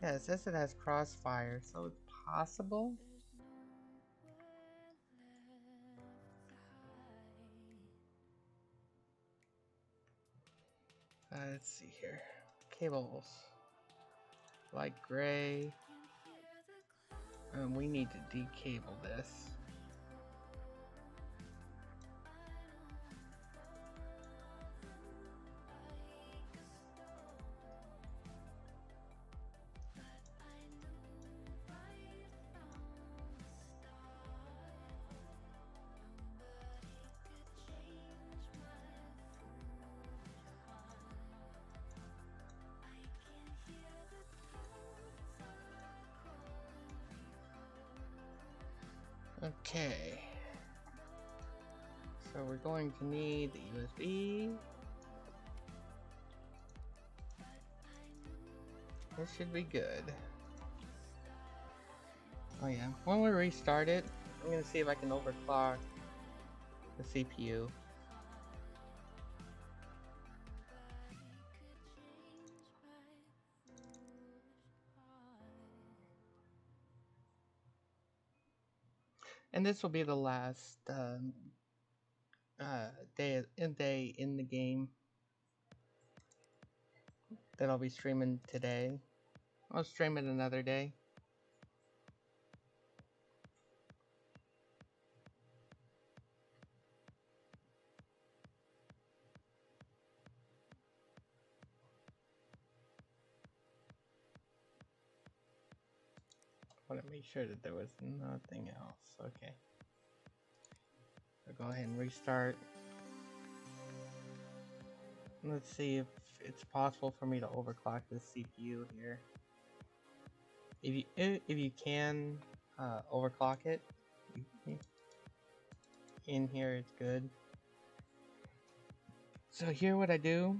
Yeah, it says it has crossfire, so it's possible. Let's see here. Cables. Light gray. We need to decable this. Okay. So we're going to need the USB. This should be good. Oh yeah, when we restart it, I'm gonna see if I can overclock the CPU. And this will be the last day in the game that I'll be streaming today. I'll stream it another day. I want to make sure that there was nothing else. Okay. So go ahead and restart. Let's see if it's possible for me to overclock this CPU here. If you can overclock it, in here it's good. So here what I do,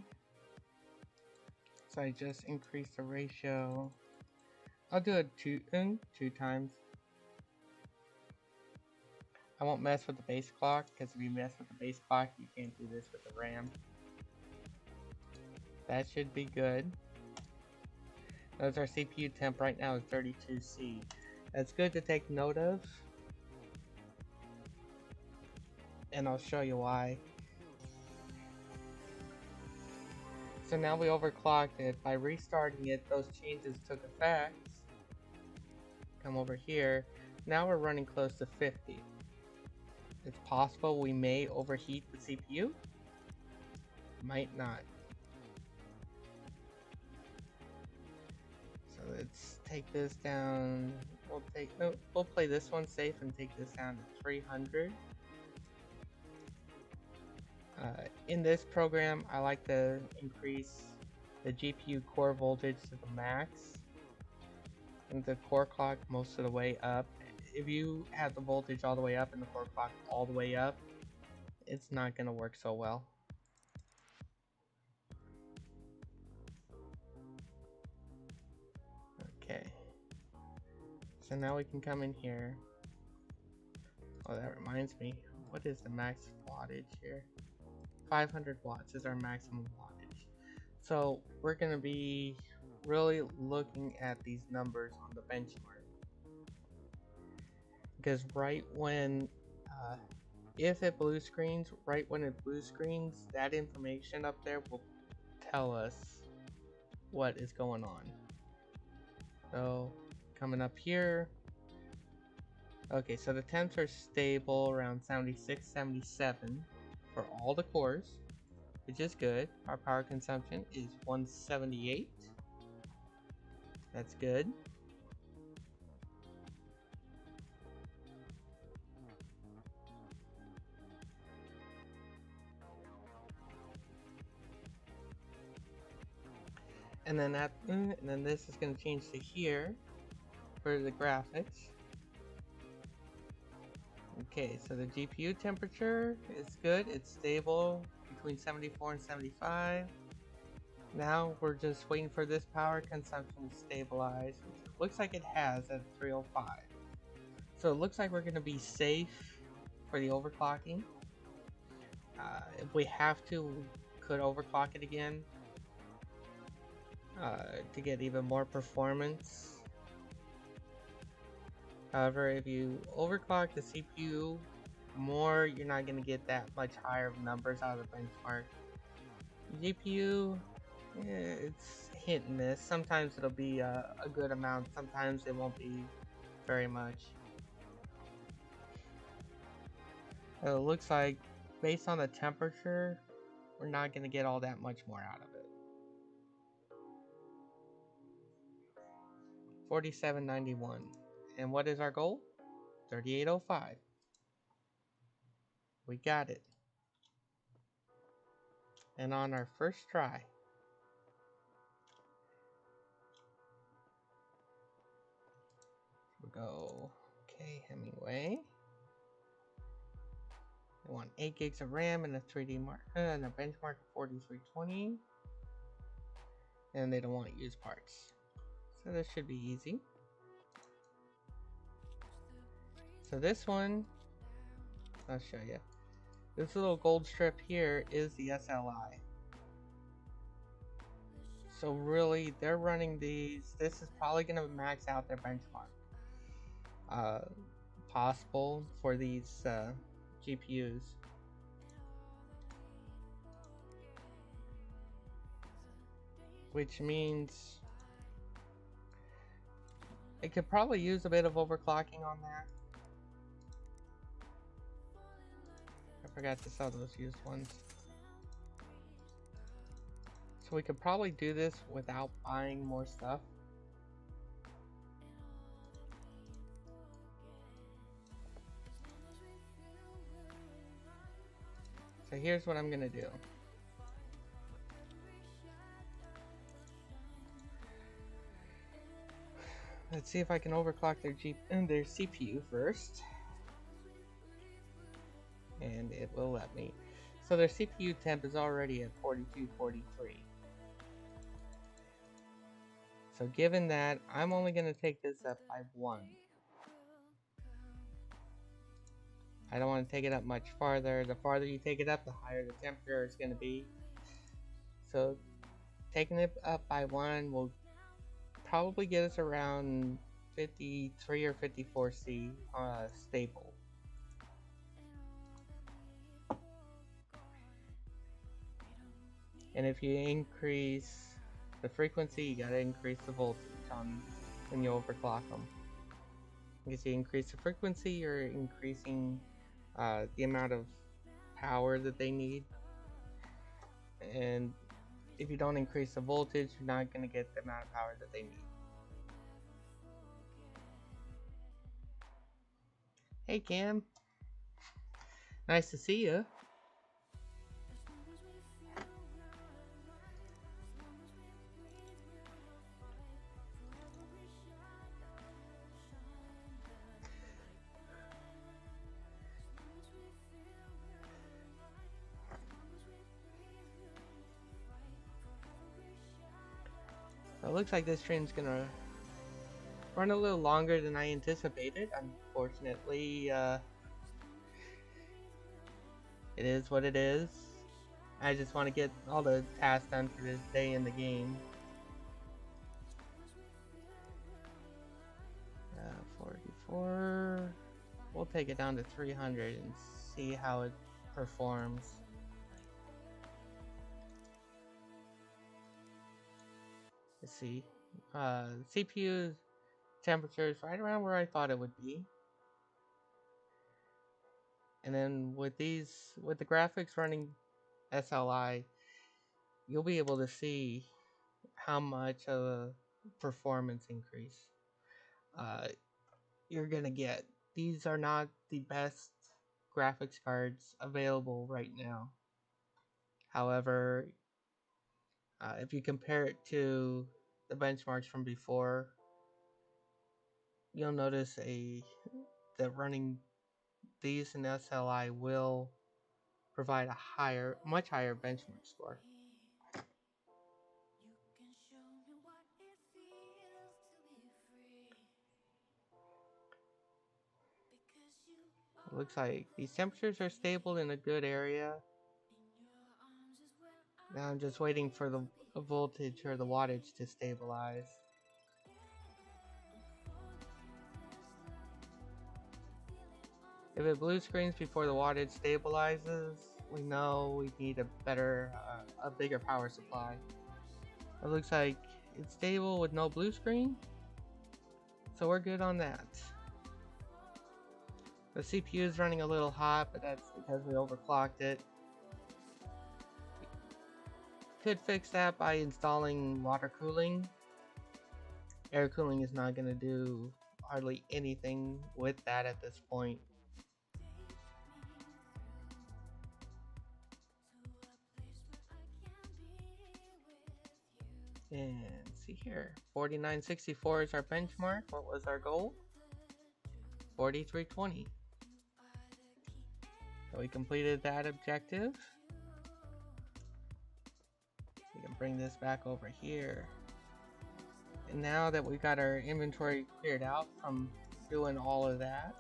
so I just increase the ratio. I'll do it two times. I won't mess with the base clock, because if you mess with the base clock, you can't do this with the RAM. That should be good. Notice our CPU temp right now is 32C. That's good to take note of. And I'll show you why. So now we overclocked it. By restarting it, those changes took effect. Come over here. Now we're running close to 50. It's possible we may overheat the CPU. Might not. So let's take this down. We'll play this one safe and take this down to 300. In this program, I like to increase the GPU core voltage to the max and the core clock most of the way up. If you have the voltage all the way up and the core clock all the way up, it's not going to work so well. Okay. So now we can come in here. Oh, that reminds me. What is the max wattage here? 500 watts is our maximum wattage. So we're going to be really looking at these numbers on the benchmark. Because right when, if it blue screens, that information up there will tell us what is going on. So coming up here, okay, so the temps are stable around 76, 77 for all the cores, which is good. Our power consumption is 178. That's good. and then this is going to change to here for the graphics. Okay, so the GPU temperature is good. It's stable between 74 and 75. Now we're just waiting for this power consumption to stabilize, which looks like it has at 305. So it looks like we're going to be safe for the overclocking. If we have to, we could overclock it again to get even more performance. However, if you overclock the CPU more, you're not going to get that much higher numbers out of the benchmark. GPU, it's hit and miss. Sometimes it'll be a good amount, sometimes it won't be very much. It looks like, based on the temperature, we're not going to get all that much more out of it. 4791. And what is our goal? 3805. We got it. And on our first try, we'll go, okay, Hemingway. We want 8 gigs of RAM and a 3D mark and a benchmark of 4320. And they don't want used parts. So this should be easy. So this one, I'll show you. This little gold strip here is the SLI. So really, they're running these. This is probably going to max out their benchmark. Possible for these GPUs. Which means it could probably use a bit of overclocking on that. I forgot to sell those used ones. So we could probably do this without buying more stuff. So here's what I'm gonna do. Let's see if I can overclock their CPU first. And it will let me. So their CPU temp is already at 4243. So given that, I'm only going to take this up by 1. I don't want to take it up much farther. The farther you take it up, the higher the temperature is going to be. So taking it up by 1 will probably get us around 53 or 54 C stable. And if you increase the frequency, you gotta increase the voltage on when you overclock them. Because you increase the frequency, you're increasing the amount of power that they need. And if you don't increase the voltage, you're not gonna get the amount of power that they need. Hey Cam, nice to see you. So it looks like this stream's gonna run a little longer than I anticipated. Unfortunately, it is what it is. I just want to get all the tasks done for this day in the game. 44. We'll take it down to 300 and see how it performs. Let's see. CPU temperature is right around where I thought it would be. And then with the graphics running SLI, you'll be able to see how much of a performance increase you're gonna get. These are not the best graphics cards available right now. However, If you compare it to the benchmarks from before, you'll notice that running these in SLI will provide a much higher benchmark score. It looks like these temperatures are stable in a good area. Now I'm just waiting for the voltage or the wattage to stabilize. If it blue screens before the wattage stabilizes, we know we need a bigger power supply. It looks like it's stable with no blue screen, so we're good on that. The CPU is running a little hot, but that's because we overclocked it. Could fix that by installing water cooling. Air cooling is not going to do hardly anything with that at this point. And see here, 4964 is our benchmark. What was our goal? 4320. So we completed that objective. We can bring this back over here. And now that we got our inventory cleared out from doing all of that,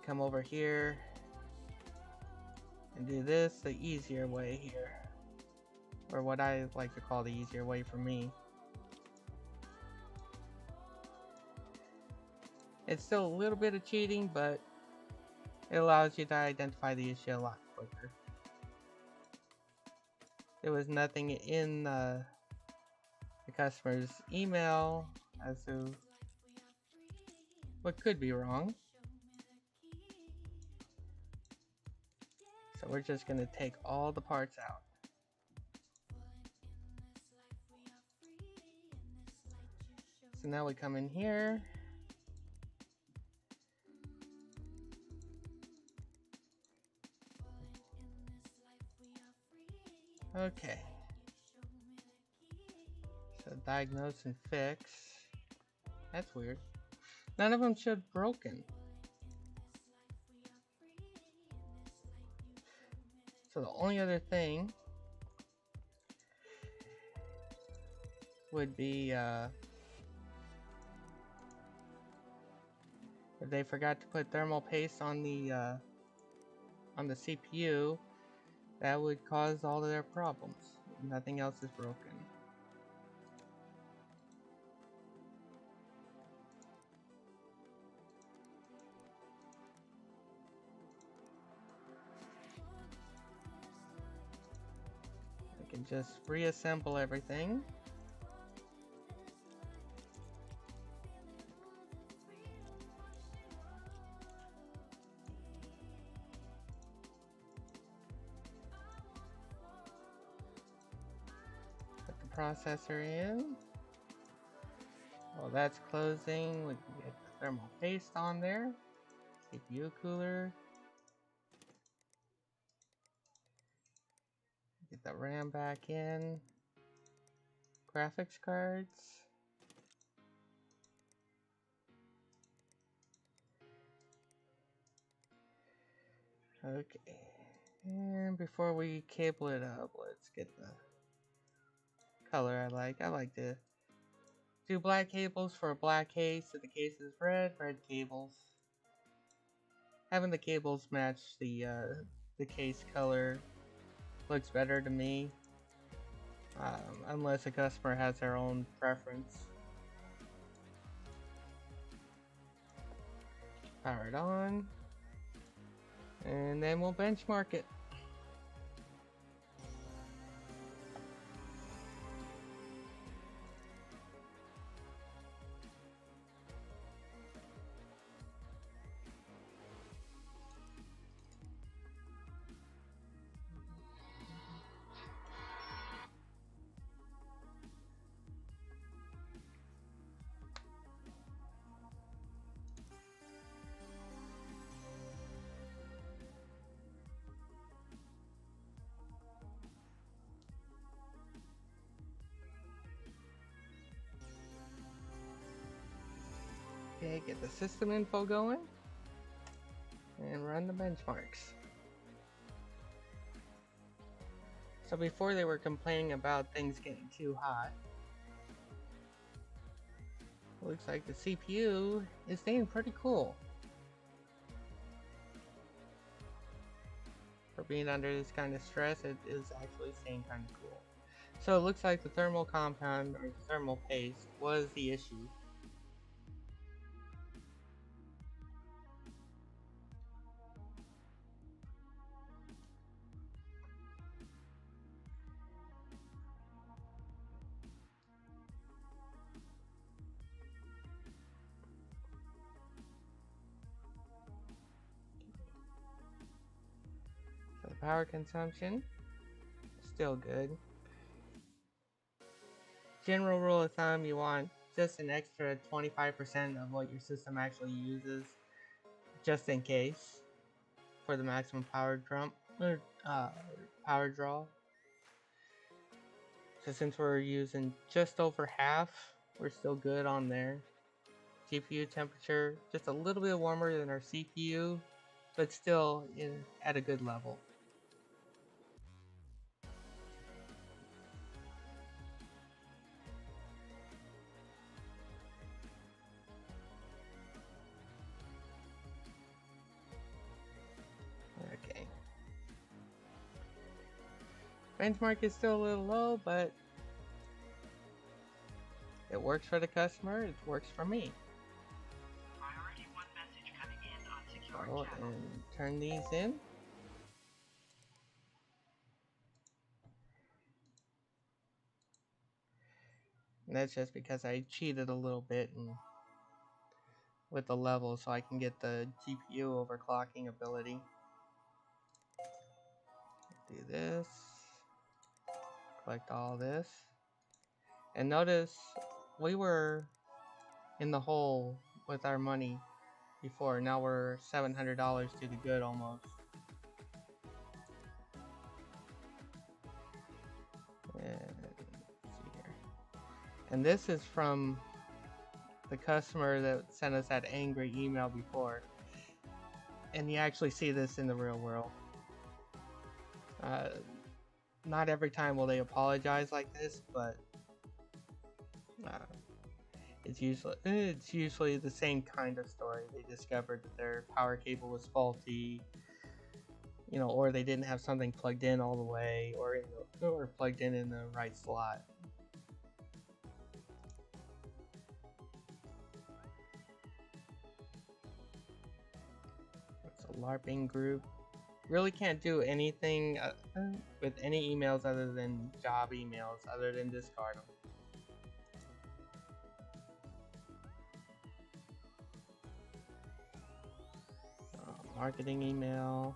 come over here and do this the easier way here. Or what I like to call the easier way for me. It's still a little bit of cheating, but it allows you to identify the issue a lot quicker. There was nothing in the customer's email as to what could be wrong. So we're just going to take all the parts out. So now we come in here. Okay. So diagnose and fix. That's weird. None of them showed broken. So the only other thing would be if they forgot to put thermal paste on the CPU, that would cause all of their problems. Nothing else is broken. I can just reassemble everything. Put the processor in. While that's closing, we can get the thermal paste on there. CPU cooler. Get the RAM back in. Graphics cards. Okay. And before we cable it up, let's get the color I like. I like to do black cables for a black case. If the case is red cables. Having the cables match the case color looks better to me. Unless a customer has their own preference. Power it on. And then we'll benchmark it. Okay, get the system info going and run the benchmarks. So before they were complaining about things getting too hot. Looks like the CPU is staying pretty cool. For being under this kind of stress, it is actually staying kind of cool. So it looks like the thermal compound or the thermal paste was the issue. So the power consumption, still good. General rule of thumb, you want just an extra 25% of what your system actually uses, just in case, for the maximum power power draw. So since we're using just over half, we're still good on there. GPU temperature, just a little bit warmer than our CPU, but still at a good level. Okay. Benchmark is still a little low, but it works for the customer, it works for me. Priority 1 message coming in on secure channel. And turn these in. And that's just because I cheated a little bit with the level so I can get the GPU overclocking ability. Do this. Collect all this. And notice we were in the hole with our money before. Now we're $700 to the good almost. And let's see here. And this is from the customer that sent us that angry email before. And you actually see this in the real world. Not every time will they apologize like this, but it's usually the same kind of story. They discovered that their power cable was faulty, you know, or they didn't have something plugged in all the way, or plugged in the right slot. It's a LARPing group. Really can't do anything with any emails other than job emails, other than discard them. Marketing email.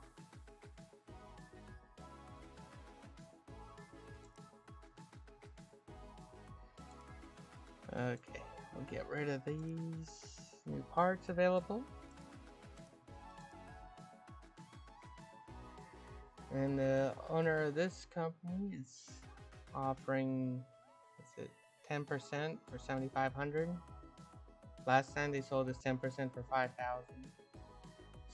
Okay, we'll get rid of these new parts available. And the owner of this company is offering, what's it, 10% for $7,500. Last time they sold us 10% for $5,000.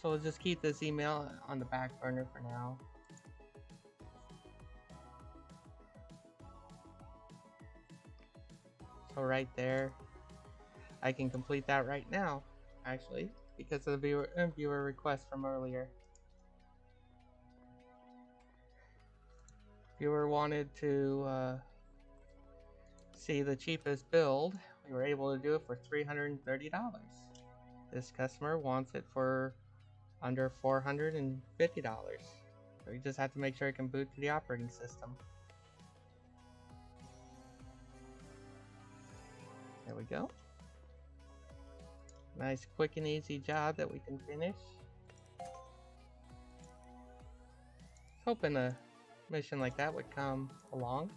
So we'll just keep this email on the back burner for now. So right there, I can complete that right now, actually, because of the viewer request from earlier. Viewer wanted to see the cheapest build. We were able to do it for $330. This customer wants it for under $450. So you just have to make sure it can boot to the operating system. There we go. Nice, quick and easy job that we can finish. Hoping a mission like that would come along.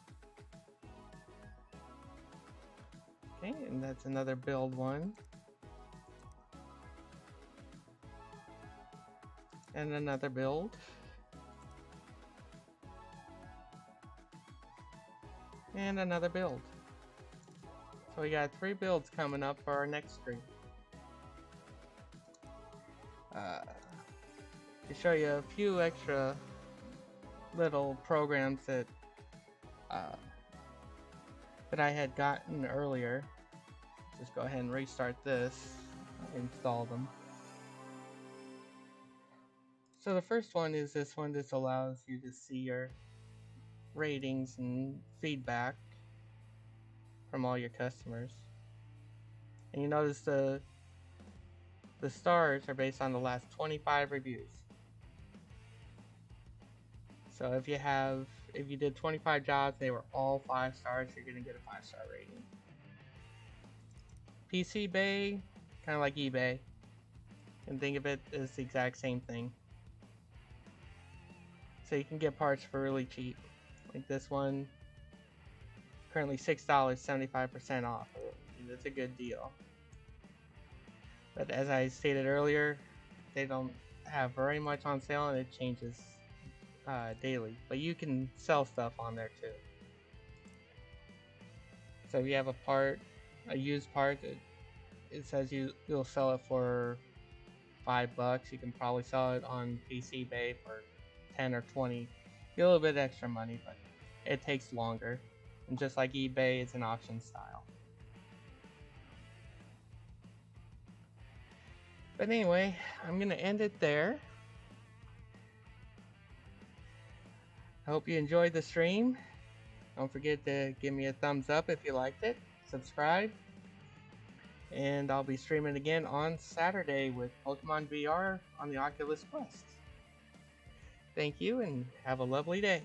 Okay, and that's another build one. And another build. And another build. So we got 3 builds coming up for our next stream. show you a few extra little programs that I had gotten earlier. Just go ahead and restart this, install them. So the first one is this one. This allows you to see your ratings and feedback from all your customers. And you notice the stars are based on the last 25 reviews. So if you did 25 jobs, they were all 5 stars, you're gonna get a 5-star rating. PC Bay, kind of like eBay, and think of it as the exact same thing. So you can get parts for really cheap. Like this one, currently $6, 75% off. That's a good deal. But as I stated earlier, they don't have very much on sale, and it changes daily. But you can sell stuff on there too. So if you have a used part that it says you'll sell it for $5, you can probably sell it on PC Bay for 10 or 20. Get a little bit extra money, but it takes longer. And just like eBay, it's an auction style. But anyway, I'm gonna end it there. I hope you enjoyed the stream. Don't forget to give me a thumbs up if you liked it. Subscribe. And I'll be streaming again on Saturday with Pokemon VR on the Oculus Quest. Thank you and have a lovely day.